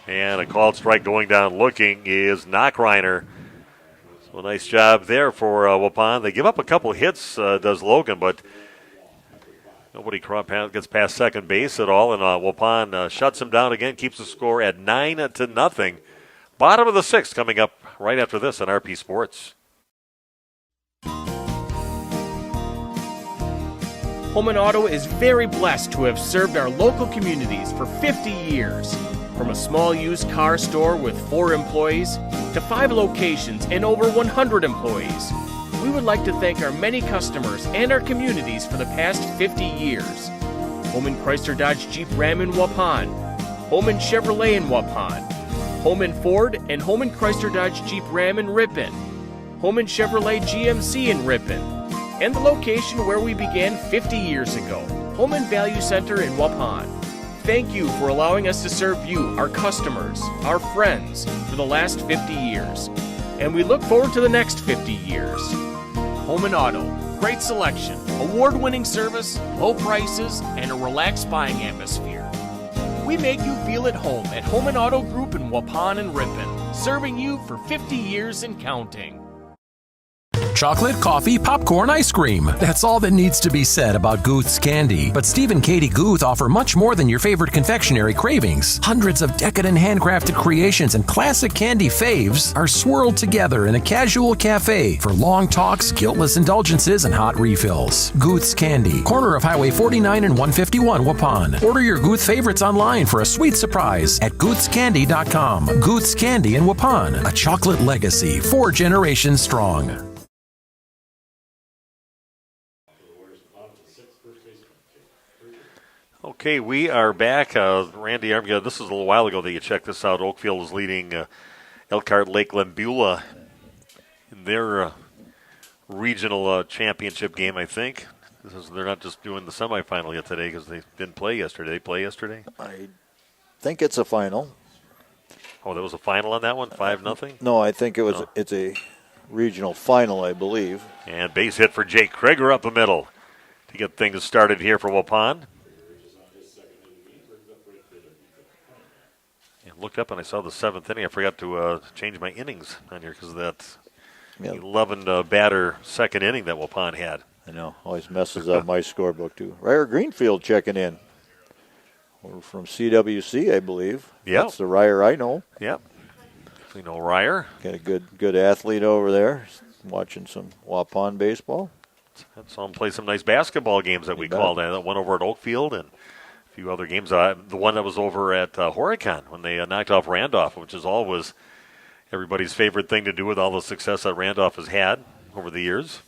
And a called strike going down looking is Knockreiner. Well, nice job there for Waupun. They give up a couple hits, does Logan, but nobody gets past second base at all, and Waupun shuts him down again, keeps the score at 9-0. Bottom of the sixth coming up right after this on RP Sports. Holman Auto is very blessed to have served our local communities for 50 years. From a small used car store with 4 employees to 5 locations and over 100 employees, we would like to thank our many customers and our communities for the past 50 years. Holman Chrysler Dodge Jeep Ram in Waupun, Holman Chevrolet in Waupun, Holman Ford and Holman Chrysler Dodge Jeep Ram in Ripon, Holman Chevrolet GMC in Ripon, and the location where we began 50 years ago, Holman Value Center in Waupun. Thank you for allowing us to serve you, our customers, our friends, for the last 50 years. And we look forward to the next 50 years. Holman Auto, great selection, award-winning service, low prices, and a relaxed buying atmosphere. We make you feel at home at Holman Auto Group in Waupun and Ripon, serving you for 50 years and counting. Chocolate, coffee, popcorn, ice cream. That's all that needs to be said about Guth's Candy. But Steve and Katie Guth offer much more than your favorite confectionery cravings. Hundreds of decadent handcrafted creations and classic candy faves are swirled together in a casual cafe for long talks, guiltless indulgences, and hot refills. Guth's Candy, corner of Highway 49 and 151, Waupun. Order your Guth favorites online for a sweet surprise at guthscandy.com. Guth's Candy in Waupun, a chocolate legacy 4 generations strong. Okay, we are back. Randy Armgard, this was a little while ago that you checked this out. Oakfield is leading Elkhart Lake Lembula in their regional championship game, I think. They're not just doing the semifinal yet today because they didn't play yesterday. They play yesterday? I think it's a final. Oh, there was a final on that one? 5-0? No, I think it's a regional final, I believe. And base hit for Jake Kreger up the middle to get things started here for Waupun. Looked up and I saw the 7th inning. I forgot to change my innings on here because of that 11 batter second inning that Waupun had. I know. Always messes up my scorebook, too. Ryer Greenfield checking in. We're from CWC, I believe. Yeah. That's the Ryer I know. Yep. We know Ryer. Got a good athlete over there watching some Waupun baseball. I saw him play some nice basketball games that we called. That one over at Oakfield and few other games. The one that was over at Horicon when they knocked off Randolph, which is always everybody's favorite thing to do with all the success that Randolph has had over the years.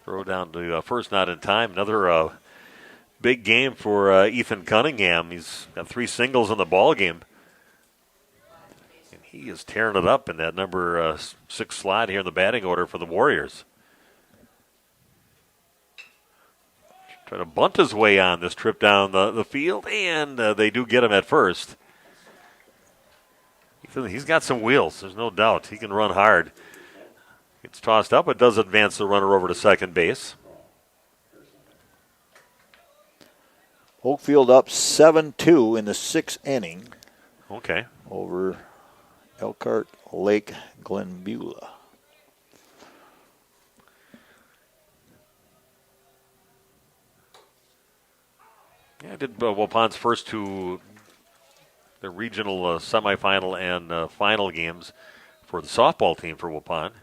Throw down to first, not in time. Another big game for Ethan Cunningham. He's got 3 singles in the ball game. And he is tearing it up in that number 6 slot here in the batting order for the Warriors. Trying to bunt his way on this trip down the field, and they do get him at first. He's got some wheels, there's no doubt. He can run hard. Gets tossed up, but does advance the runner over to second base. Oakfield up 7-2 in the 6th inning. Okay. Over Elkhart Lake Glenbeulah. Yeah, I did Waupun's first 2 the regional semifinal and final games for the softball team for Waupun.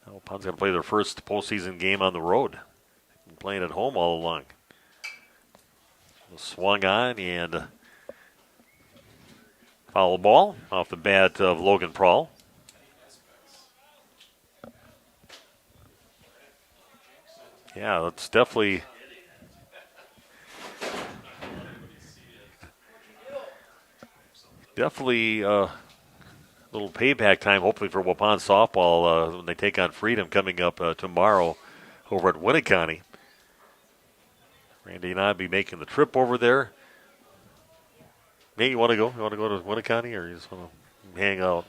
Waupun's going to play their first postseason game on the road. They've been playing at home all along. Swung on and foul ball off the bat of Logan Prawl. Yeah, that's definitely a little payback time, hopefully, for Waupun softball when they take on Freedom coming up tomorrow over at Winneconne. Randy and I will be making the trip over there. Maybe you want to go? You want to go to Winneconne, or you just want to hang out?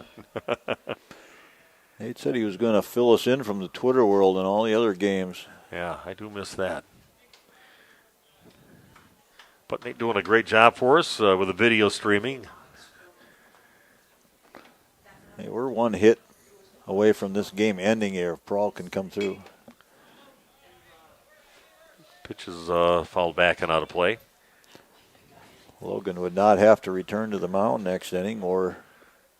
Nate said he was going to fill us in from the Twitter world and all the other games. Yeah, I do miss that. But doing a great job for us with the video streaming. Hey, we're one hit away from this game ending here if Prawl can come through. Pitches fouled back and out of play. Logan would not have to return to the mound next inning, or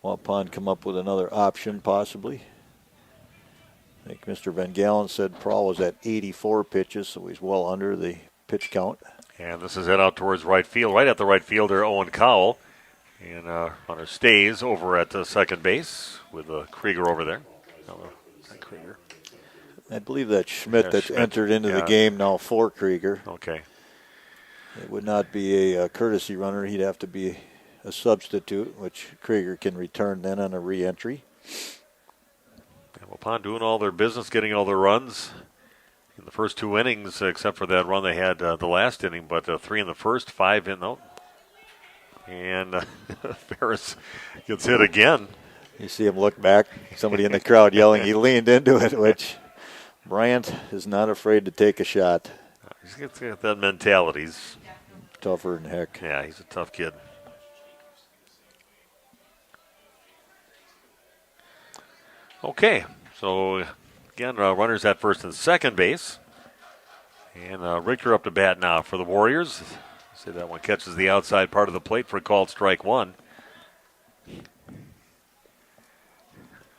Waupun come up with another option possibly. I think Mr. Van Galen said Prawl was at 84 pitches, so he's well under the pitch count. And this is head out towards right field. Right at the right fielder, Owen Cowell. And runner stays over at second base with Krieger over there. Is that Krieger? I believe that's Schmidt that's Schmidt. entered into the game now for Krieger. Okay. It would not be a courtesy runner. He'd have to be a substitute, which Krieger can return then on a re-entry. Waupun doing all their business, getting all their runs in the first 2 innings, except for that run they had the last inning, but 3 in the first, 5 in the... And Ferris gets hit again. You see him look back, somebody in the crowd yelling, he leaned into it, which Bryant is not afraid to take a shot. He's got that mentality. He's tougher than heck. Yeah, he's a tough kid. Okay, so again, runners at first and second base. And Richter up to bat now for the Warriors. See, that one catches the outside part of the plate for a called strike one.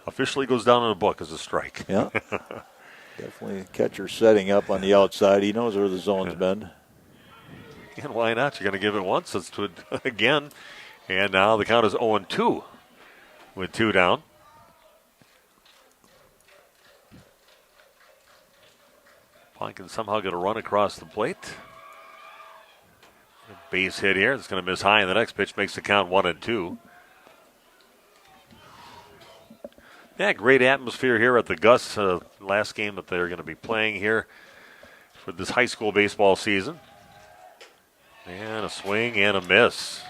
Officially goes down in the book as a strike. Yeah. Definitely catcher setting up on the outside. He knows where the zone's been. And why not? You're going to give it once. Let's do it again. And now the count is 0-2 with 2 down. Pine can somehow get a run across the plate. Base hit here. It's going to miss high, and the next pitch makes the count 1-2. Yeah, great atmosphere here at the Gus. Last game that they're going to be playing here for this high school baseball season. And a swing and a miss.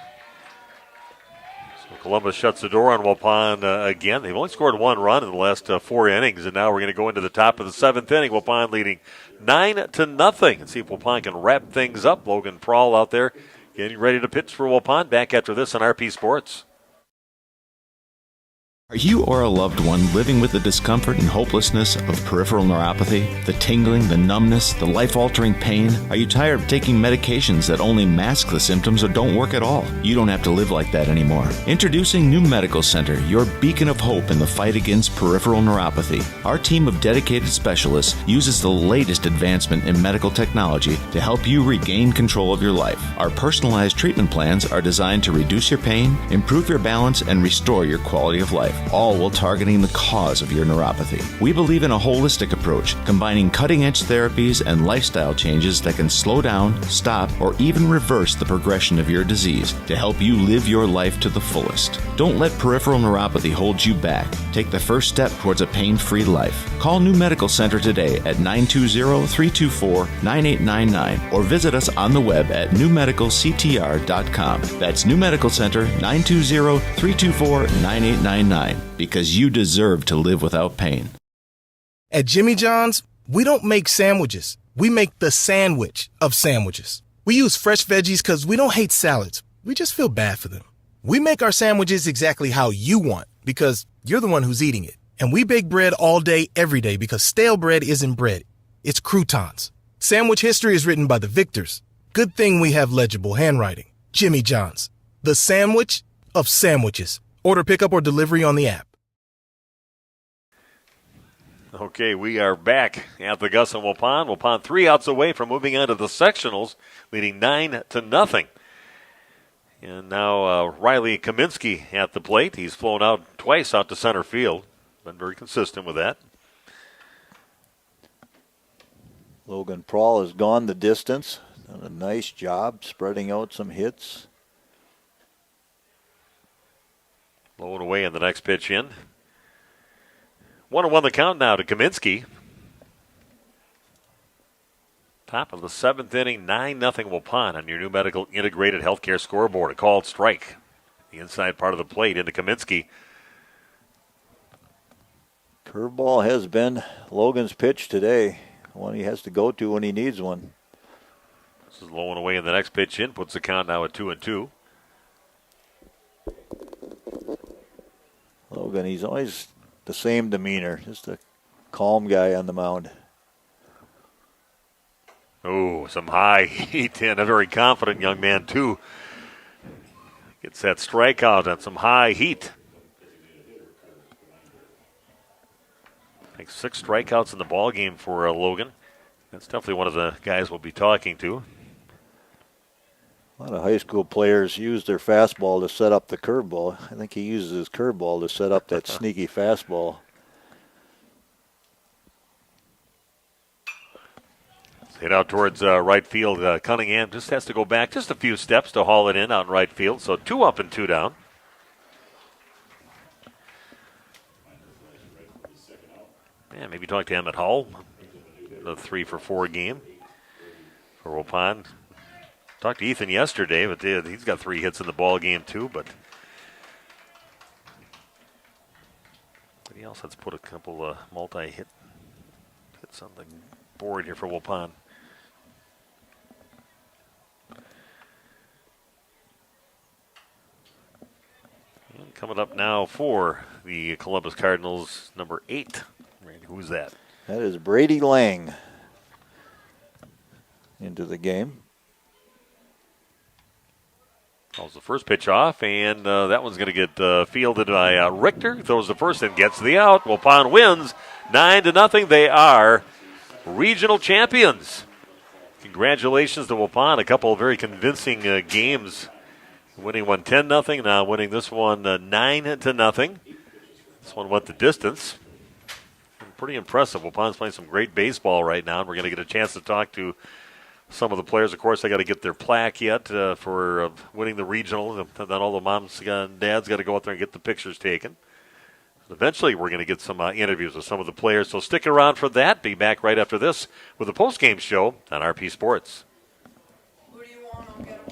So Columbus shuts the door on Waupun again. They've only scored 1 run in the last 4 innings, and now we're going to go into the top of the 7th inning. Waupun leading 9-0. And see if Waupun can wrap things up. Logan Prawl out there getting ready to pitch for Waupun. Back after this on RP Sports. Are you or a loved one living with the discomfort and hopelessness of peripheral neuropathy? The tingling, the numbness, the life-altering pain? Are you tired of taking medications that only mask the symptoms or don't work at all? You don't have to live like that anymore. Introducing New Medical Center, your beacon of hope in the fight against peripheral neuropathy. Our team of dedicated specialists uses the latest advancement in medical technology to help you regain control of your life. Our personalized treatment plans are designed to reduce your pain, improve your balance, and restore your quality of life, all while targeting the cause of your neuropathy. We believe in a holistic approach, combining cutting-edge therapies and lifestyle changes that can slow down, stop, or even reverse the progression of your disease to help you live your life to the fullest. Don't let peripheral neuropathy hold you back. Take the first step towards a pain-free life. Call New Medical Center today at 920-324-9899 or visit us on the web at newmedicalctr.com. That's New Medical Center, 920-324-9899. Because you deserve to live without pain. At Jimmy John's, we don't make sandwiches. We make the sandwich of sandwiches. We use fresh veggies because we don't hate salads. We just feel bad for them. We make our sandwiches exactly how you want because you're the one who's eating it. And we bake bread all day, every day because stale bread isn't bread. It's croutons. Sandwich history is written by the victors. Good thing we have legible handwriting. Jimmy John's, the sandwich of sandwiches. Order pickup or delivery on the app. Okay, we are back at the Gus and Waupun. Waupun 3 outs away from moving on to the sectionals, leading 9-0. And now Riley Kaminsky at the plate. He's flown out twice out to center field. Been very consistent with that. Logan Prawl has gone the distance. Done a nice job spreading out some hits. Blowing away in the next pitch in. 1-1 the count now to Kaminsky. Top of the 7th inning, 9-0 Waupun on your New Medical Integrated Healthcare scoreboard. A called strike. The inside part of the plate into Kaminsky. Curveball has been Logan's pitch today. One he has to go to when he needs one. This is low and away in the next pitch in. Puts the count now at 2-2. Logan, he's always the same demeanor. Just a calm guy on the mound. Oh, some high heat and a very confident young man, too. Gets that strikeout and some high heat. I think 6 strikeouts in the ball game for Logan. That's definitely one of the guys we'll be talking to. A lot of high school players use their fastball to set up the curveball. I think he uses his curveball to set up that sneaky fastball. Hit out towards right field. Cunningham just has to go back just a few steps to haul it in out in right field. So 2 up and 2 down. Yeah, maybe talk to Emmett Hull. The 3-for-4 game for Waupun. Talked to Ethan yesterday, but he's got 3 hits in the ball game too. But anybody else? Let's put a couple of multi-hit hits on the board here for Waupun. And coming up now for the Columbus Cardinals, number 8. Randy, who's that? That is Brady Lang into the game. Calls the first pitch off, and that one's going to get fielded by Richter. Throws the first and gets the out. Waupun wins 9-0. They are regional champions. Congratulations to Waupun. A couple of very convincing games. Winning one 10-0, now winning this one 9-0. This one went the distance. Pretty impressive. Waupun's playing some great baseball right now, and we're going to get a chance to talk to some of the players. Of course, they got to get their plaque yet for winning the regional. Then all the moms and dads got to go out there and get the pictures taken. Eventually, we're going to get some interviews with some of the players, so stick around for that. Be back right after this with the postgame show on RP Sports.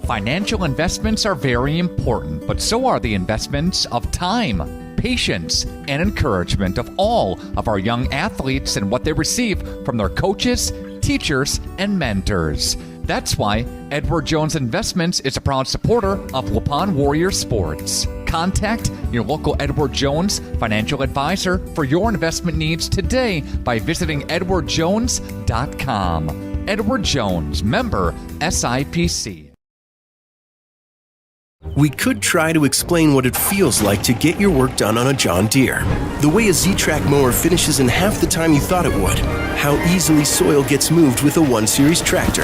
Financial investments are very important, but so are the investments of time, patience, and encouragement of all of our young athletes and what they receive from their coaches, teachers, and mentors. That's why Edward Jones Investments is a proud supporter of Waupun Warrior Sports. Contact your local Edward Jones financial advisor for your investment needs today by visiting edwardjones.com. Edward Jones, member SIPC. We could try to explain what it feels like to get your work done on a John Deere. The way a Z-Track mower finishes in half the time you thought it would. How easily soil gets moved with a 1 Series tractor.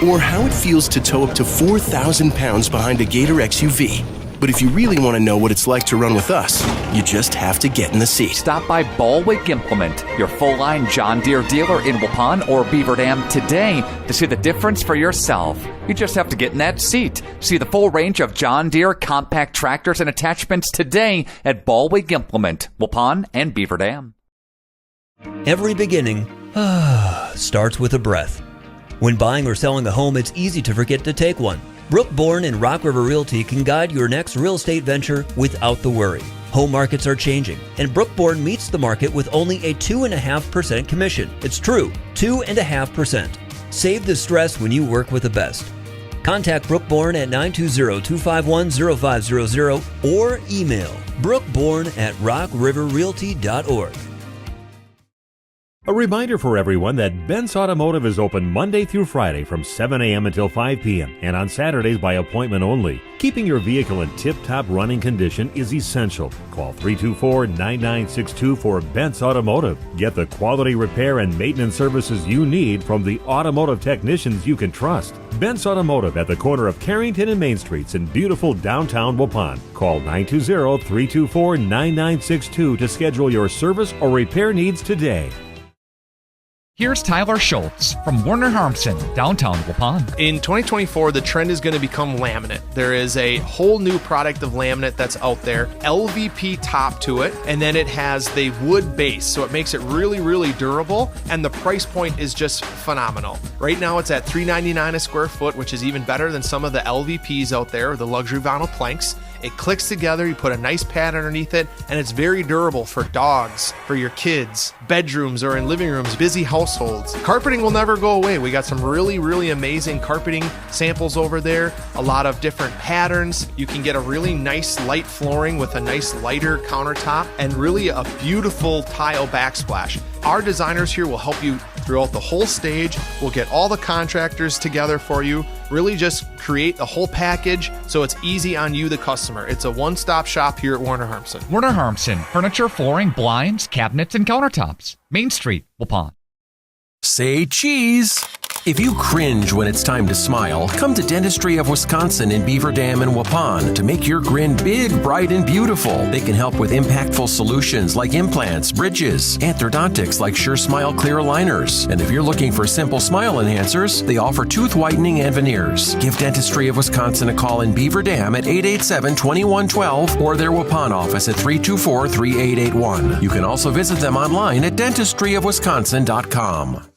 Or how it feels to tow up to 4,000 pounds behind a Gator XUV. But if you really want to know what it's like to run with us, you just have to get in the seat. Stop by Baldwin Implement, your full-line John Deere dealer in Waupun or Beaver Dam today to see the difference for yourself. You just have to get in that seat. See the full range of John Deere compact tractors and attachments today at Baldwin Implement, Waupun and Beaver Dam. Every beginning starts with a breath. When buying or selling a home, it's easy to forget to take one. Brooke Bourne and Rock River Realty can guide your next real estate venture without the worry. Home markets are changing, and Brooke Bourne meets the market with only a 2.5% commission. It's true, 2.5%. Save the stress when you work with the best. Contact Brooke Bourne at 920-251-0500 or email brookebourne@rockriverrealty.org. A reminder for everyone that Bent's Automotive is open Monday through Friday from 7 a.m. until 5 p.m. and on Saturdays by appointment only. Keeping your vehicle in tip-top running condition is essential. Call 324-9962 for Bent's Automotive. Get the quality repair and maintenance services you need from the automotive technicians you can trust. Bent's Automotive at the corner of Carrington and Main Streets in beautiful downtown Waupun. Call 920-324-9962 to schedule your service or repair needs today. Here's Tyler Schultz from Werner Harmson, downtown Waupun. In 2024, the trend is going to become laminate. There is a whole new product of laminate that's out there, LVP top to it, and then it has the wood base, so it makes it really, really durable, and the price point is just phenomenal. Right now, it's at $3.99 a square foot, which is even better than some of the LVPs out there, the luxury vinyl planks. It clicks together, you put a nice pad underneath it, and it's very durable for dogs, for your kids, bedrooms or in living rooms, busy households. Carpeting will never go away. We got some really, really amazing carpeting samples over there, a lot of different patterns. You can get a really nice light flooring with a nice lighter countertop and really a beautiful tile backsplash. Our designers here will help you throughout the whole stage. We'll get all the contractors together for you, really just create a whole package so it's easy on you, the customer. It's a one-stop shop here at Werner Harmson. Werner Harmson, furniture, flooring, blinds, cabinets, and countertops. Main Street, Waupun. Say cheese. If you cringe when it's time to smile, come to Dentistry of Wisconsin in Beaver Dam and Waupun to make your grin big, bright, and beautiful. They can help with impactful solutions like implants, bridges, and orthodontics like Sure Smile clear aligners. And if you're looking for simple smile enhancers, they offer tooth whitening and veneers. Give Dentistry of Wisconsin a call in Beaver Dam at 887-2112 or their Waupun office at 324-3881. You can also visit them online at dentistryofwisconsin.com.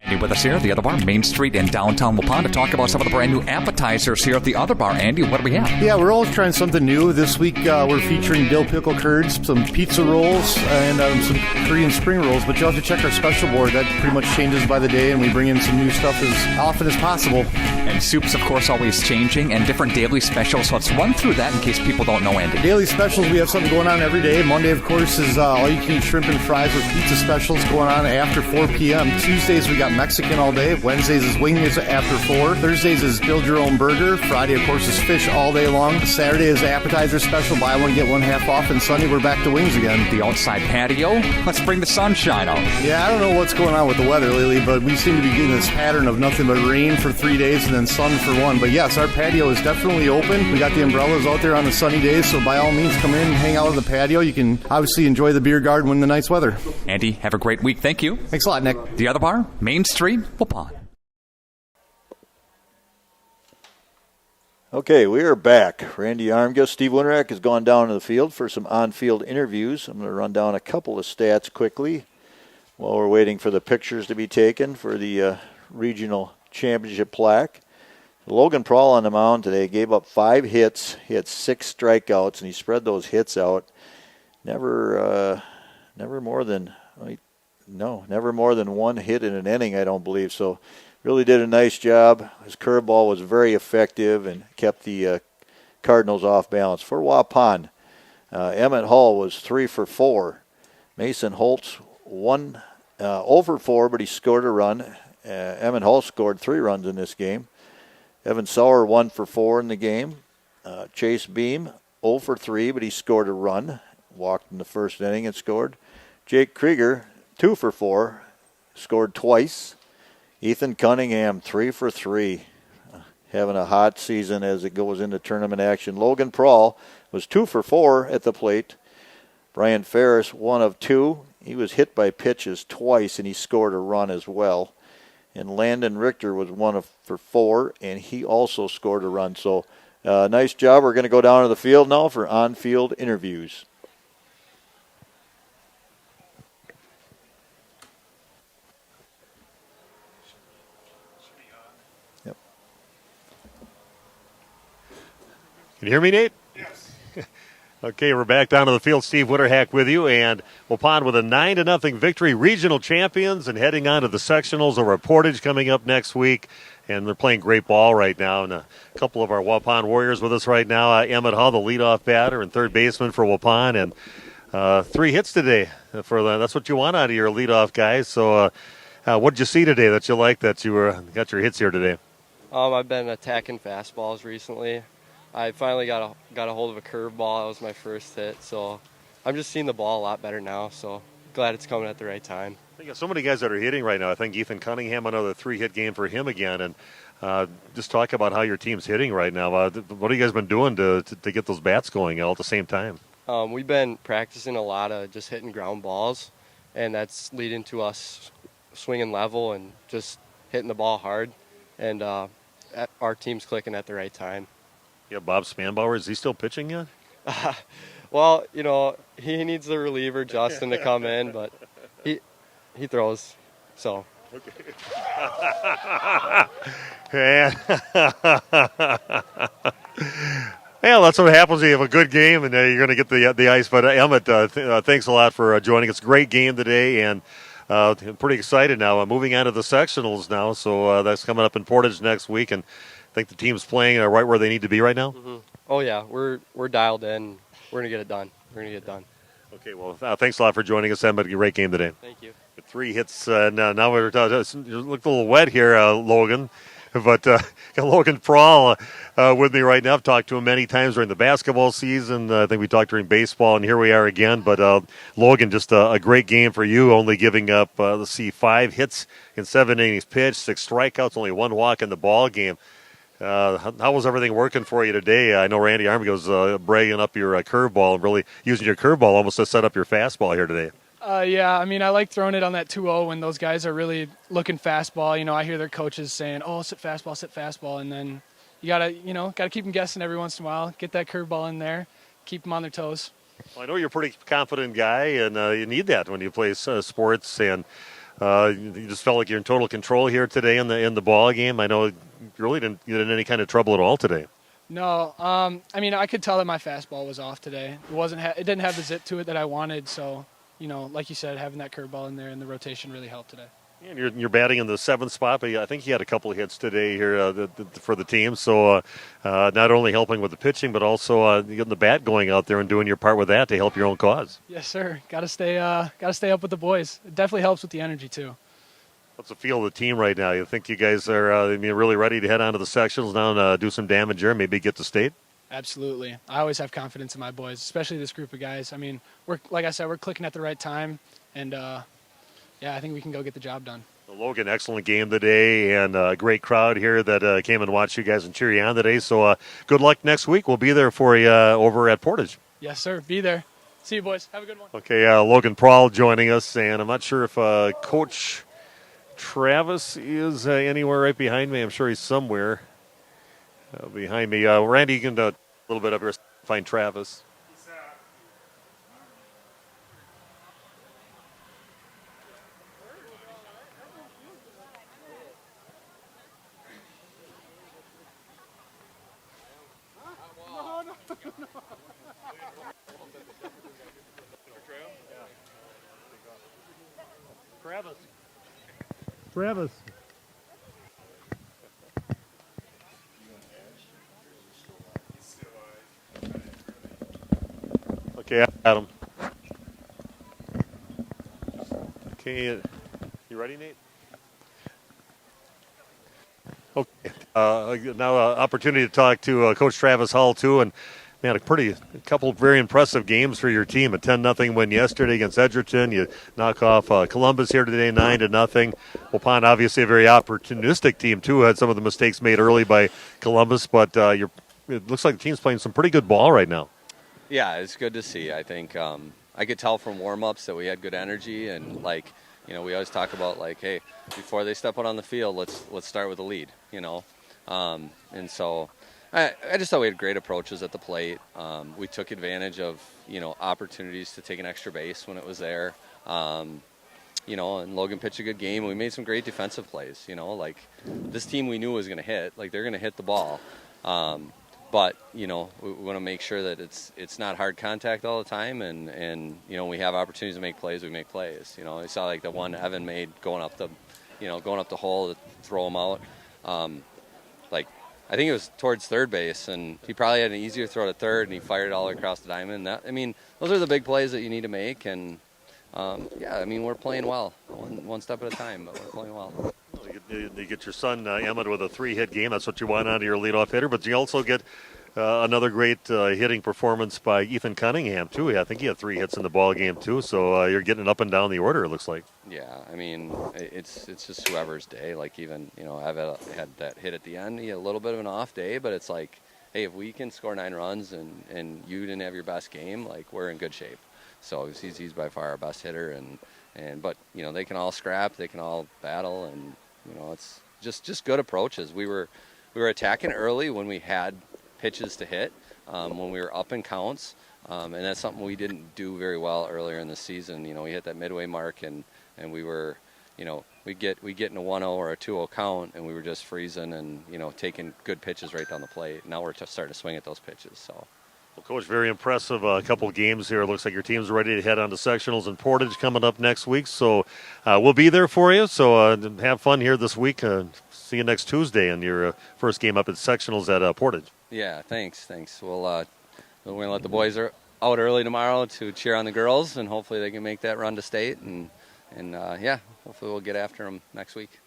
Andy with us here at the Other Bar, Main Street in downtown Waupun, to talk about some of the brand new appetizers here at the Other Bar. Andy, what do we have? Yeah, we're always trying something new. This week we're featuring dill pickle curds, some pizza rolls, and some Korean spring rolls. But you'll have to check our special board. That pretty much changes by the day, and we bring in some new stuff as often as possible. And soups, of course, always changing, and different daily specials. So let's run through that in case people don't know, Andy. Daily specials, we have something going on every day. Monday, of course, is all-you-can-eat shrimp and fries with pizza specials going on after 4 p.m. Tuesdays, we got Mexican all day. Wednesdays is wings after 4. Thursdays is build your own burger. Friday, of course, is fish all day long. Saturday is appetizer special, buy one, get one half off. And Sunday, we're back to wings again. The outside patio, let's bring the sunshine out. Yeah, I don't know what's going on with the weather lately, but we seem to be getting this pattern of nothing but rain for 3 days and then sun for 1. But yes, our patio is definitely open. We got the umbrellas out there on the sunny days, so by all means, come in and hang out on the patio. You can obviously enjoy the beer garden when the nice weather. Andy, have a great week. Thank you. Thanks a lot, Nick. The Other Bar, Main Street, Waupun. Okay, we are back. Randy Armgust, Steve Winterick has gone down to the field for some on-field interviews. I'm going to run down a couple of stats quickly while we're waiting for the pictures to be taken for the regional championship plaque. Logan Prawl on the mound today gave up 5 hits. He had 6 strikeouts, and he spread those hits out. Never more than 1 hit in an inning, I don't believe. So really did a nice job. His curveball was very effective and kept the Cardinals off balance. For Waupun, Emmett Hall was 3 for 4. Mason Holtz 0 for 4, but he scored a run. Emmett Hall scored 3 runs in this game. Evan Sauer 1 for 4 in the game. Chase Beam 0 for 3, but he scored a run. Walked in the first inning and scored. Jake Krieger 2 for 4, scored twice. Ethan Cunningham 3 for 3, having a hot season as it goes into tournament action. Logan Prawl was 2 for 4 at the plate. Brian Ferris 1 of 2. He was hit by pitches twice and he scored a run as well. And Landon Richter was 1 for 4, and he also scored a run. So nice job. We're going to go down to the field now for on-field interviews. Yep. Can you hear me, Nate? Yes. Okay, we're back down to the field. Steve Winterhack with you, and Waupun with a 9-0 victory, regional champions, and heading on to the sectionals over at Portage coming up next week. And they're playing great ball right now. And a couple of our Waupun Warriors with us right now. Emmett Hall, the leadoff batter and third baseman for Waupun, and 3 hits today. That's what you want out of your leadoff guys. So, what did you see today that you like that you got your hits here today? I've been attacking fastballs recently. I finally got a hold of a curveball. That was my first hit, so I'm just seeing the ball a lot better now, so glad it's coming at the right time. I got so many guys that are hitting right now. I think Ethan Cunningham, another 3-hit game for him again, and just talk about how your team's hitting right now. What have you guys been doing to get those bats going all at the same time? We've been practicing a lot of just hitting ground balls, and that's leading to us swinging level and just hitting the ball hard, and our team's clicking at the right time. Yeah, Bob Spanbauer, is he still pitching yet? Well, he needs the reliever, Justin, to come in, but he throws, so. Okay. Yeah, that's what happens when you have a good game, and you're going to get the ice. But Emmett, thanks a lot for joining us. Great game today, and I'm pretty excited now. Moving on to the sectionals now, so that's coming up in Portage next week, and I think the team's playing right where they need to be right now. Mm-hmm. Oh yeah, we're dialed in. We're going to get it done. Okay, well, thanks a lot for joining us, Emmett. Great game today. Thank you. 3 hits. Now we're you look a little wet here, Logan. But got Logan Prawl with me right now. I've talked to him many times during the basketball season. I think we talked during baseball, and here we are again. But Logan, just a great game for you, only giving up, 5 hits in 7 innings pitched, 6 strikeouts, only 1 walk in the ball game. How was everything working for you today? I know Randy Army was bragging up your curveball and really using your curveball almost to set up your fastball here today. Yeah, I mean, I like throwing it on that 2-0 when those guys are really looking fastball. You know, I hear their coaches saying, "Oh, sit fastball," and then you gotta keep them guessing every once in a while. Get that curveball in there, keep them on their toes. Well, I know you're a pretty confident guy, and you need that when you play sports. And you just felt like you're in total control here today in the ball game. I know you really didn't get in any kind of trouble at all today. No, I mean, I could tell that my fastball was off today. It didn't have the zip to it that I wanted, so. You know, like you said, having that curveball in there and the rotation really helped today. And you're batting in the 7th spot, but I think you had a couple of hits today here for the team. So not only helping with the pitching, but also getting the bat going out there and doing your part with that to help your own cause. Yes, sir. Got to stay up with the boys. It definitely helps with the energy too. What's the feel of the team right now? You think you guys are really ready to head on to the sectionals now and do some damage here, maybe get to state? Absolutely. I always have confidence in my boys, especially this group of guys. I mean, like I said, we're clicking at the right time, and I think we can go get the job done. Well, Logan, excellent game today, and a great crowd here that came and watched you guys and cheer you on today. So good luck next week. We'll be there for you over at Portage. Yes, sir. Be there. See you, boys. Have a good one. Okay, Logan Prawl joining us, and I'm not sure if Coach Travis is anywhere right behind me. I'm sure he's somewhere behind me. Randy, you can a little bit up here find Travis. Travis. Okay, Adam. Okay, you ready, Nate? Okay, now opportunity to talk to Coach Travis Hull too, and man, a couple very impressive games for your team. A 10-0 win yesterday against Edgerton. You knock off Columbus here today, 9-0. Waupun, obviously a very opportunistic team too. Had some of the mistakes made early by Columbus, but it looks like the team's playing some pretty good ball right now. Yeah, it's good to see. I think I could tell from warm-ups that we had good energy, and we always talk about hey, before they step out on the field, let's start with a lead, and so I just thought we had great approaches at the plate. We took advantage of opportunities to take an extra base when it was there, and Logan pitched a good game. We made some great defensive plays. This team we knew was going to hit, they're going to hit the ball. But we want to make sure that it's not hard contact all the time, and we have opportunities to make plays. We make plays. I saw the one Evan made going up the hole to throw him out. I think it was towards third base, and he probably had an easier throw to third, and he fired it all across the diamond. Those are the big plays that you need to make, and we're playing well, one step at a time, but we're playing well. You get your son Emmett with a 3-hit game. That's what you want out of your leadoff hitter. But you also get another great hitting performance by Ethan Cunningham too. I think he had 3 hits in the ball game too. So you're getting up and down the order. It looks like. Yeah, it's just whoever's day. I've had that hit at the end. He had a little bit of an off day, but it's hey, if we can score 9 runs and you didn't have your best game, we're in good shape. So he's by far our best hitter, but they can all scrap, they can all battle, and it's just good approaches. We were attacking early when we had pitches to hit, when we were up in counts, and that's something we didn't do very well earlier in the season. We hit that midway mark, and we were we get in a 1-0 or a 2-0 count, and we were just freezing and taking good pitches right down the plate. Now we're just starting to swing at those pitches. So. Well, Coach, very impressive. A couple of games here. It looks like your team's ready to head on to sectionals and Portage coming up next week. So we'll be there for you. So have fun here this week. See you next Tuesday in your first game up at sectionals at Portage. Yeah, thanks. We're going to let the boys out early tomorrow to cheer on the girls, and hopefully they can make that run to state. And hopefully we'll get after them next week.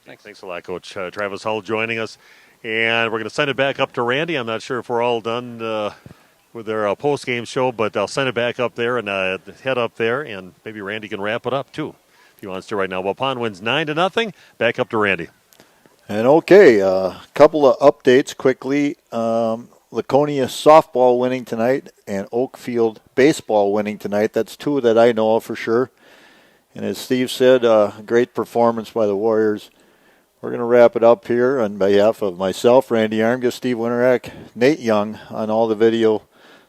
Thanks a lot, Coach. Travis Hull joining us. And we're going to send it back up to Randy. I'm not sure if we're all done with their post-game show, but I'll send it back up there and head up there, and maybe Randy can wrap it up too if he wants to right now. Waupun wins 9-0. Back up to Randy. And okay, a couple of updates quickly. Laconia softball winning tonight and Oakfield baseball winning tonight. That's two that I know of for sure. And as Steve said, great performance by the Warriors. We're going to wrap it up here on behalf of myself, Randy Armgus, Steve Winterick, Nate Young on all the video.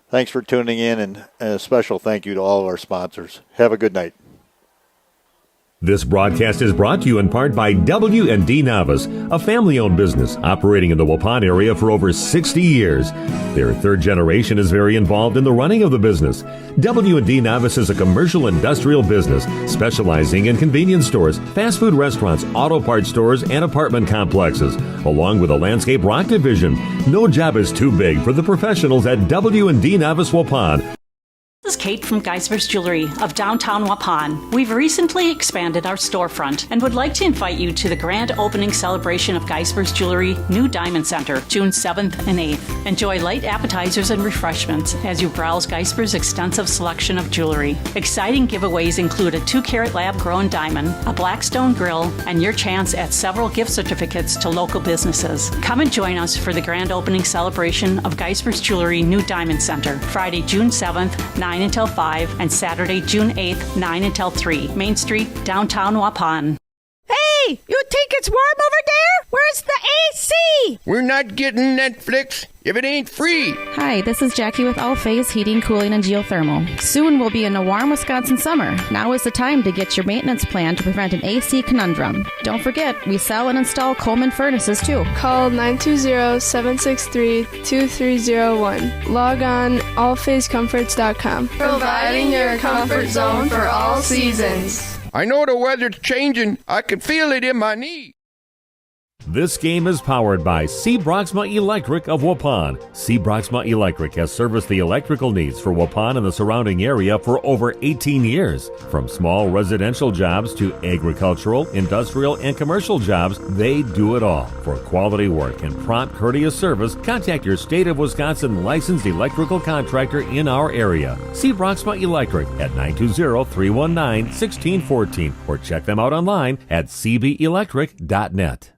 Thanks for tuning in, and a special thank you to all of our sponsors. Have a good night. This broadcast is brought to you in part by W&D Navas, a family-owned business operating in the Waupun area for over 60 years. Their third generation is very involved in the running of the business. W&D Navas is a commercial industrial business specializing in convenience stores, fast food restaurants, auto parts stores, and apartment complexes, along with a landscape rock division. No job is too big for the professionals at W&D Navas Waupun. This is Kate from Geisler's Jewelry of downtown Waupun. We've recently expanded our storefront and would like to invite you to the grand opening celebration of Geisler's Jewelry New Diamond Center, June 7th and 8th. Enjoy light appetizers and refreshments as you browse Geisler's extensive selection of jewelry. Exciting giveaways include a 2-carat lab-grown diamond, a Blackstone grill, and your chance at several gift certificates to local businesses. Come and join us for the grand opening celebration of Geisler's Jewelry New Diamond Center, Friday, June 7th, 9 until 5, and Saturday, June 8th, 9 until 3. Main Street, downtown Waupun. Hey, you think it's warm over there? Where's the AC? We're not getting Netflix if it ain't free. Hi, this is Jackie with All Phase Heating, Cooling, and Geothermal. Soon we'll be in a warm Wisconsin summer. Now is the time to get your maintenance plan to prevent an AC conundrum. Don't forget, we sell and install Coleman furnaces too. Call 920-763-2301. Log on allphasecomforts.com. Providing your comfort zone for all seasons. I know the weather's changing. I can feel it in my knee. This game is powered by C. Broxma Electric of Waupun. C. Broxma Electric has serviced the electrical needs for Waupun and the surrounding area for over 18 years. From small residential jobs to agricultural, industrial, and commercial jobs, they do it all. For quality work and prompt, courteous service, contact your State of Wisconsin licensed electrical contractor in our area. C. Broxma Electric at 920-319-1614 or check them out online at cbelectric.net.